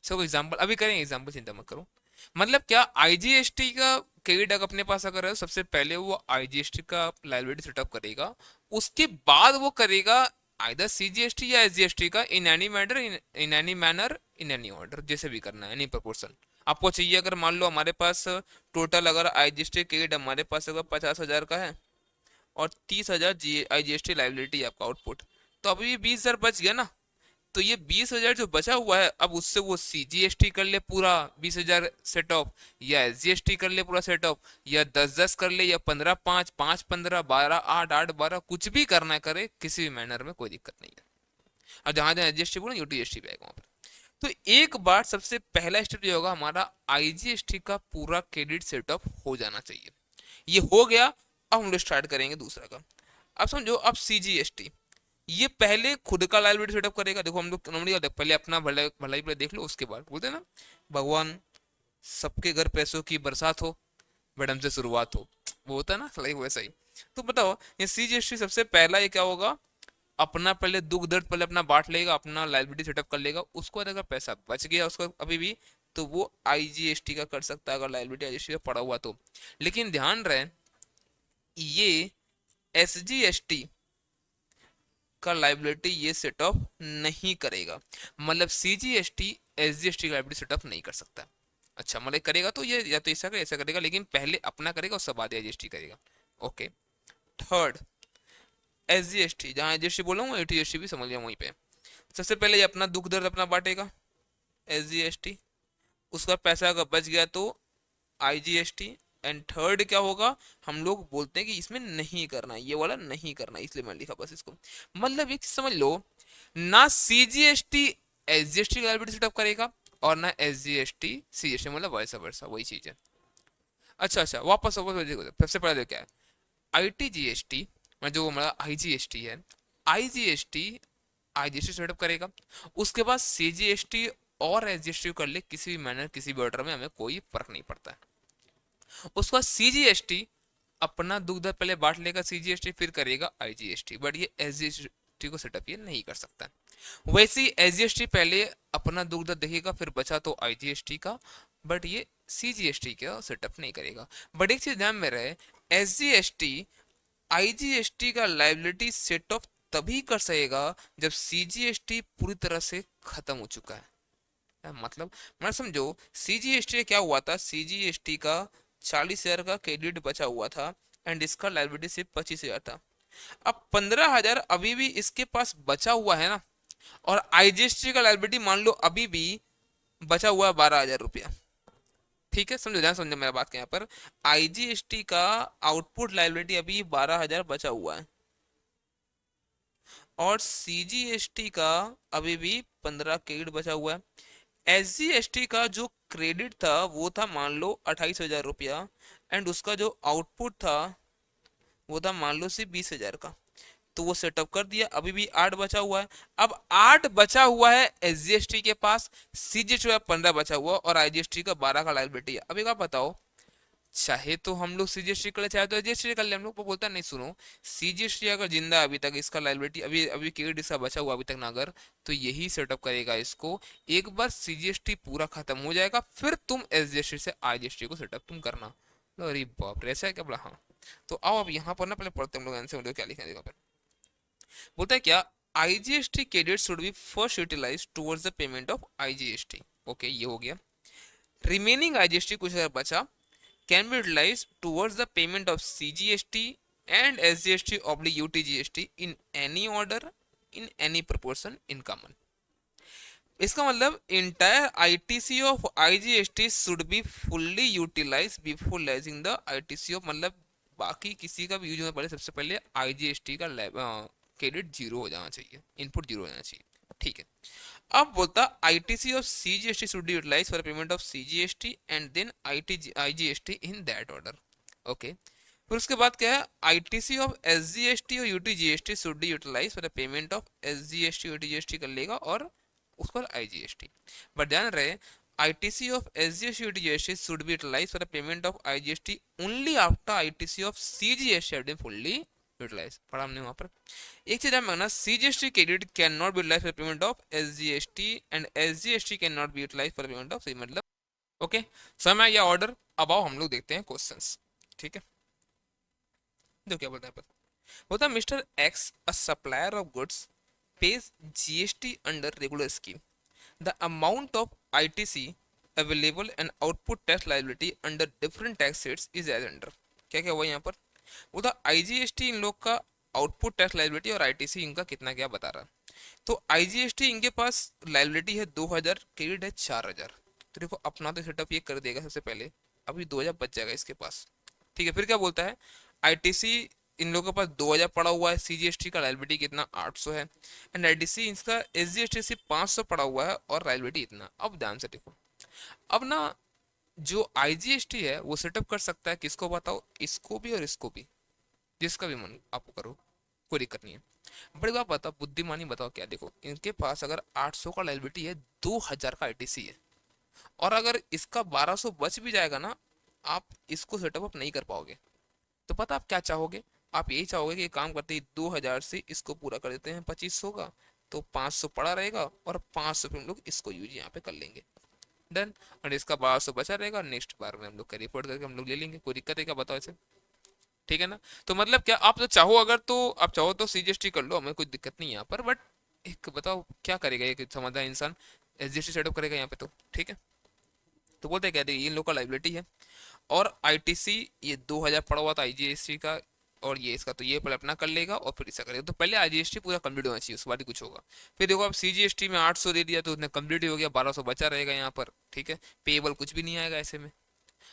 सब एग्जांपल अभी करेंगे, एग्जांपल चिंता मत करो। मतलब क्या, आईजीएसटी का क्रेडिट अगर अपने पास अगर है सबसे पहले वो आईजीएसटी का लायबिलिटी सेटअप करेगा, उसके बाद वो करेगा आइदर सीजीएसटी या एसजीएसटी का in any matter, in any manner, in any order, जैसे भी करना है, एनी प्रोपोर्शन आपको चाहिए। अगर मान लो हमारे पास टोटल अगर आईजीएसटी क्रेडिट हमारे पास अगर 50,000 का है और 30,000 जी आईजीएसटी लाइबिलिटी आपका आउटपुट, तो अभी 20,000 बच गया ना। तो ये 20,000 जो बचा हुआ है अब उससे वो सीजीएसटी कर ले पूरा 20,000 सेटअप, या एसजीएसटी कर ले पूरा सेटअप, या 10-10 कर ले, या 15-5, 5-15, 12-8, 8-12, कुछ भी करना है करे किसी भी मैनर में, कोई दिक्कत नहीं है। अब जहां जहां एसजीएसटी बोलो यूटीएसटी पे आएगा वहां पर। तो एक बार सबसे पहला स्टेप ये होगा हमारा आईजीएसटी का पूरा क्रेडिट सेटअप हो जाना चाहिए। ये हो गया, अब हम लोग स्टार्ट करेंगे दूसरा का। अब समझो, अब सीजीएसटी ये पहले खुद का लाइबिलिटी सेटअप करेगा। देखो हम लोग नॉर्मली पहले अपना भलाई भलाई पे देख लो, उसके बाद बोलते हैं ना भगवान सबके घर पैसों की बरसात हो, बट हमसे शुरुआत हो, वो होता है ना लाइक वैसा ही। तो बताओ ये सीजीएसटी सबसे पहला ये क्या होगा, अपना पहले दुख दर्द पहले अपना बांट लेगा, अपना लाइबिलिटी सेटअप कर लेगा, उसको अगर पैसा बच गया उसको अभी भी, तो वो आईजीएसटी का कर सकता है अगर लाइबिलिटी आईजीएसटी का पड़ा हुआ तो। लेकिन ध्यान रहे ये एसजीएसटी का लाइबिलिटी ये सेटअप नहीं करेगा, मतलब सीजीएसटी एसजीएसटी का लाइबिलिटी सेटअप नहीं कर सकता। अच्छा, मतलब करेगा तो ये या तो ऐसा करेगा ऐसा करेगा, लेकिन पहले अपना करेगा उसके बाद एसजीएसटी करेगा। ओके। थर्ड, एसजीएसटी जहां एसजीएसटी बोलूंगा एटीजीएसटी भी समझ लिया वहीं पे। सबसे पहले ये अपना दुख दर्द अपना बांटेगा एसजीएसटी, उसका पैसा अगर बच गया तो आईजीएसटी। एंड थर्ड क्या होगा, हम लोग बोलते हैं कि इसमें नहीं करना, ये वाला नहीं करना, इसलिए मैं लिखा बस इसको। मतलब एक समझ लो, ना सीजीएसटी एसजीएसटी का लायबिलिटी सेटअप करेगा और ना एसजीएसटी सीजीएसटी, मतलब वैसा वैसा वही चीज है। अच्छा अच्छा, वापस वापस देखो, सबसे पहले क्या है, आईटीजीएसटी मतलब जो हमारा आईजीएसटी है, आईजीएसटी आईजीएसटी सेटअप करेगा, उसके बाद सीजीएसटी और एसजीएसटी कर ले किसी भी मैनर किसी भी ऑर्डर में, हमें कोई फर्क नहीं पड़ता है। उसका सीजीएसटी अपना दुख दर्द पहले बांट लेगा सीजीएसटी, फिर करेगा आईजीएसटी, बट ये एसजीएसटी को सेटअप ये नहीं कर सकता। वैसे ही एसजीएसटी पहले अपना दुख दर्द देखेगा, फिर बचा तो आईजीएसटी का, बट ये सीजीएसटी का सेटअप नहीं करेगा। बट एक चीज ध्यान में रहे, एसजीएसटी आईजीएसटी का लाइबिलिटी सेटअप तभी कर सकेगा जब सीजीएसटी पूरी तरह से खत्म हो चुका है। मतलब मैं समझो, सीजीएसटी क्या हुआ था, सीजीएसटी का 40,000 का क्रेडिट बचा हुआ था एंड इसका लाइबिलिटी सिर्फ 25,000 था। अब 15,000 अभी भी इसके पास बचा हुआ है ना, और आईजीएसटी का लाइबिलिटी मान लो अभी भी बचा हुआ है 12,000 रुपया। ठीक है, समझो, ध्यान समझो मेरा बात के यहाँ पर, आईजीएसटी का आउटपुट लाइबिलिटी अभी 12,000 बचा हुआ है और सीजीएसटी का अभी भी 15 क्रेडिट बचा हुआ है। एसजीएसटी का जो क्रेडिट था वो था मान लो 28,000 रुपया, एंड उसका जो आउटपुट था वो था मान लो सिर्फ 20,000 का। तो वो सेटअप कर दिया, अभी भी 8 बचा हुआ है। अब 8 बचा हुआ है एसजीएसटी के पास, सीजीएसटी का 15 बचा हुआ और आईजीएसटी का 12 का लायबिलिटी है। अब एक आप बताओ, चाहे तो हम लोग सीजीएसटी कर ले, चाहे तो एसजीएसटी कर ले। हम लोग को बोलता है नहीं सुनो, सीजीएसटी अगर जिंदा है अभी तक, इसका लाइबिलिटी अभी अभी क्रेडिट इसका बचा हुआ अभी तक ना, अगर तो यही सेटअप करेगा इसको। एक बार सीजीएसटी पूरा खत्म हो जाएगा फिर तुम एसजीएसटी से आईजीएसटी को सेटअप तुम करना। लो, अरे बाप रे, ऐसा है क्या? बोला हाँ। तो आओ अब यहाँ पर ना पहले पढ़ते हैं हम लोग आंसर, क्या लिखा है देखो। बोलता है क्या, IGST credit should be first utilise towards the payment of IGST. Okay, ये हो गया। रिमेनिंग आईजीएसटी कुछ अगर बचा can be utilise towards the payment of CGST and SGST oblique UTGST in any order in any proportion in common. इसका मतलब entire ITC of IGST should be fully utilise before लाइजिंग the ITC of, मतलब बाकी किसी का भी use होने पहले सबसे पहले आईजीएसटी का क्रेडिट जीरो हो जाना चाहिए, इनपुट जीरो हो जाना चाहिए। ठीक है। अब बोलता ITC of CGST should be utilise for payment of CGST and then IGST in that order. Okay, फिर उसके बाद क्या है, आईटीसी ऑफ एसजीएसटी और UTGST should be utilise for payment of SGST UTGST कर लेगा और उस पर आईजीएसटी। बट ध्यान रहे, ITC of SGST UTGST should be utilise for payment of IGST only after ITC of CGST have been fully utilise. पढ़ा हमने वहां पर। एक चीज ध्यान रखना, CGST credit can not be utilise for payment of SGST and SGST can not be utilise for payment of, मतलब okay समय या ऑर्डर। अब आओ हम लोग देखते हैं क्वेश्चंस। ठीक है, देखो क्या बोलते हैं पर। होता mister x a supplier of goods pays GST under regular scheme. The amount of ITC available and output tax liability under different tax rates is as under। क्या क्या हुआ यहाँ पर? वो था IGST इन लोग का आउटपुट टैक्स लाइबिलिटी और आईटीसी इनका कितना क्या बता रहा। तो आईजीएसटी इनके पास लाइबिलिटी है 2000, क्रेडिट है 4000। तो देखो अपना तो सेटअप ये कर देगा सबसे पहले, अभी 2000 बच जाएगा इसके पास। ठीक है, फिर क्या बोलता है, आईटीसी इन लोगों के पास 2000 पड़ा हुआ है, सीजीएसटी का लाइबिलिटी कितना 800 है, एंड आईटीसी इसका एसजीएसटी से 500 पड़ा हुआ है और लाइबिलिटी इतना। अब ध्यान से देखो, अब ना जो आईजीएसटी है वो सेटअप कर सकता है किसको बताओ, इसको भी और इसको भी, जिसका भी मन आपको करो, कोई दिक्कत नहीं है। बड़ी बात बताओ, बुद्धिमानी बताओ क्या। देखो इनके पास अगर 800 का लाइबिलिटी है, 2000 का आईटीसी है, और अगर इसका 1200 बच भी जाएगा ना, आप इसको सेटअप अप नहीं कर पाओगे। तो पता आप क्या चाहोगे, आप यही चाहोगे कि काम करते ही 2000 से इसको पूरा कर देते हैं 2500 का, तो 500 पड़ा रहेगा और 500 पे हम लोग इसको यूज यहाँ पे कर लेंगे। डन। और इसका 1200 बचा रहेगा, नेक्स्ट बार में हम लोग का रिपोर्ट करके हम लोग ले लेंगे। कोई दिक्कत है क्या बताओ इसे? ठीक है ना। तो मतलब क्या, आप तो चाहो अगर, तो आप चाहो तो सीजीएसटी कर लो, हमें कोई दिक्कत नहीं है यहाँ पर। बट एक बताओ क्या करेगा ये समझदार इंसान, एसजीएसटी सेटअप करेगा यहाँ पे तो। ठीक है, तो बोलते क्या, ये इन लोग का लाइबिलिटी है और आईटीसी ये 2000 पड़ा हुआ था आईजीएसटी का, और ये इसका, तो ये पहले अपना कर लेगा और फिर इसका करेगा। तो पहले आईजीएसटी पूरा कंप्लीट होना चाहिए, उसके बाद ही कुछ होगा। फिर देखो अब सीजीएसटी में 800 दे दिया तो उसने कंप्लीट हो गया, 1200 बचा रहेगा यहाँ पर। ठीक है, पेएबल कुछ भी नहीं आएगा ऐसे में।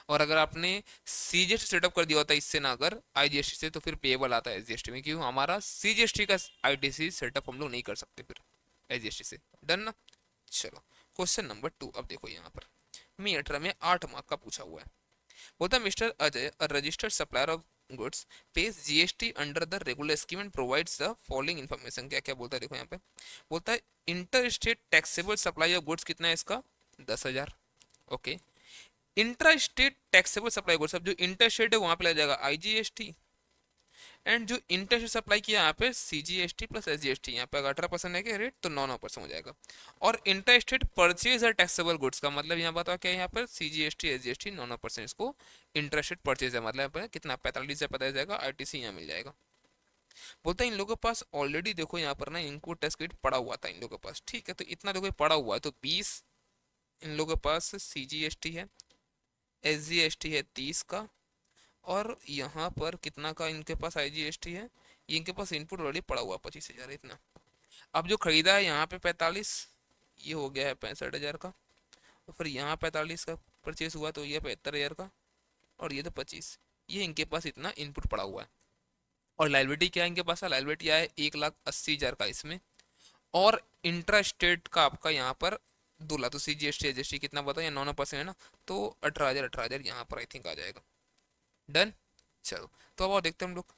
और अगर आपने सीजीएसटी सेटअप कर दिया होता है इससे ना, अगर आईजीएसटी से, तो फिर पेएबल आता है एसजीएसटी में, क्यों, हमारा सीजीएसटी का आईटीसी सेटअप हम लोग नहीं कर सकते फिर एसजीएसटी से। डन ना। चलो क्वेश्चन नंबर 2 अब देखो यहाँ पर, मी 18 में 8 मार्क का पूछा हुआ है। बोलता mister Ajay a registered supplier of goods page GST under the regular scheme and provides the following information. क्या क्या बोलता है देखो यहाँ पे। बोलता है inter state taxable supply of goods कितना है इसका, 10,000। Okay, intra state taxable supply goods, अब जो इंटर स्टेट है वहां पे लग जाएगा आईजीएसटी, एंड जो इंटर स्टेट सप्लाई किया यहाँ पे सीजीएसटी प्लस एसजीएसटी, यहाँ पे अगर 18% है क्या रेट, तो 9% हो जाएगा। और इंटर स्टेट परचेज है टैक्सेबल गुड्स का, मतलब यहाँ बताओ क्या है, यहाँ पर सीजीएसटी एसजीएसटी 9% इसको इंटर स्टेट परचेज है, मतलब कितना 45 से पता जाएगा, आईटीसी यहाँ मिल जाएगा। बोलता है इन लोगों के पास ऑलरेडी देखो यहाँ पर ना इनको टैक्स क्रेडिट पड़ा हुआ था इन लोगों के पास। ठीक है, तो इतना देखो पड़ा हुआ है, तो 20 इन लोगों के पास सीजीएसटी है, एसजीएसटी है 30 का, और यहाँ पर कितना का इनके पास आईजीएसटी है, ये इनके पास इनपुट ऑलरेडी पड़ा हुआ 25,000 इतना। अब जो खरीदा है यहाँ पे 45, ये हो गया है 65,000 का, और फिर यहाँ 45 का परचेस हुआ तो ये 75,000 का, और ये तो 25, ये इनके पास इतना इनपुट पड़ा हुआ है। और लाइबिलिटी क्या है इनके पास, लाइबिलिटी आया 1,80,000 का इसमें, और इंट्रा स्टेट का आपका यहाँ पर 2 लाख, तो सीजीएसटी एसजीएसटी कितना बताओ, या 9% है ना, तो 18,000 यहाँ पर आई थिंक आ जाएगा। डन। चलो तो अब और देखते हैं हम लोग।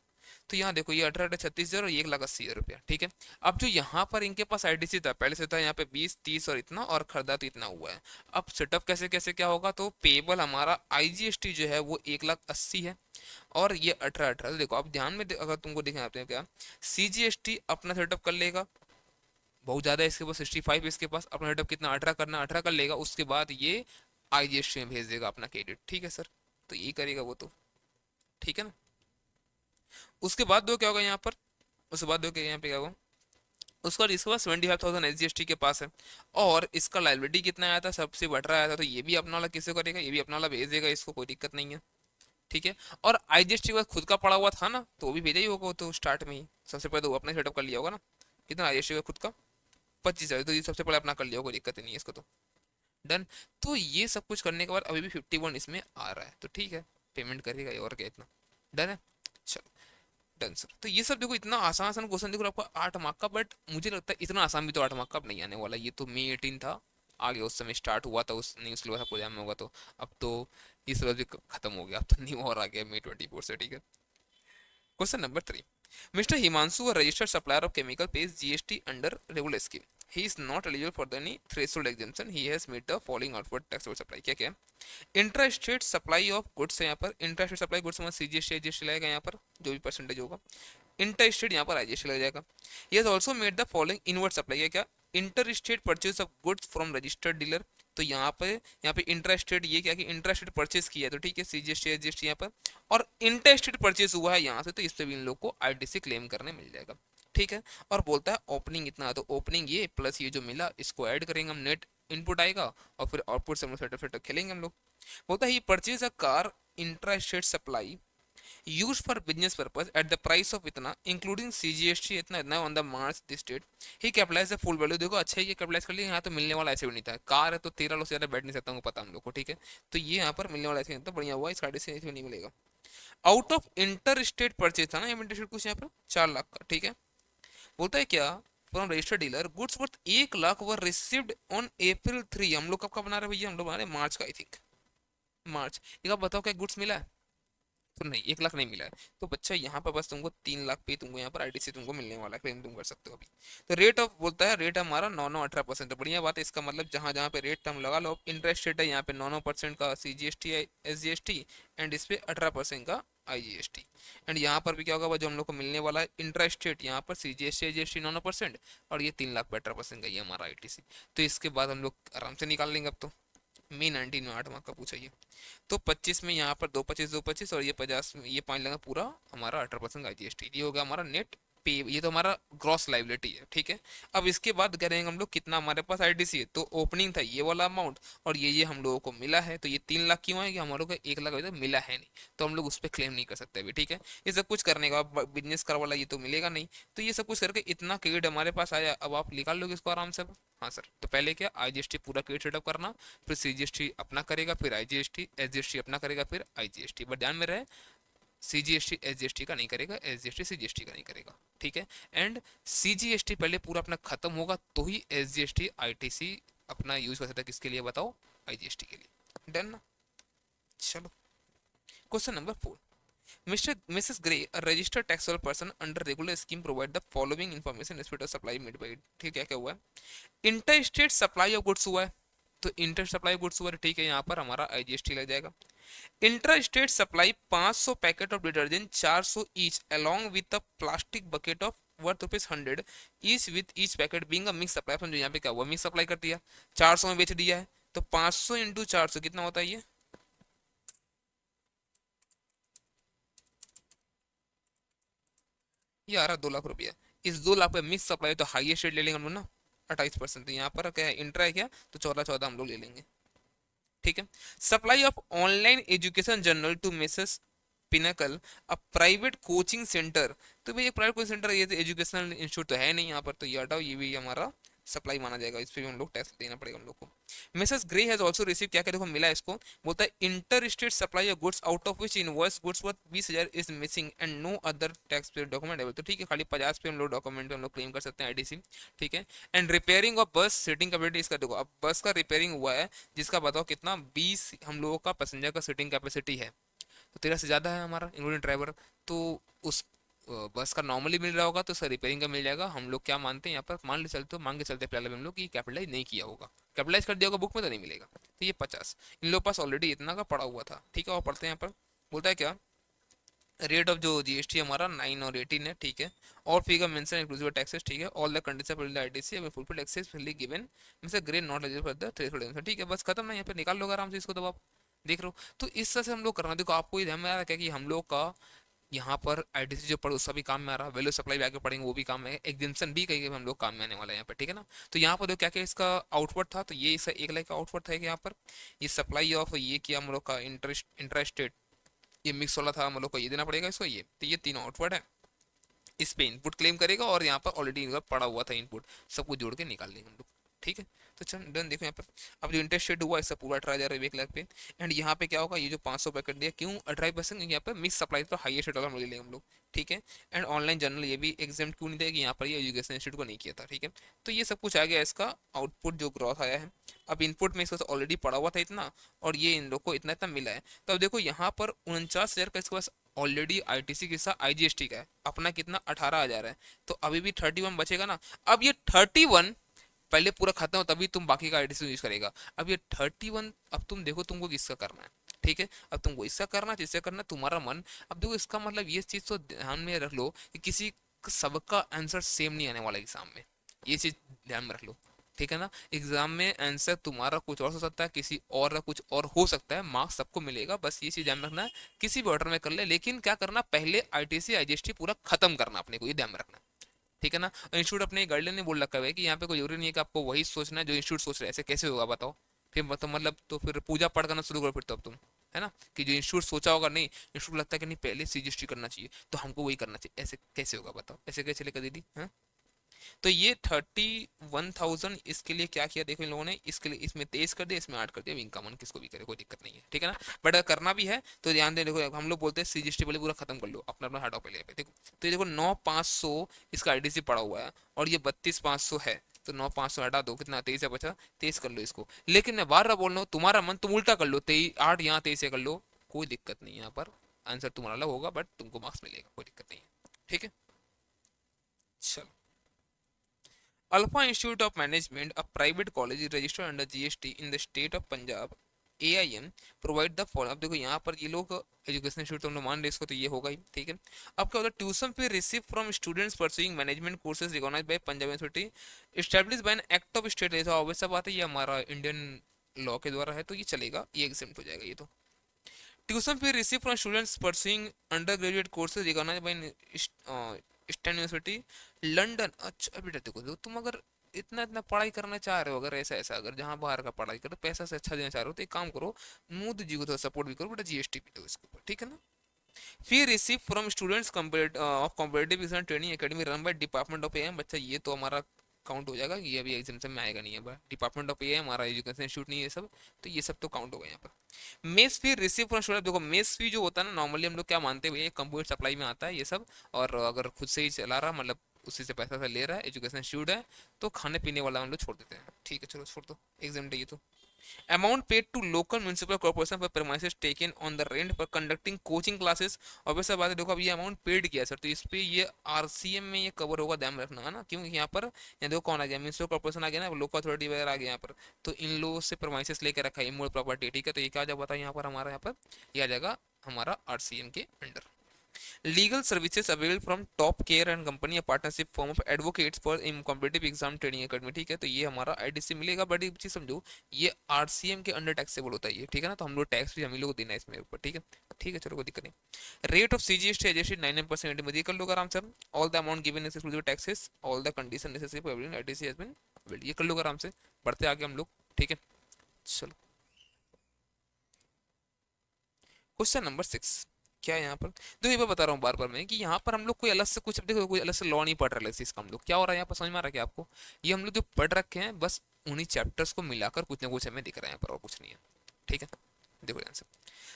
तो यहाँ देखो ये 18,36,000 और ये 1,80,000 रुपया, ठीक है। अब जो यहाँ पर इनके पास आईटीसी था, पहले से था यहाँ पे 20, 30 और इतना, और खरीदा तो इतना हुआ है। अब सेटअप कैसे कैसे क्या होगा, तो पेबल हमारा आईजीएसटी जो है वो 1,80,000 है, और ये 18,18। तो देखो आप ध्यान में अगर तुमको दिखे आते हैं क्या, सीजीएसटी अपना सेटअप कर लेगा, बहुत ज्यादा है इसके पास 65, इसके पास अपना सेटअप कितना 18 करना, 18 कर लेगा, उसके बाद ये आईजीएसटी में भेज देगा अपना क्रेडिट, ठीक है सर। तो यही करेगा वो तो, ठीक है ना। उसके बाद दो क्या होगा यहाँ पर, उसके बाद दो क्या यहाँ पे क्या होगा, उसका इसके पास 25,000 एसजीएसटी के पास है, और इसका लाइबिलिटी कितना आया था, सबसे बढ़ रहा आया था, तो ये भी अपना वाला किसे करेगा, ये भी अपना वाला भेज देगा, इसको कोई दिक्कत नहीं है, ठीक है। और आईजीएसटी के बाद खुद का पड़ा हुआ था ना, तो वो भी भेजा ही होगा, वो तो स्टार्ट में ही सबसे पहले तो वो अपना सेटअप कर लिया होगा ना। कितना आईजीएसटी का खुद का 25,000, तो ये सबसे पहले अपना कर लिया होगा, कोई दिक्कत नहीं है इसको तो, डन। तो ये सब कुछ करने के बाद अभी भी 51 इसमें आ रहा है, तो ठीक है, पेमेंट करेगा ये, और क्या इतना, डन है। चलो, डन सर। तो ये सब देखो इतना आसान आसान क्वेश्चन देखो आपका 8 मार्क का, बट मुझे लगता है इतना आसान भी तो 8 मार्क का अब नहीं आने वाला। ये तो मई 18 था, आगे उस समय स्टार्ट हुआ था, उस नहीं सिलेबस आपको एग्जाम में होगा, तो अब तो ये सिलेबस भी खत्म हो गया, अब तो न्यू और आ गया मई 24 से, ठीक है। Question number 3. Mr. Himanshu, a registered supplier of chemical, pays GST under regular scheme. He is not eligible for any threshold exemption. He has made the following outward taxable supply. क्या क्या है, intra state supply of goods है यहाँ पर, intra state supply goods में CGST IGST लगेगा यहाँ पर, जो भी परसेंटेज होगा, इंटर स्टेट यहाँ पर आईजीएसटी लग जाएगा। He has also made the following inward supply है क्या, inter state purchase of goods from registered dealer, तो यहाँ पे इंट्रा स्टेट ये क्या कि इंट्रा स्टेट परचेज किया है, तो ठीक है सीजीएसटी आईजीएसटी यहाँ पर, और इंटर स्टेट परचेज हुआ है यहाँ से, तो इस पे भी इन लोग को आईटीसी क्लेम करने मिल जाएगा, ठीक है। और बोलता है ओपनिंग इतना, तो ओपनिंग ये प्लस ये जो मिला इसको ऐड करेंगे हम, नेट इनपुट आएगा, और फिर आउटपुट से हम लोग सेटअप खेलेंगे हम लोग। बोलता है ही purchase a car intra state supply used for business purpose at the price of इतना including CGST इतना इतना on the March this date he capitalized the full value। देखो अच्छा ये कैपिटलाइज कर लिया, यहाँ तो मिलने वाला ऐसे भी नहीं था, कार है तो 13 लोग से ज्यादा बैठ नहीं सकता हूँ, पता हम लोग को, ठीक है। तो ये यहाँ पर मिलने वाला ऐसे नहीं था, बढ़िया हुआ, इस गाड़ी से ऐसे नहीं मिलेगा। Out of inter state purchase था ना, इंटर स्टेट कुछ यहाँ पर 4 लाख का, ठीक है। बोलता है क्या, from registered dealer goods worth 1 lakh were received on April 3। हम लोग कब का बना रहे भैया, हम लोग बना रहे मार्च का, आई थिंक मार्च। एक आप बताओ क्या गुड्स मिला है, तो नहीं 1 लाख नहीं मिला है, तो बच्चा यहाँ पर बस तुमको 3 लाख पे तुमको यहाँ पर आईटीसी तुमको मिलने वाला है, क्लेम तुम कर सकते हो अभी। तो रेट ऑफ बोलता है रेट हमारा 9-9-18%, तो बढ़िया बात है, इसका मतलब जहाँ जहाँ पे रेट हम लगा लो, इंटरेस्ट रेट है यहाँ पे 9-9% का सीजीएसटी एसजीएसटी, एंड इस पे 18% का आईजीएसटी, एंड यहाँ पर भी क्या होगा जो हम लोग को मिलने वाला है इंटरेस्ट रेट, यहाँ पर सीजीएसटी एसजीएसटी 9-9%, और ये 3 लाख पे 18% का ये हमारा आईटीसी। तो इसके बाद हम लोग आराम से निकाल लेंगे अब तो, मई 19 में 8 मार्क का पूछा ये। तो 25 में यहाँ पर 2 25 और ये 50 में ये 5 लगा, पूरा हमारा 18% का जीएसटी, ये हो गया हमारा नेट पे, ये तो हमारा ग्रॉस लाइबिलिटी है, ठीक है। अब इसके बाद करेंगे हम लोग कितना हमारे पास आईटीसी है, तो ओपनिंग था ये वाला अमाउंट, और ये हम लोगों को मिला है, तो ये 3 लाख क्यों है कि हमारे को 1 लाख अभी तक मिला है नहीं, तो हम लोग उस पर क्लेम नहीं कर सकते अभी, ठीक है। ये सब कुछ करने का बिजनेस कर वाला ये तो मिलेगा नहीं, तो ये सब कुछ करके इतना क्रेडिट हमारे पास आया, अब आप निकाल लोगे इसको आराम से। हाँ सर, तो पहले क्या आईजीएसटी पूरा क्रेडिट सेटअप करना, फिर सीजीएसटी अपना करेगा, फिर आईजीएसटी एसजीएसटी अपना करेगा, फिर आईजीएसटी, बट ध्यान में रहे सीजीएसटी एसजीएसटी का नहीं करेगा, एसजीएसटी सीजीएसटी का नहीं करेगा, ठीक है। एंड सीजीएसटी पहले पूरा अपना खत्म होगा तो ही एसजीएसटी आईटीसी अपना यूज कर सकता है, किसके लिए बताओ, आईजीएसटी के लिए, डन ना। चलो, question number 4. Mr. Mrs. Gray, a registered taxable person under regular scheme, provide the following information respect of supply made by it। ठीक है, क्या हुआ है, inter state supply of goods हुआ है, तो इंटर सप्लाई गुड्स हुआ है, ठीक है, यहाँ पर हमारा आईजीएसटी लग जाएगा। Inter state supply 500 packet of detergent 400 each along with a plastic bucket of worth ₹100 each with each packet being a mix supply. समझो यहाँ पे क्या हुआ, मिक्स सप्लाई कर दिया, 400 में बेच दिया है, तो 500 इंटू 400 कितना होता है ये आ रहा 2 लाख रुपया। इस 2 लाख पे मिक्स सप्लाई तो हाईएस्ट रेट ले लेंगे हम लोग ना, 28%, तो यहाँ पर क्या है इंट्रा है क्या, तो 14-14 हम लोग ले लेंगे, ठीक है। Supply of online education journal to Mrs pinnacle, a private coaching centre, तो भाई प्राइवेट कोचिंग सेंटर ये तो एजुकेशनल इंस्टीट्यूट तो है नहीं यहाँ पर, तो ये हटाओ, ये भी हमारा सप्लाई माना जाएगा, इस पे भी हम लोग टैक्स देना पड़ेगा हम लोग को। Mrs Grey has also receive, क्या क्या देखो मिला इसको, बोलता है inter state supply of goods out of which invoice goods worth 20,000 is missing and no other tax paid document available, तो ठीक है, खाली 50 पे हम लोग डॉक्यूमेंट हम लोग क्लेम कर सकते हैं आईटीसी, ठीक है। एंड रिपेयरिंग ऑफ बस सीटिंग कैपेसिटी, इसका देखो अब बस का रिपेयरिंग हुआ है, जिसका बताओ कितना 20 हम लोगों का पैसेंजर का सीटिंग कैपेसिटी है, तो 13 से ज़्यादा है हमारा इंक्लूडिंग ड्राइवर, तो उस बस का नॉर्मली मिल रहा होगा तो सर रिपेयरिंग का मिल जाएगा। हम लोग क्या मानते हैं यहाँ पर, मान के चलते पहले हम लोग कि कैपिटलाइज नहीं किया होगा, कैपिटलाइज कर दिया होगा बुक में तो नहीं मिलेगा। तो ये 50 इन लोग पास ऑलरेडी इतना का पड़ा हुआ था, ठीक है। और पढ़ते हैं यहाँ पर, बोलता है क्या, रेट ऑफ जो जीएसटी हमारा 9 और 18 है, ठीक है। और फिगर मेंशन इंक्लूसिव टैक्सेस, ठीक है। All the condition for the ITC have fulfilled successfully given means ग्रे not eligible for the threshold, ठीक है। बस खत्म ना, यहाँ पे निकाल लो आराम से इसको, तो आप देख रहे हो। तो इस तरह से हम लोग करना, देखो आपको ये ध्यान में आ रहा है क्या कि हम लोग का यहाँ पर आईटीसी जो पढ़ो उसका भी काम में आ रहा है, वैल्यू सप्लाई भी आगे पढ़ेंगे वो भी काम में है, एग्जाम्पशन भी कहीं हम लोग काम में आने वाला है यहाँ पर, ठीक है ना। तो यहाँ पर देखो क्या क्या इसका आउटपुट था, तो ये इसका 1 लाख का आउटपुट था यहाँ पर। ये सप्लाई ऑफ ये किया हम लोग का इंटरेस्ट, ये मिक्स वाला था हम लोग को, ये देना पड़ेगा इसको, ये तो ये तीनों आउटपुट है। इस पे इनपुट क्लेम करेगा और यहाँ पर ऑलरेडी इनका पड़ा हुआ था इनपुट, सबको जोड़ के निकाल लेंगे हम लोग, ठीक है। तो चल डन, देखो यहाँ पर अब जो इंटरेस्ट रेट हुआ इसका पूरा 18,000 1 लाख पे। एंड यहाँ पे क्या होगा, ये जो 500 पैकेट दिया क्यों 18%, यहाँ पर मिक्स सप्लाई पर हाईएस्ट डॉलर मिल लेंगे हम लोग, ठीक है। एंड ऑनलाइन जर्नल ये भी एग्जाम क्यों नहीं देगा, यहाँ पर ये एजुकेशन इंस्टीट्यूट को नहीं किया था, ठीक है। तो ये सब कुछ आ गया इसका आउटपुट जो ग्रोथ आया है। अब इनपुट में इसका ऑलरेडी पड़ा हुआ था इतना, और ये इन लोग को इतना इतना मिला है। तो अब देखो यहाँ पर 49,000 का इसके पास ऑलरेडी आईटीसी के साथ आईजीएसटी का है, अपना कितना 18,000 है। तो अभी भी 31 बचेगा ना। अब ये 31 पहले पूरा खत्म हो तभी तुम बाकी का आईटीसी यूज करेगा। अब ये 31 अब तुम देखो तुमको किसका करना है, ठीक है। अब तुमको इसका करना, जिससे करना तुम्हारा मन। अब देखो इसका मतलब ये चीज तो ध्यान में रख लो कि किसी सबका आंसर सेम नहीं आने वाला एग्जाम में, ये चीज ध्यान में रख लो, ठीक है ना। एग्जाम में आंसर तुम्हारा कुछ और हो सकता है, किसी और का कुछ और हो सकता है, मार्क्स सबको मिलेगा, बस ये चीज ध्यान रखना है। किसी भी ऑर्डर में कर ले, लेकिन क्या करना, पहले आईटीसी आईजीएसटी पूरा खत्म करना अपने को, ये ध्यान में रखना, ठीक है ना। इंस्टीट्यूट अपने गाइडलाइन ने बोल रखा है कि यहाँ पे कोई जरूरी नहीं है कि आपको वही सोचना है जो इंस्टीट्यूट सोच रहे हैं, ऐसे कैसे होगा बताओ। फिर मतलब तो फिर पूजा पाठ करना शुरू करो फिर तो अब तुम, है ना, कि जो इंस्टीट्यूट सोचा होगा, नहीं इंस्टीट्यूट लगता है कि नहीं पहले सीजीएसटी करना चाहिए तो हमको वही करना चाहिए, ऐसे कैसे होगा बताओ, ऐसे कैसे चलेगा दीदी, हाँ। तो ये 31,000 इसके लिए क्या किया देखो इन लोगों ने, इसके लिए इसमें 23 कर दिया, इसमें 8 कर दिया, इनका मन किसको भी करे कोई दिक्कत नहीं है, ठीक है ना। बट अगर करना भी है तो ध्यान दे, देखो हम लोग बोलते हैं सीजीएसटी पहले पूरा खत्म कर लो, अपना अपना हटाओ पहले पे देखो। तो ये देखो 9,500 इसका आईटीसी पड़ा हुआ है, और ये 32,500 है। तो 9,500 हटा दो, कितना 23 है बचा, 23 कर लो इसको। लेकिन मैं बार बार बोल रहा हूँ तुम्हारा मन तुम उल्टा कर लो, 8 यहाँ 23 कर लो, कोई दिक्कत नहीं है। यहाँ पर आंसर तुम्हारा अलग होगा बट तुमको मार्क्स मिलेगा, कोई दिक्कत नहीं है, ठीक है। चलो, Alpha Institute of Management, a private college is registered under GST in the state of Punjab. AIM provide the follow, अब देखो यहाँ पर ये लोग एजुकेशन इंस्टीट्यूट तुम लोग मान रहे इसको, तो ये होगा ही, ठीक है। अब क्या होता है, tuition fee receive from students pursuing management courses recognised by Punjab university established by an act of state, ये तो ऑब्वियस सा बात है, ये हमारा इंडियन लॉ के द्वारा है, तो ये चलेगा, ये एग्जेम्प्ट हो जाएगा ये तो। Tuition fee receive from students pursuing under graduate courses recognised by Stan university London. अच्छा बेटा देखो तुम अगर इतना इतना पढ़ाई करना चाह रहे हो, अगर ऐसा ऐसा अगर जहाँ बाहर का पढ़ाई करो पैसा से अच्छा देना चाह रहे हो, तो एक काम करो, मोदी जी को थोड़ा सपोर्ट भी करो बेटा, जीएसटी भी दो इसके ऊपर, ठीक है ना। Fee receive from students of competitive exam training academy run by department of AM. बच्चा ये तो हमारा काउंट हो जाएगा, ये अभी एग्जाम में आएगा नहीं है, डिपार्टमेंट ऑफ एएम हमारा एजुकेशन इंस्टीट्यूट नहीं है सब, तो ये सब तो काउंट होगा यहाँ पर। Mess fee receive from student, देखो मेस फी जो होता है ना, नॉर्मली हम लोग क्या मानते हैं भैया कंप्यूटर सप्लाई में आता है ये सब, और अगर खुद से ही चला रहा मतलब उसी से पैसा से ले रहा है, एजुकेशन इंस्टीट्यूट है, तो खाने पीने वाला हम लोग छोड़ देते हैं, ठीक है चलो छोड़ दो एग्जाम ये तो। Amount paid to local municipal corporation for premises taken on the rent for conducting coaching classes। Obvious बात है, देखो अब ये अमाउंट पेड किया सर, तो इस पे ये आरसीएम में ये कवर होगा, ध्यान रखना है ना, क्योंकि यहाँ पर यहाँ देखो कौन आ गया, म्यूनिसिपल कॉर्पोरेशन आ गया ना, लोकल अथॉरिटी वगैरह आ गया यहाँ पर, तो इन लोगों से प्रमाइसेस लेके रखा है इमोल प्रॉपर्टी, ठीक है। तो ये क्या जाएगा बताओ यहाँ पर हमारा, यहाँ पर ये आ जाएगा हमारा आरसीएम के under. Legal services available from Top Care and Company, a partnership firm of advocates for in competitive exam training academy, ठीक है। तो ये हमारा आईटीसी मिलेगा, बट एक चीज समझो ये आरसीएम के अंडर टैक्सेबल होता है ये, ठीक है ना, तो हम लोग टैक्स भी हम ही लोग देना है इसमें ऊपर, ठीक है। ठीक है चलो कोई दिक्कत नहीं। रेट ऑफ सीजीएसटी एडजस्टेड 99% में कर लोगे आराम से। All the amount given is exclusive taxes, all the condition necessary for every ITC has been billed, ये कर लोगे आराम से। बढ़ते आगे हम लोग, ठीक है चलो। क्वेश्चन नंबर 6 क्या है यहाँ पर, देखो ये मैं बता रहा हूँ बार बार मैं कि यहाँ पर हम लोग कोई अलग से कुछ, देखो कोई अलग से लॉ नहीं पढ़ रहे अलग से इसका, हम लोग क्या हो रहा है यहाँ पर समझ में आ रहा है क्या आपको, ये हम लोग जो पढ़ रखे हैं बस उन्हीं चैप्टर्स को मिलाकर कुछ ना कुछ हमें दिख रहा है यहाँ पर, और कुछ नहीं है, ठीक है। देखो ध्यान से,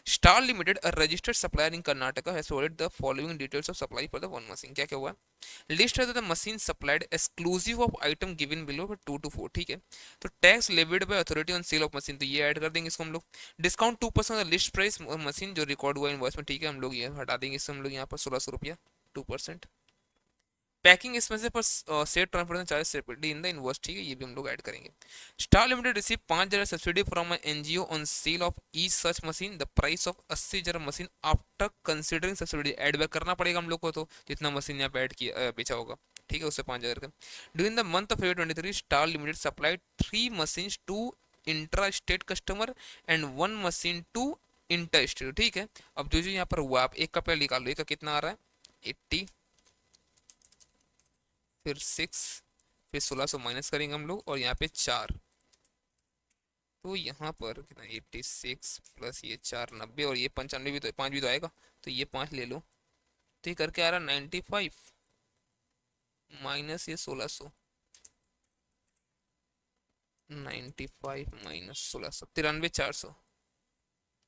Star Limited, a registered supplier in Karnataka, has provided the following details of supply for the one machine। क्या क्या हुआ, लिस्ट है the machine supplied exclusive of item given below 2 to 4, ठीक है। तो tax levied by authority on sale of machine, तो ये add कर देंगे इसको हम लोग। डिस्काउंट 2% लिस्ट प्राइस मशीन जो रिकॉर्ड हुआ इनवॉइस में, ठीक है, हम लोग ये हटा देंगे इससे, हम लोग यहाँ पर 1600 रुपया, 2%। पैकिंग एक्सपेंसिव पर set transportation charge separately in the invoice, ठीक है, ये भी हम लोग ऐड करेंगे। Star limited receive 5,000 subsidy from NGO on sale of each such machine the price of 80,000 machine after considering subsidy, add back करना पड़ेगा हम लोग को, तो जितना मशीन यहाँ पे ऐड किया बेचा होगा, ठीक है, उससे 5,000 का। During the month of February 23 star limited supplied 3 machine to intra state customer and 1 machine to inter state, ठीक है। अब जो जो यहाँ पर हुआ, आप एक का पहले निकाल लो, एक का कितना आ रहा है 80, फिर 6, फिर 1600 माइनस करेंगे हम लोग, और यहाँ पे 4, तो यहाँ पर कितना 86 प्लस ये 4 90, और ये 95 भी, तो 5 भी तो आएगा, तो ये 5 ले लो, तो ये करके आ रहा 95 माइनस ये 1600, 95 माइनस 1600, 93,400।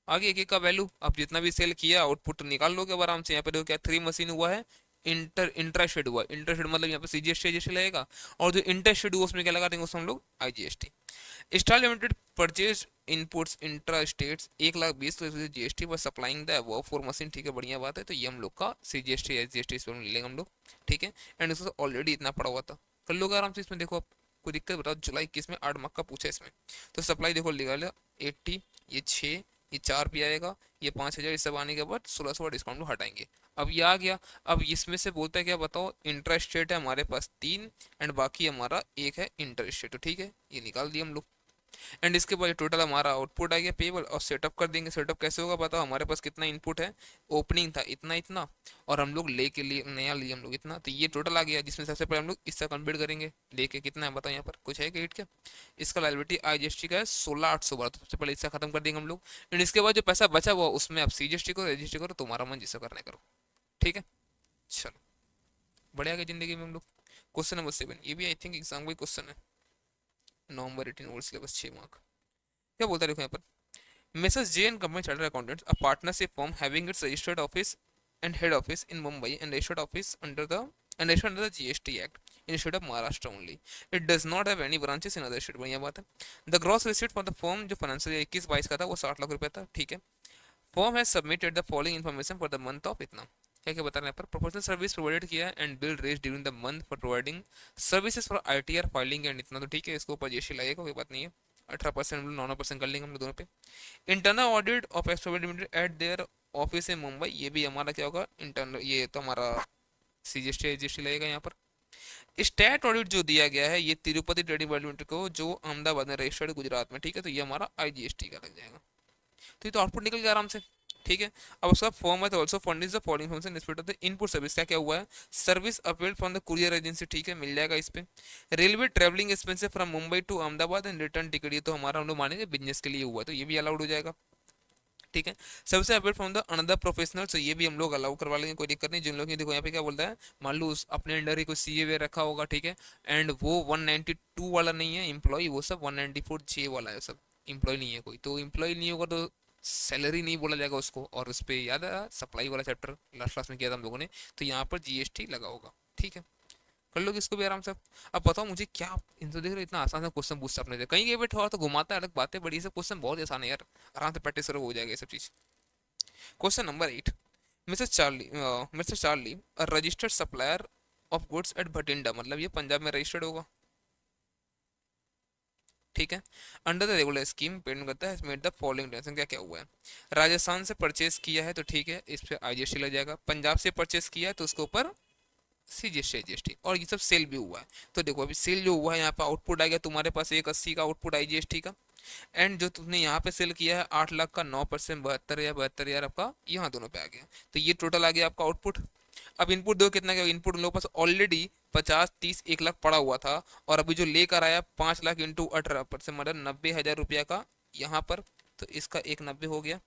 आगे एक एक का वैल्यू, आप जितना भी सेल किया आउटपुट तो निकाल लोगे अब आराम से। यहाँ पे देखो क्या 3 मशीन हुआ है, इंटरेस्टेड हुआ, इंटरेस्टेड मतलब यहाँ पे सीजीएसटी लगेगा, और जो इंटरेस्टेड हुआ उसमें क्या लगा देंगे, उसमें हम लोग IGST. Star limited purchase inputs intra states 1,20,000 तो जीएसटी पर सप्लाइंग द वो 4 मशीन, ठीक है, बढ़िया बात है, तो ये हम लोग का सीजीएसटी एसजीएसटी इस पर ले लेंगे हम लोग, ठीक है। एंड इसमें ऑलरेडी इतना पड़ा हुआ था, कर लोगे आराम से। इसमें देखो आप कोई दिक्कत बताओ, जुलाई 21 में 8 मार्क का पूछा इसमें, तो सप्लाई देखो निकाला 80, ये 6, ये 4 भी आएगा, ये 5,000, ये सब आने के बाद 1600 डिस्काउंट को हटाएंगे। अब ये आ गया। अब इसमें से बोलता है क्या बताओ, इंटरेस्ट रेट है हमारे पास 3 एंड बाकी हमारा एक है इंटरेस्ट रेट, ठीक है, ये निकाल दिया हम लोग। एंड इसके बाद टोटल हमारा आउटपुट आ गया पेबल, और सेटअप कर देंगे। सेटअप कैसे होगा बताओ, हमारे पास कितना इनपुट है, ओपनिंग था इतना इतना, और हम लोग ले के लिए नया लिए हम लोग इतना, तो ये टोटल आ गया, जिसमें सबसे पहले हम लोग इससे कंप्लीट करेंगे। लेके कितना है बताओ, यहाँ पर कुछ है क्रेडिट क्या, इसका लायबिलिटी आईजीएसटी का है 16,812, तो सबसे पहले इससे खत्म कर देंगे हम लोग। एंड इसके बाद जो पैसा बचा हुआ उसमें आप सीजीएसटी करो रजिस्ट्री करो, तुम्हारा मन जिससे करने करो, ठीक है। चलो बढ़िया गई जिंदगी में हम लोग। क्वेश्चन नंबर 7, ये भी आई थिंक एग्जाम का क्वेश्चन है, नवंबर 18 ओल्ड सिलेबस 6 मार्क। क्या बोलता है देखो यहाँ पर, Mrs. J and Company Chartered Accountants, a partnership firm having its registered office and head office in Mumbai and registered office under the GST Act in state of Maharashtra only. It does not have any branches in other state. बढ़िया बात है। The gross receipt for the firm जो financial 21-22 का था वो 60 लाख रुपए था, ठीक है। Firm has submitted the following information for the month of इतना, क्या क्या बता रहे हैं यहाँ पर, प्रोफेशनल सर्विस प्रोवाइडेड किया है and bill raised during the month for providing services for ITR filing and इतना, तो ठीक है, इसको ऊपर जीएसटी लगेगा, कोई बात नहीं है। 18% हम लोग 9% कर लेंगे हम लोग दोनों पे। Internal audit of explorate limited at their office in Mumbai, ये भी हमारा क्या होगा इंटरनल, ये तो हमारा सीजीएसटी एसजीएसटी लगेगा यहाँ पर। स्टैट ऑडिट जो दिया गया है ये तिरुपति ट्रेडिंग लिमिटेड को, जो अहमदाबाद में रजिस्टर्ड गुजरात में, ठीक है, तो ये हमारा आईजीएसटी का लग जाएगा। तो ये तो आउटपुट निकल गया आराम से, ठीक है। अब उसका फॉर्म है, तो also furnish the following information respect of the input service, क्या क्या हुआ है, service availed from the courier agency, ठीक है, मिल जाएगा इस पे। Railway travelling expensive from Mumbai to Ahmedabad and return ticket, ये तो हमारा हम लोग मानेंगे बिजनेस के लिए हुआ है, तो ये भी अलाउड हो जाएगा, ठीक है। सबसे appeal from the another professional, तो ये भी हम लोग अलाउ करवा लेंगे, कोई दिक्कत नहीं। जिन लोग देखो यहाँ पे क्या बोलता है, मान लो अपने अंडर ही कोई सीए वे रखा होगा, ठीक है, एंड वो 192 वाला नहीं है एम्प्लॉय, वो सब 194 जे वाला है, सब एम्प्लॉय नहीं है कोई, तो एम्प्लॉय नहीं होगा तो सैलरी नहीं बोला जाएगा उसको। और उस पर याद है सप्लाई वाला चैप्टर लास्ट क्लास में किया था हम लोगों ने, तो यहाँ पर जीएसटी लगा होगा, ठीक है, कर लोगे इसको भी आराम से। अब बताओ मुझे क्या, इनको देख रहे इतना आसान सा क्वेश्चन पूछता अपने से, कहीं कहीं थोड़ा तो घुमाता है अलग बातें, बड़ी सब क्वेश्चन बहुत आसान है यार, आराम से प्रैक्टिस करो हो जाएगा ये सब चीज। Question number 8, mister Charlie a registered supplier of goods at Bathinda, मतलब ये पंजाब में रजिस्टर्ड होगा, ठीक है। Under the regular scheme payment करता है मेड द फॉलोइंग ट्रांजेक्शन, क्या क्या हुआ है, राजस्थान से परचेज किया है तो ठीक है, इस पे आईजीएसटी लग जाएगा। पंजाब से परचेज किया है तो उसके ऊपर सीजीएसटी जीएसटी, और ये सब सेल भी हुआ है, तो देखो अभी सेल जो हुआ है यहाँ पे आउटपुट आ गया तुम्हारे पास 180 का आउटपुट आईजीएसटी का। एंड जो तुमने यहाँ पे सेल किया है 8 लाख का 9% 72,000 आपका यहाँ दोनों पे आ गया, तो ये टोटल आ गया आपका आउटपुट। अब इनपुट दो कितना क्या, इनपुट लोगों के पास ऑलरेडी 50 30 1 लाख पड़ा हुआ था, और अभी जो लेकर आया 5 लाख इंटू 18% मतलब 90,000 रुपया का यहाँ पर, तो इसका एक 90 हो गया।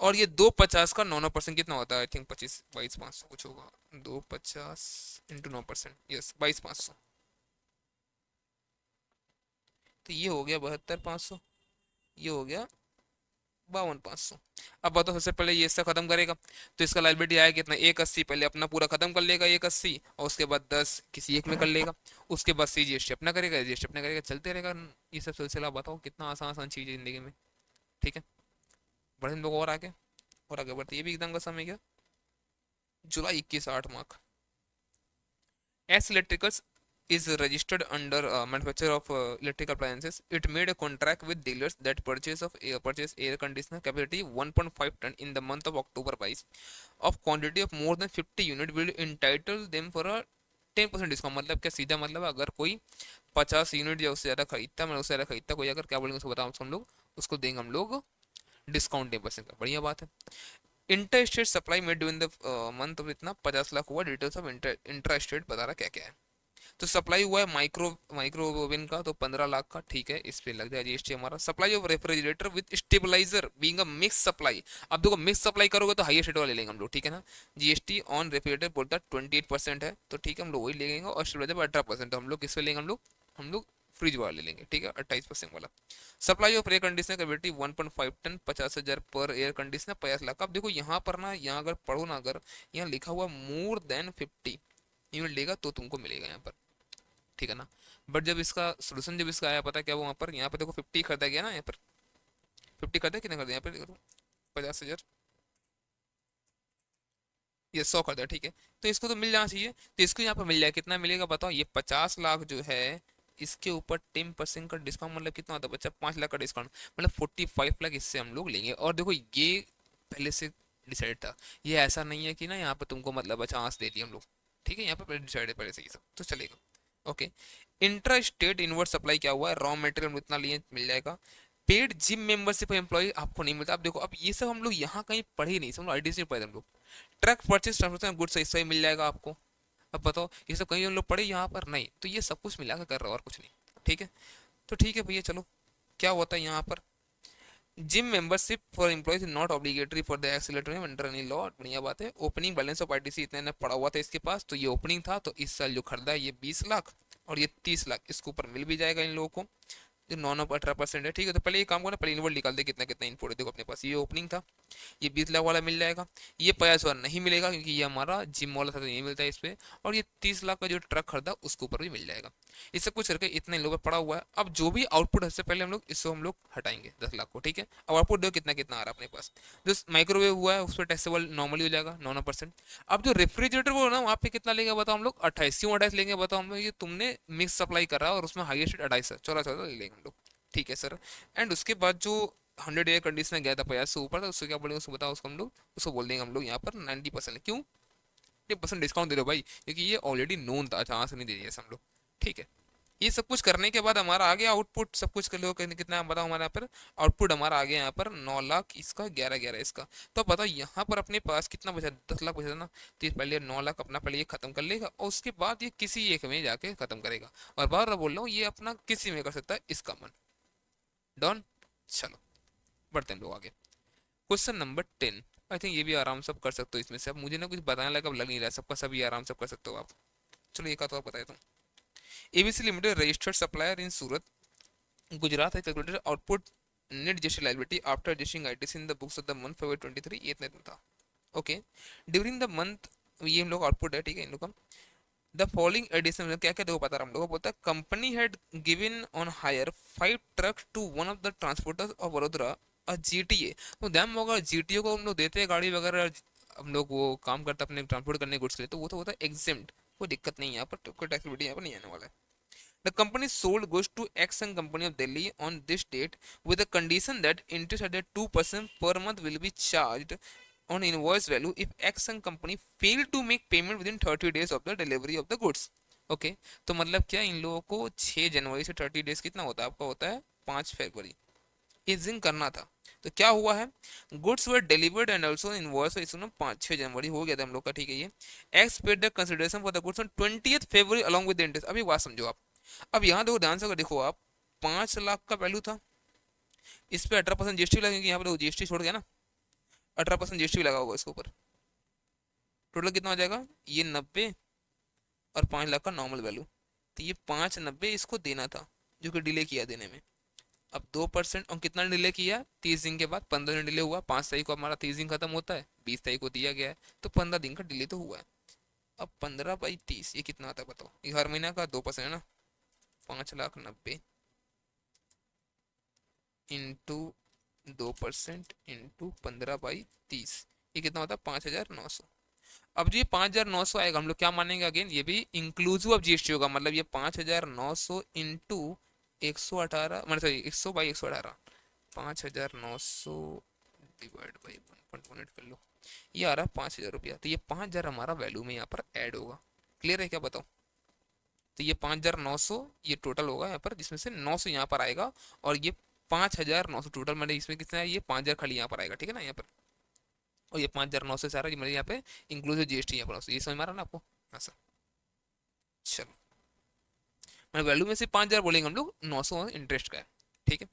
और ये 250 का 9% कितना होता है, आई थिंक 25 22 500 कुछ होगा, 250 इंटू 9%, यस 22,500, तो ये हो गया 72,500, ये हो गया 52,500। अब बताओ सबसे पहले ये इसका खत्म करेगा, तो इसका लाइबिलिटी आएगा कितना 180, पहले अपना पूरा खत्म कर लेगा 180, और उसके बाद 10 किसी एक में कर लेगा, उसके बाद सी जीएसटी अपना करेगा, जीएसटी अपना करेगा, चलते रहेगा ये सब सिलसिला। बताओ कितना आसान आसान चीज है जिंदगी में, ठीक है। बढ़े हम लोग और आगे बढ़ते, ये भी एकदम का समय क्या, जुलाई 21 8 mark. S electricals is registered under manufacturer of electrical appliances. It made a contract with dealers that purchase air conditioner capacity 1.5 ton in the month of October 22 of quantity of more than 50 unit will entitle them for a 10% discount. मतलब क्या, सीधा मतलब अगर कोई 50 unit या उससे ज़्यादा खरीदता, मतलब उससे ज़्यादा खरीदता कोई, अगर क्या बोलेंगे उसको बताओ हम लोग, उसको देंगे हम लोग डिस्काउंट 10% का। बढ़िया बात है। इंटर स्टेट सप्लाई में ड्यूरिंग द मंथ ऑफ इतना 50 लाख हुआ। डिटेल्स ऑफ इंटर स्टेट बता रहा क्या क्या है। तो सप्लाई हुआ है माइक्रो ओवन का तो 15 लाख का, ठीक है, इस पे लग जाए जीएसटी हमारा। Supply of refrigerator with stabiliser being a mix supply. अब देखो मिक्स सप्लाई करोगे तो हाईएस्ट रेट वाले लेंगे हम लोग, ठीक है ना। जीएसटी ऑन रेफ्रिजरेटर बोलता है 28% है, तो ठीक है हम लोग वही लेंगे। और स्टेबलाइजर 18%, तो हम लोग किस पे लेंगे, हम लोग फ्रिज वाले लेंगे, ठीक है, 28% वाला। Supply of air conditioner capacity 1.5 ton, 50,000 पर एयर कंडीशनर, 50 लाख। अब देखो यहाँ पर ना, यहाँ अगर पढ़ो ना, अगर यहाँ लिखा हुआ मोर देन 50 यूनिट लेगा तो तुमको मिलेगा यहाँ पर, ठीक है ना। बट जब इसका सोल्यूशन जब इसका आया, पता क्या वो वहाँ पर, यहाँ पर देखो 50 खरीदा गया ना, यहाँ पर 50 खरीदा, कितना खरीदा यहाँ पर देखो, 50,000, ये 100 खरीदा, ठीक है। तो इसको तो मिल जाना चाहिए, तो इसको यहाँ पर मिल जाए, कितना मिलेगा बताओ, ये 50 लाख जो है, इसके ऊपर 10% का डिस्काउंट, मतलब कितना होता है बच्चा, 5 लाख का डिस्काउंट, मतलब 45 लाख इससे हम लोग लेंगे। और देखो ये पहले से डिसाइड था, ये ऐसा नहीं है कि ना यहाँ पर तुमको मतलब चांस दे दिया हम लोग, ठीक है, यहाँ पर डिसाइड है पहले से ये सब, तो चलेगा। Okay. Intra state inward supply क्या हुआ है, रॉ मटेरियल इतना लिए मिल जाएगा। पेड जिम मेंबरशिप एम्प्लॉय आपको नहीं मिलता। अब देखो, अब ये सब हम लोग यहाँ कहीं पढ़े ही नहीं, सब लोग आईडी से पढ़े हम लोग। ट्रक परचेज ट्रांसपोर्टेशन गुड्स इससे ही मिल जाएगा आपको। अब बताओ, ये सब कहीं हम लोग पढ़े यहाँ पर नहीं, तो ये सब कुछ मिला के कर रहा है और कुछ नहीं, ठीक है। तो ठीक है भैया, चलो क्या होता है यहाँ पर, gym membership for employees not obligatory for the एक्सीलेटरी अंडर एनी लॉ। बढ़िया बात है। ओपनिंग बैलेंस ऑफ आईटीसी इतना पड़ा हुआ था इसके पास, तो ये ओपनिंग था, तो इस साल जो खरीदा है ये 20 लाख और ये 30 लाख इसके ऊपर मिल भी जाएगा इन लोगों को, जो नॉन ऑफ 18% है, ठीक है। तो पहले ये काम करना, पहले इनवर्ड निकाल दे कितना कितना इनपुट है। देखो अपने पास ये ओपनिंग था, ये 20 लाख वाला मिल जाएगा। ये 50 वाला नहीं मिलेगा क्योंकि ये हमारा जिम वाला था, तो नहीं मिलता है इस पे। और ये 30 लाख का जो ट्रक खरीदा उसके ऊपर भी मिल जाएगा। ये सब कुछ करके इतने लोगों पर पड़ा हुआ है। अब जो भी आउटपुट है, इससे पहले हम लोग इसको हम लोग हटाएंगे 10 लाख को, ठीक है। अब आउटपुट देखो कितना कितना आ रहा है अपने पास। जो माइक्रोवेव हुआ है उस पर टैक्सेबल नॉर्मली हो जाएगा 9%। अब जो रेफ्रिजरेटर वो ना, वहाँ पे कितना लेगा बताओ हम लोग, 28, क्यों 28 लेंगे बताओ हम लोग, ये तुमने मिक्स सप्लाई करा और उसमें हाईएस्ट 28 है, 14 ले लेंगे हम लोग, ठीक है सर। एंड उसके बाद जो 100 एयर कंडीशनर गया था 50 से ऊपर था, उसको क्या बोलेंगे उसको बताओ, उसको हम लोग उसको बोल देंगे हम लोग यहाँ पर 90%। क्यों 90% डिस्काउंट दे रहे हो भाई, क्योंकि ये ऑलरेडी नोन था, जहाँ से नहीं दे दिया हम लोग, ठीक है। ये सब कुछ करने के बाद हमारा आ गया आउटपुट, सब कुछ कर लो कितना बताओ हमारे यहाँ पर आउटपुट हमारा आ गया यहाँ पर 9 लाख इसका, 11 इसका। तो अब बताओ यहाँ पर अपने पास कितना बचा, 10 लाख बचा ना। तो ये पहले 9 लाख अपना पहले ये खत्म कर लेगा और उसके बाद ये किसी एक में जाके खत्म करेगा। और बार बार बोल रहा हूँ, ये अपना किसी में कर सकता है इसका मन। डन। चलो बढ़ते हैं हम लोग आगे। Question number 10। आई थिंक ये भी आराम से आप कर सकते हो इसमें से। अब मुझे ना कुछ बताने लगा, अब लग नहीं रहा है सबका सभी आराम से कर सकते हो आप। चलो एक आध और बताया तुम। ABC limited registered supplier in Surat Gujarat है calculated output net GST liability after adjusting ITC in the books of the month फरवरी 23, ये इतना था। ओके। ड्यूरिंग द मंथ, ये हम लोग आउटपुट है, ठीक है इन लोग का। द फॉलोइंग एडिशन में क्या क्या देखो पता, हम लोग को बोलता है company had given on hire 5 trucks to one of the transporters of Vadodara a GTA. तो दैम होगा जीटीए को हम लोग देते हैं गाड़ी वगैरह, हम लोग वो काम करता है अपने ट्रांसपोर्ट करने गुड्स के लिए, तो वो तो होता है एग्जेम्प्ट, कोई दिक्कत नहीं है यहाँ पर, कोई टैक्स यहाँ पर नहीं आने वाला है। The company sold goods to Exxon Company of Delhi on this date with the condition that interest at 2% per month will be charged on invoice value if Exxon Company failed to make payment within 30 days of the delivery of the goods. Okay okay? तो मतलब क्या, इन लोगों को 6 जनवरी से 30 days कितना होता है आपका, होता है 5 फरवरी इजिंग करना था। तो क्या हुआ है, goods were delivered and also invoice, इसमें 5-6 जनवरी हो गया था हम लोग का, ठीक है। ये x paid the consideration for the goods on 20th February along with interest. अभी बात समझो आप। अब यहाँ देखो ध्यान से, अगर देखो आप, 5 लाख का वैल्यू था, इस पे 18% जीएसटी लगेगी, यहाँ पर जीएसटी छोड़ गया ना, 18% जीएसटी लगा होगा इसके ऊपर। टोटल कितना हो जाएगा, ये 90 और 5 लाख का नॉर्मल वैल्यू, तो ये 590 इसको देना था, जो कि डिले किया देने में। अब 2% और कितना डिले किया, 30 दिन के बाद 15 दिन डिले हुआ। 5 तारीख को हमारा 30 दिन खत्म होता है, 20 तारीख को दिया गया है, तो 15 दिन का डिले तो हुआ है। अब 15/30 ये कितना आता है बताओ, ये हर महीना का 2% है ना, 5,90,000 इंटू 2% इंटू 15/30, ये कितना होता है 5,900। अब जो ये 5,900 आएगा हम लोग क्या मानेंगे, अगेन ये भी इंक्लूसिव ऑफ जीएसटी होगा, मतलब ये 5,900 इंटू 118, मतलब सॉरी 100/118, 5,900 डिवाइड बाई 1.18 कर लो, ये आ रहा है 5,000 रुपया। तो ये 5,000 हमारा वैल्यू में यहाँ पर ऐड होगा। क्लियर है क्या, बताओ। तो ये 5,900 ये टोटल होगा यहाँ पर, जिसमें से 900 यहाँ पर आएगा, और ये 5,900 टोटल, मतलब इसमें कितना है, ये 5,000 खाली यहाँ पर आएगा, ठीक है ना यहाँ पर। और ये 5,900 से आ रहा है, मतलब यहाँ पे इंक्लूसिव जीएसटी यहाँ पर, ये समझ में आ रहा है ना आपको। हाँ सर, चलो, मतलब वैल्यू में से 5,000 बोलेंगे हम लोग, 900 इंटरेस्ट का है, ठीक है।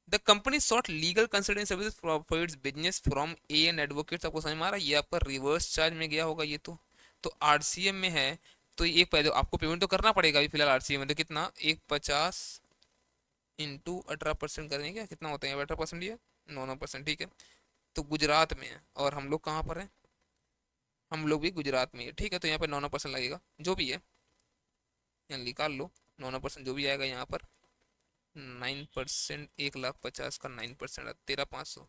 The company sought legal consulting services for its business from A N advocates, आपको समझ में आ रहा है, ये आपका रिवर्स चार्ज में गया होगा ये तो आरसीएम में है, तो ये पहले आपको पेमेंट तो करना पड़ेगा अभी फिलहाल आरसीएम में, तो कितना 150 इंटू 18% करेंगे, क्या कितना होता है 18%, ये 9%, ठीक है। तो गुजरात में है और हम लोग कहाँ पर हैं, हम लोग भी गुजरात में है, ठीक है। तो यहाँ पर 9% लगेगा, जो भी है यहाँ निकाल लो, 9% जो भी आएगा यहाँ पर 9%, 1,50,000 का 9%, 13,500,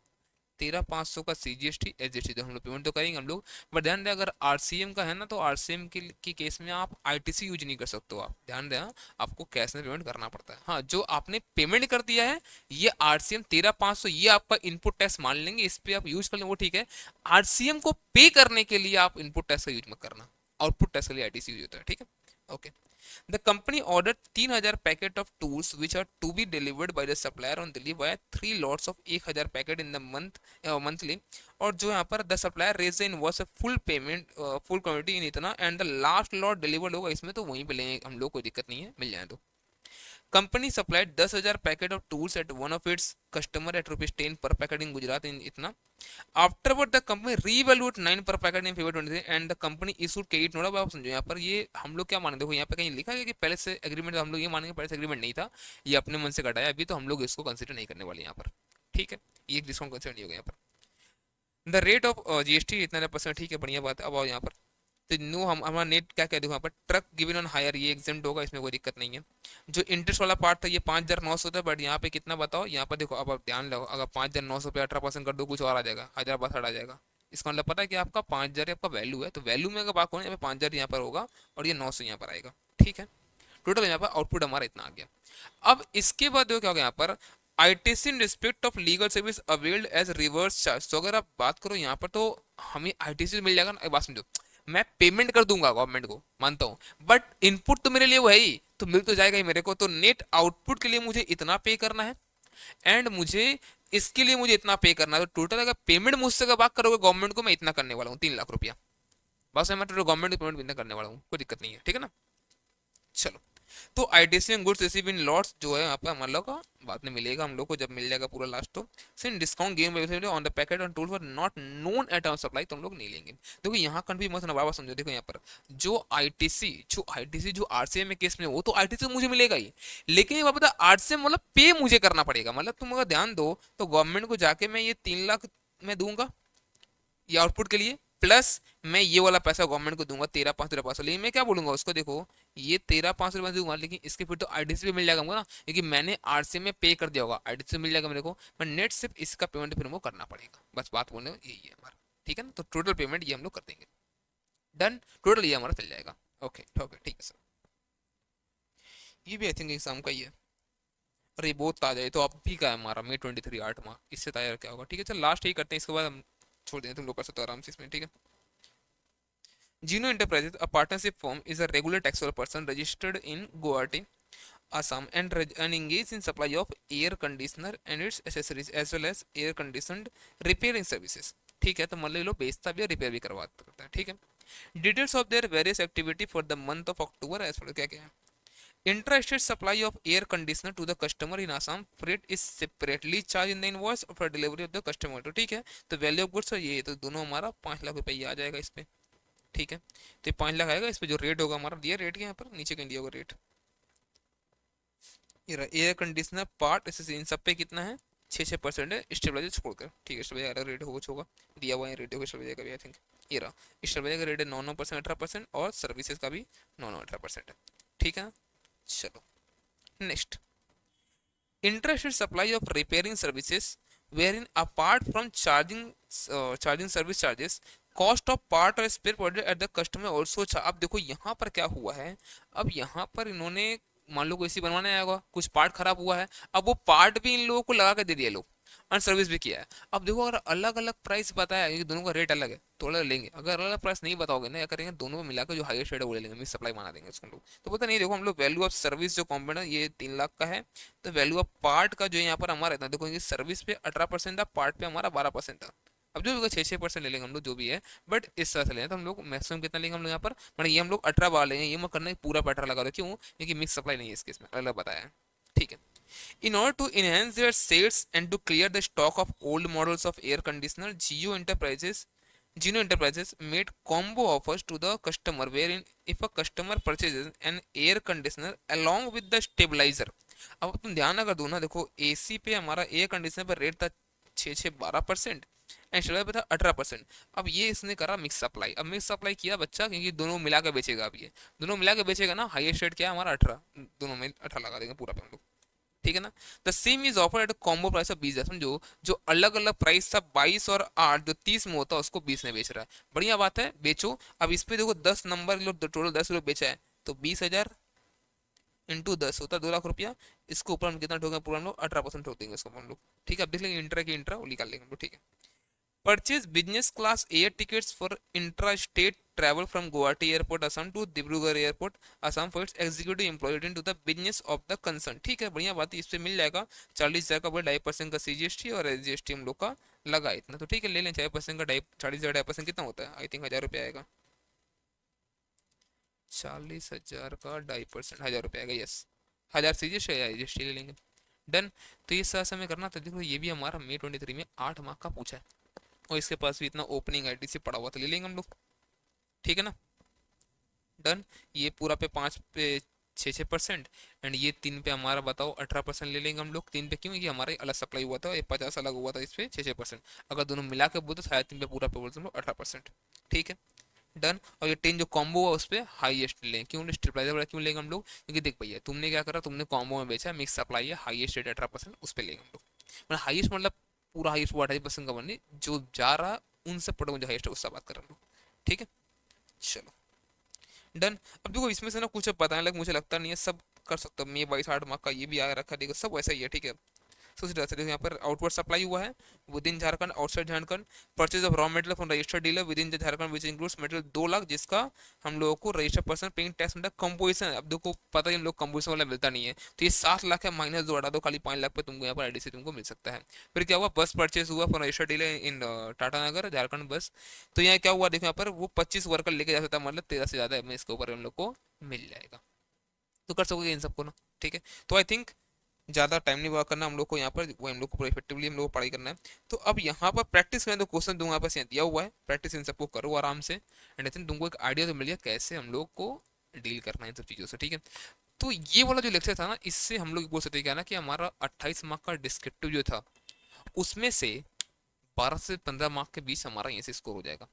13,500 का सीजीएसटी एसजीएसटी तो हम लोग पेमेंट तो करेंगे हम लोग। बट ध्यान दें अगर आरसीएम का है ना, तो आरसीएम की केस में आप आईटीसी यूज नहीं कर सकते हो, आप ध्यान दें, हाँ, आपको कैश में पेमेंट करना पड़ता है। हाँ, जो आपने पेमेंट कर दिया है ये आरसीएम 13,500 ये आपका इनपुट टैक्स मान लेंगे, इस पर आप यूज कर लें वो ठीक है। आरसीएम को पे करने के लिए आप इनपुट टैक्स का यूज मत करना, आउटपुट टैक्स के लिए आईटीसी यूज होता है, ठीक है। Okay, the company ordered 3,000 packet of tools which are to be delivered by the supplier on Delhi via 3 lots of 1,000 packet in the monthly, और जो यहाँ पर the supplier raised the invoice full payment full quantity in इतना, and the last lot delivered होगा इसमें, तो वहीं पे लेंगे हम लोग, कोई दिक्कत नहीं है, मिल जाए तो। Company supplied 10,000 packet of tools at one of its customer at ₹10 per packet इन गुजरात इन इतना। आफ्टरवर्ड द कंपनी रीवैल्यूएट 9 पर packet in favour 23 and the company issued credit note. अब आप समझो यहाँ पर ये हम लोग क्या माने, देखो यहाँ पे कहीं लिखा है कि पहले से एग्रीमेंट, हम लोग ये मानेंगे पहले से एग्रीमेंट नहीं था, ये अपने मन से घटाया अभी, तो हम लोग इसको कंसिडर नहीं करने वाले यहाँ पर, ठीक है। ये डिस्काउंट कंसिडर नहीं होगा यहाँ पर। द रेट ऑफ जीएसटी इतना %, ठीक है, बढ़िया बात है। अब आओ यहाँ पर, तो नो हम हमारा नेट क्या क्या देखो यहाँ पर, ट्रक गिवन ऑन हायर ये एग्जेम्प्ट होगा, इसमें कोई दिक्कत नहीं है। जो इंटरेस्ट वाला पार्ट था ये 5,900 था, बट यहाँ पे कितना बताओ, यहाँ पर देखो, अब आप ध्यान लगाओ, अगर 5,900 पे 18% कर दो कुछ और आ जाएगा, 1,000 आ जाएगा। इसका मतलब पता है कि आपका 5,000 आपका वैल्यू है, तो वैल्यू में अगर बात करें यहाँ पे 5,000 यहाँ पर होगा और ये 900 यहाँ पर आएगा, ठीक है। टोटल यहाँ पर आउटपुट हमारा इतना आ गया। अब इसके बाद देखो क्या होगा यहाँ पर, ITC in respect of legal service availed as reverse charge. तो अगर आप बात करो यहाँ पर, तो हमें आईटीसी मिल जाएगा ना। एक बात समझो, मैं पेमेंट कर दूंगा गवर्नमेंट को, मानता हूँ, बट इनपुट तो मेरे लिए वो है ही, तो मिल तो जाएगा ही मेरे को। तो नेट आउटपुट के लिए मुझे इतना पे करना है, एंड मुझे इसके लिए मुझे इतना पे करना है। तो टोटल अगर पेमेंट मुझसे अगर बात करोगे गवर्नमेंट को, मैं इतना करने वाला हूँ, 3,00,000 रुपया, बस मैं टोटल गवर्नमेंट की पेमेंट इतना करने वाला हूँ, कोई दिक्कत नहीं है, ठीक है ना। चलो, तो ITC and goods receive in lots जो है यहाँ पर हम लोग का बाद में मिलेगा, हम लोग को जब मिल जाएगा पूरा लास्ट, तो since discount game on the packet on tool for not known at on supply, तो हम लोग नहीं लेंगे। देखो यहाँ कन्फ्यूज मत होना, बाबा समझो, देखो यहाँ पर जो आईटीसी जो आरसीएम में केस में, वो तो आईटीसी तो मुझे मिलेगा ही, लेकिन ये बाबा आरसीएम मतलब पे मुझे करना पड़ेगा, मतलब तुम अगर ध्यान दो तो गवर्नमेंट को जाके मैं ये 3,00,000 मैं दूंगा ये आउटपुट के लिए, प्लस मैं ये वाला पैसा गवर्नमेंट को दूंगा 13,500, लेकिन मैं क्या बोलूंगा उसको, देखो ये 13,500 दूंगा, लेकिन इसके फिर तो आईटीसी भी मिल जाएगा मुझे ना, क्योंकि मैंने आरसीएम में पे कर दिया होगा, आईटीसी मिल जाएगा मेरे को, पर नेट सिर्फ इसका पेमेंट फिर वो करना पड़ेगा, बस बात बोलने यही है हमारा, ठीक है ना। तो टोटल पेमेंट ये हम लोग कर देंगे, डन, टोटल ये हमारा चल जाएगा। ओके ओके, ठीक है सर, ये भी आई थिंक एग्जाम का ही है। अरे बहुत ताजा है, तो अब भी का है हमारा May 23 8 माह, इससे ताजा क्या होगा, ठीक है। चल लास्ट ही करते हैं, इसके बाद हम छोड़ दें, तुम लोग कर सकते हो आराम से इसमें, ठीक है। Gino Enterprises, a partnership firm, is a regular taxable person registered in Guwahati, Assam, and engaged in supply of air conditioner and its accessories as well as air conditioned repairing services. ठीक है, तो मान लो बेचता भी है, repair भी करवाता है, ठीक है। Details of their various activity for the month of October as follow, क्या क्या है। Intra state supply of air conditioner to the customer in Assam, freight is separately charge in the invoice for delivery of the customer, तो ठीक है। तो value of goods ये तो दोनों हमारा 5,00,000 आ जाएगा इस पे, ठीक है। तो 5,00,000 आएगा, इस पे जो रेट होगा हमारा दिया, रेट के यहाँ पर नीचे कहीं दिया होगा रेट, ये एयर कंडीशनर पार्ट इस इन सब पे कितना है, 6% है, स्टेबलाइजर छोड़कर, ठीक है। स्टेबलाइजर रेट होगा होगा दिया हुआ है, रेट होगा स्टेबलाइजर का भी, आई थिंक ये रहा। स्टेबलाइजर का रेट है 9% 18%, और सर्विसेज का भी 9-18% है, ठीक है। चलो next, interested supply of repairing services wherein apart from charging service charges cost of part और spare product at the customer also. अच्छा अब देखो यहाँ पर क्या हुआ है, अब यहाँ पर इन्होंने मान लो कोई सी बनवाने आएगा, कुछ पार्ट खराब हुआ है, अब वो पार्ट भी इन लोगों को लगा के दे दिया लोग, और सर्विस भी किया है। अब देखो अगर अलग अलग प्राइस बताया है, दोनों का रेट अलग है तो अलग लेंगे, अगर अलग अलग प्राइस नहीं बताओगे ना, या करेंगे दोनों में मिलाकर जो हाईएस्ट रेट है वो ले लेंगे, मिस सप्लाई बना देंगे उसको लोग। तो पता नहीं, देखो हम लोग वैल्यू ऑफ सर्विस जो कॉम्पोनेंट है ये 3 लाख का है, तो वैल्यू ऑफ पार्ट का जो यहाँ पर हमारा इतना देखो, सर्विस पे 18% था, पार्ट पे हमारा 12% था। अब जो भी 6-6% ले लेंगे हम लोग जो भी है, बट इस तरह से लेंगे तो हम लोग मैक्सिमम कितना लेंगे हम लोग यहाँ पर, मतलब ये हम लोग 18 बार लेंगे, ये मत करना पूरा पैटर्न लगा दो, क्यों, क्योंकि मिक्स सप्लाई नहीं है इस केस में, अलग बताया है। ठीक है। In order to enhance their sales and to clear the stock of old models of air conditioner, Geno Enterprises made combo offers to the customer, wherein if a customer purchases an air conditioner along with the stabilizer, अब तुम ध्यान अगर दो ना, देखो AC पे हमारा air conditioner पर रेट था 6-12% एंड स्टेबलाइजर पे था 18%। अब ये इसने करा मिक्स सप्लाई, अब मिक्स सप्लाई किया बच्चा, क्योंकि दोनों मिला के बेचेगा, अब ये दोनों मिला के बेचेगा ना, हाईएस्ट रेट क्या है हमारा 18, दोनों में 18 लगा देंगे पूरा पे हम लोग। ठीक है ना। The same is offer eight combo price of 20, समझो जो अलग अलग प्राइस था 22 और 8, जो 30 में होता है उसको 20 में बेच रहा है, बढ़िया बात है, बेचो। अब इस पे देखो 10 नंबर लोग, टोटल 10 लोग बेचा है, तो 20,000 इंटू 10 होता है 2 लाख रुपया, इसको ऊपर हम कितना ठोकें, पूरा हम लोग 18% ठोक देंगे इसको हम लोग। ठीक है, अब देख लेंगे इंट्रा की इंट्रा वो निकाल लेंगे हम लोग। ठीक है। Purchase business class air tickets for intra-state travel from Guwahati Airport, Assam to Dibrugarh Airport, Assam for its executive employee into the business of the concern। ठीक है, बढ़िया बात है, इस पे मिल जाएगा 40,000 का, 2.5% का CGST और SGST हम लोग का लगा इतना, तो ठीक है ले लें 4% का 40,000 2.5% कितना होता है, आई थिंक 1,000 रुपया आएगा, 40,000 का 2.5% 1,000 रुपया आएगा, यस 1,000 CGST या SGST ले लेंगे। डन। तो ये साथ हमें करना था, देखो ये भी हमारा May 23 में 8 मार्क का पूछा है, और इसके पास भी इतना ओपनिंग आईटीसी पड़ा हुआ, तो ले लेंगे हम लोग। ठीक है ना। डन। ये पूरा पे 5 पे 6-6%, एंड ये 3 पे हमारा बताओ 18% ले लेंगे हम लोग। 3 पे क्यों, ये हमारा अलग सप्लाई हुआ था, ये 50 अलग हुआ था, इस पे 6-6%, अगर दोनों मिला के बोलते 3.5 पे पूरा पे बोलते हम लोग 18%। ठीक है। डन। और ये 10 जो कॉम्बो है उस पर हाईएस्ट ले, क्यों स्टेबलाइजर वाला क्यों लेंगे हम लोग, क्योंकि देख भैया तुमने क्या करा, तुमने कॉम्बो में बेचा, मिक्स सप्लाई है, हाईएस्ट रेट 18%, उस पर लेंगे हम लोग, मतलब हाईएस्ट मतलब पूरा हाईएस्ट वो 28% का बनने जो जा रहा, उनसे प्रोडक्ट जो हाईएस्ट है उससे बात कर रहे हम लोग। ठीक है। चलो डन। अब देखो इसमें से ना कुछ बताने लग मुझे लगता नहीं है, सब कर सकता हूँ, मे 22 8 मार्क का ये भी आ रखा, देखो सब वैसा ही है। ठीक है। सोच रहा था देखो यहाँ पर आउटवर्ड सप्लाई हुआ है with in Jharkhand, outside Jharkhand, purchase of raw material from registered dealer with in Jharkhand which includes material 2 lakh, जिसका हम लोगों को registered person paying tax under composition. अब देखो पता ही हम लोग कंपोजिशन वाला मिलता नहीं है, तो ये 7 लाख है, माइनस 2 हटा दो, खाली 5 लाख पे तुमको यहाँ पर आईडीसी तुमको मिल सकता है। फिर क्या हुआ, बस परचेज हुआ from registered dealer in Tatanagar Jharkhand बस, तो यहाँ क्या हुआ देखो, यहाँ पर वो 25 वर्कर लेके जा सकता है, मतलब 13 से ज्यादा इसके ऊपर हम लोग को मिल जाएगा, तो कर सकोगे इन सबको ना। ठीक है। तो आई थिंक ज़्यादा टाइम नहीं वर्क करना हम लोग को यहाँ पर, वो हम लोग को इफेक्टिवली हम लोग को पढ़ाई करना है। तो अब यहाँ पर प्रैक्टिस करें, तो क्वेश्चन दूंगा यहाँ पर दिया हुआ है, प्रैक्टिस इन सबको करो आराम से, एंड आई थिंक तुमको एक आइडिया तो मिल गया कैसे हम लोग को डील करना है इन सब चीज़ों से। ठीक है। तो ये वाला जो लेक्चर था ना, इससे हम लोग बोल सकते क्या ना, कि हमारा 28 मार्क का डिस्क्रिप्टिव जो था, उसमें से 12 से 15 मार्क के बीच हमारा यहाँ से स्कोर हो जाएगा,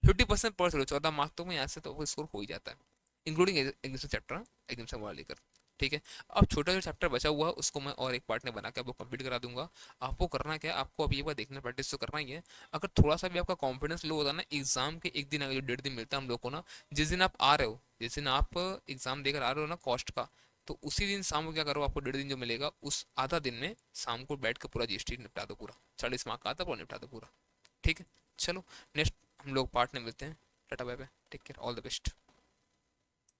50% पर चलो 14 मार्क तो मैं यहाँ से तो वो स्कोर हो ही जाता है, इंक्लूडिंग एग्जाम चैप्टर, एग्जाम से वाला लेकर। ठीक है। अब छोटा जो चैप्टर बचा हुआ है उसको मैं और एक पार्ट में बना के आपको कंप्लीट करा दूंगा। आपको करना क्या है, आपको अब ये बात देखना, प्रैक्टिस तो करना ही है। अगर थोड़ा सा भी आपका कॉन्फिडेंस लो होता है ना, एग्जाम के एक दिन अगर जो 1.5 दिन मिलता है हम लोग को ना, जिस दिन आप आ रहे हो, जिस दिन आप एग्जाम देकर आ रहे हो ना कॉस्ट का, तो उसी दिन शाम को क्या करो, आपको 1.5 दिन जो मिलेगा उस आधा दिन में शाम को बैठ के पूरा जीएसटी निपटा दो, पूरा 40 मार्क का आता है, पूरा निपटा दो पूरा। ठीक है। चलो नेक्स्ट हम लोग पार्ट में मिलते हैं, tata bye bye, take care, all the best.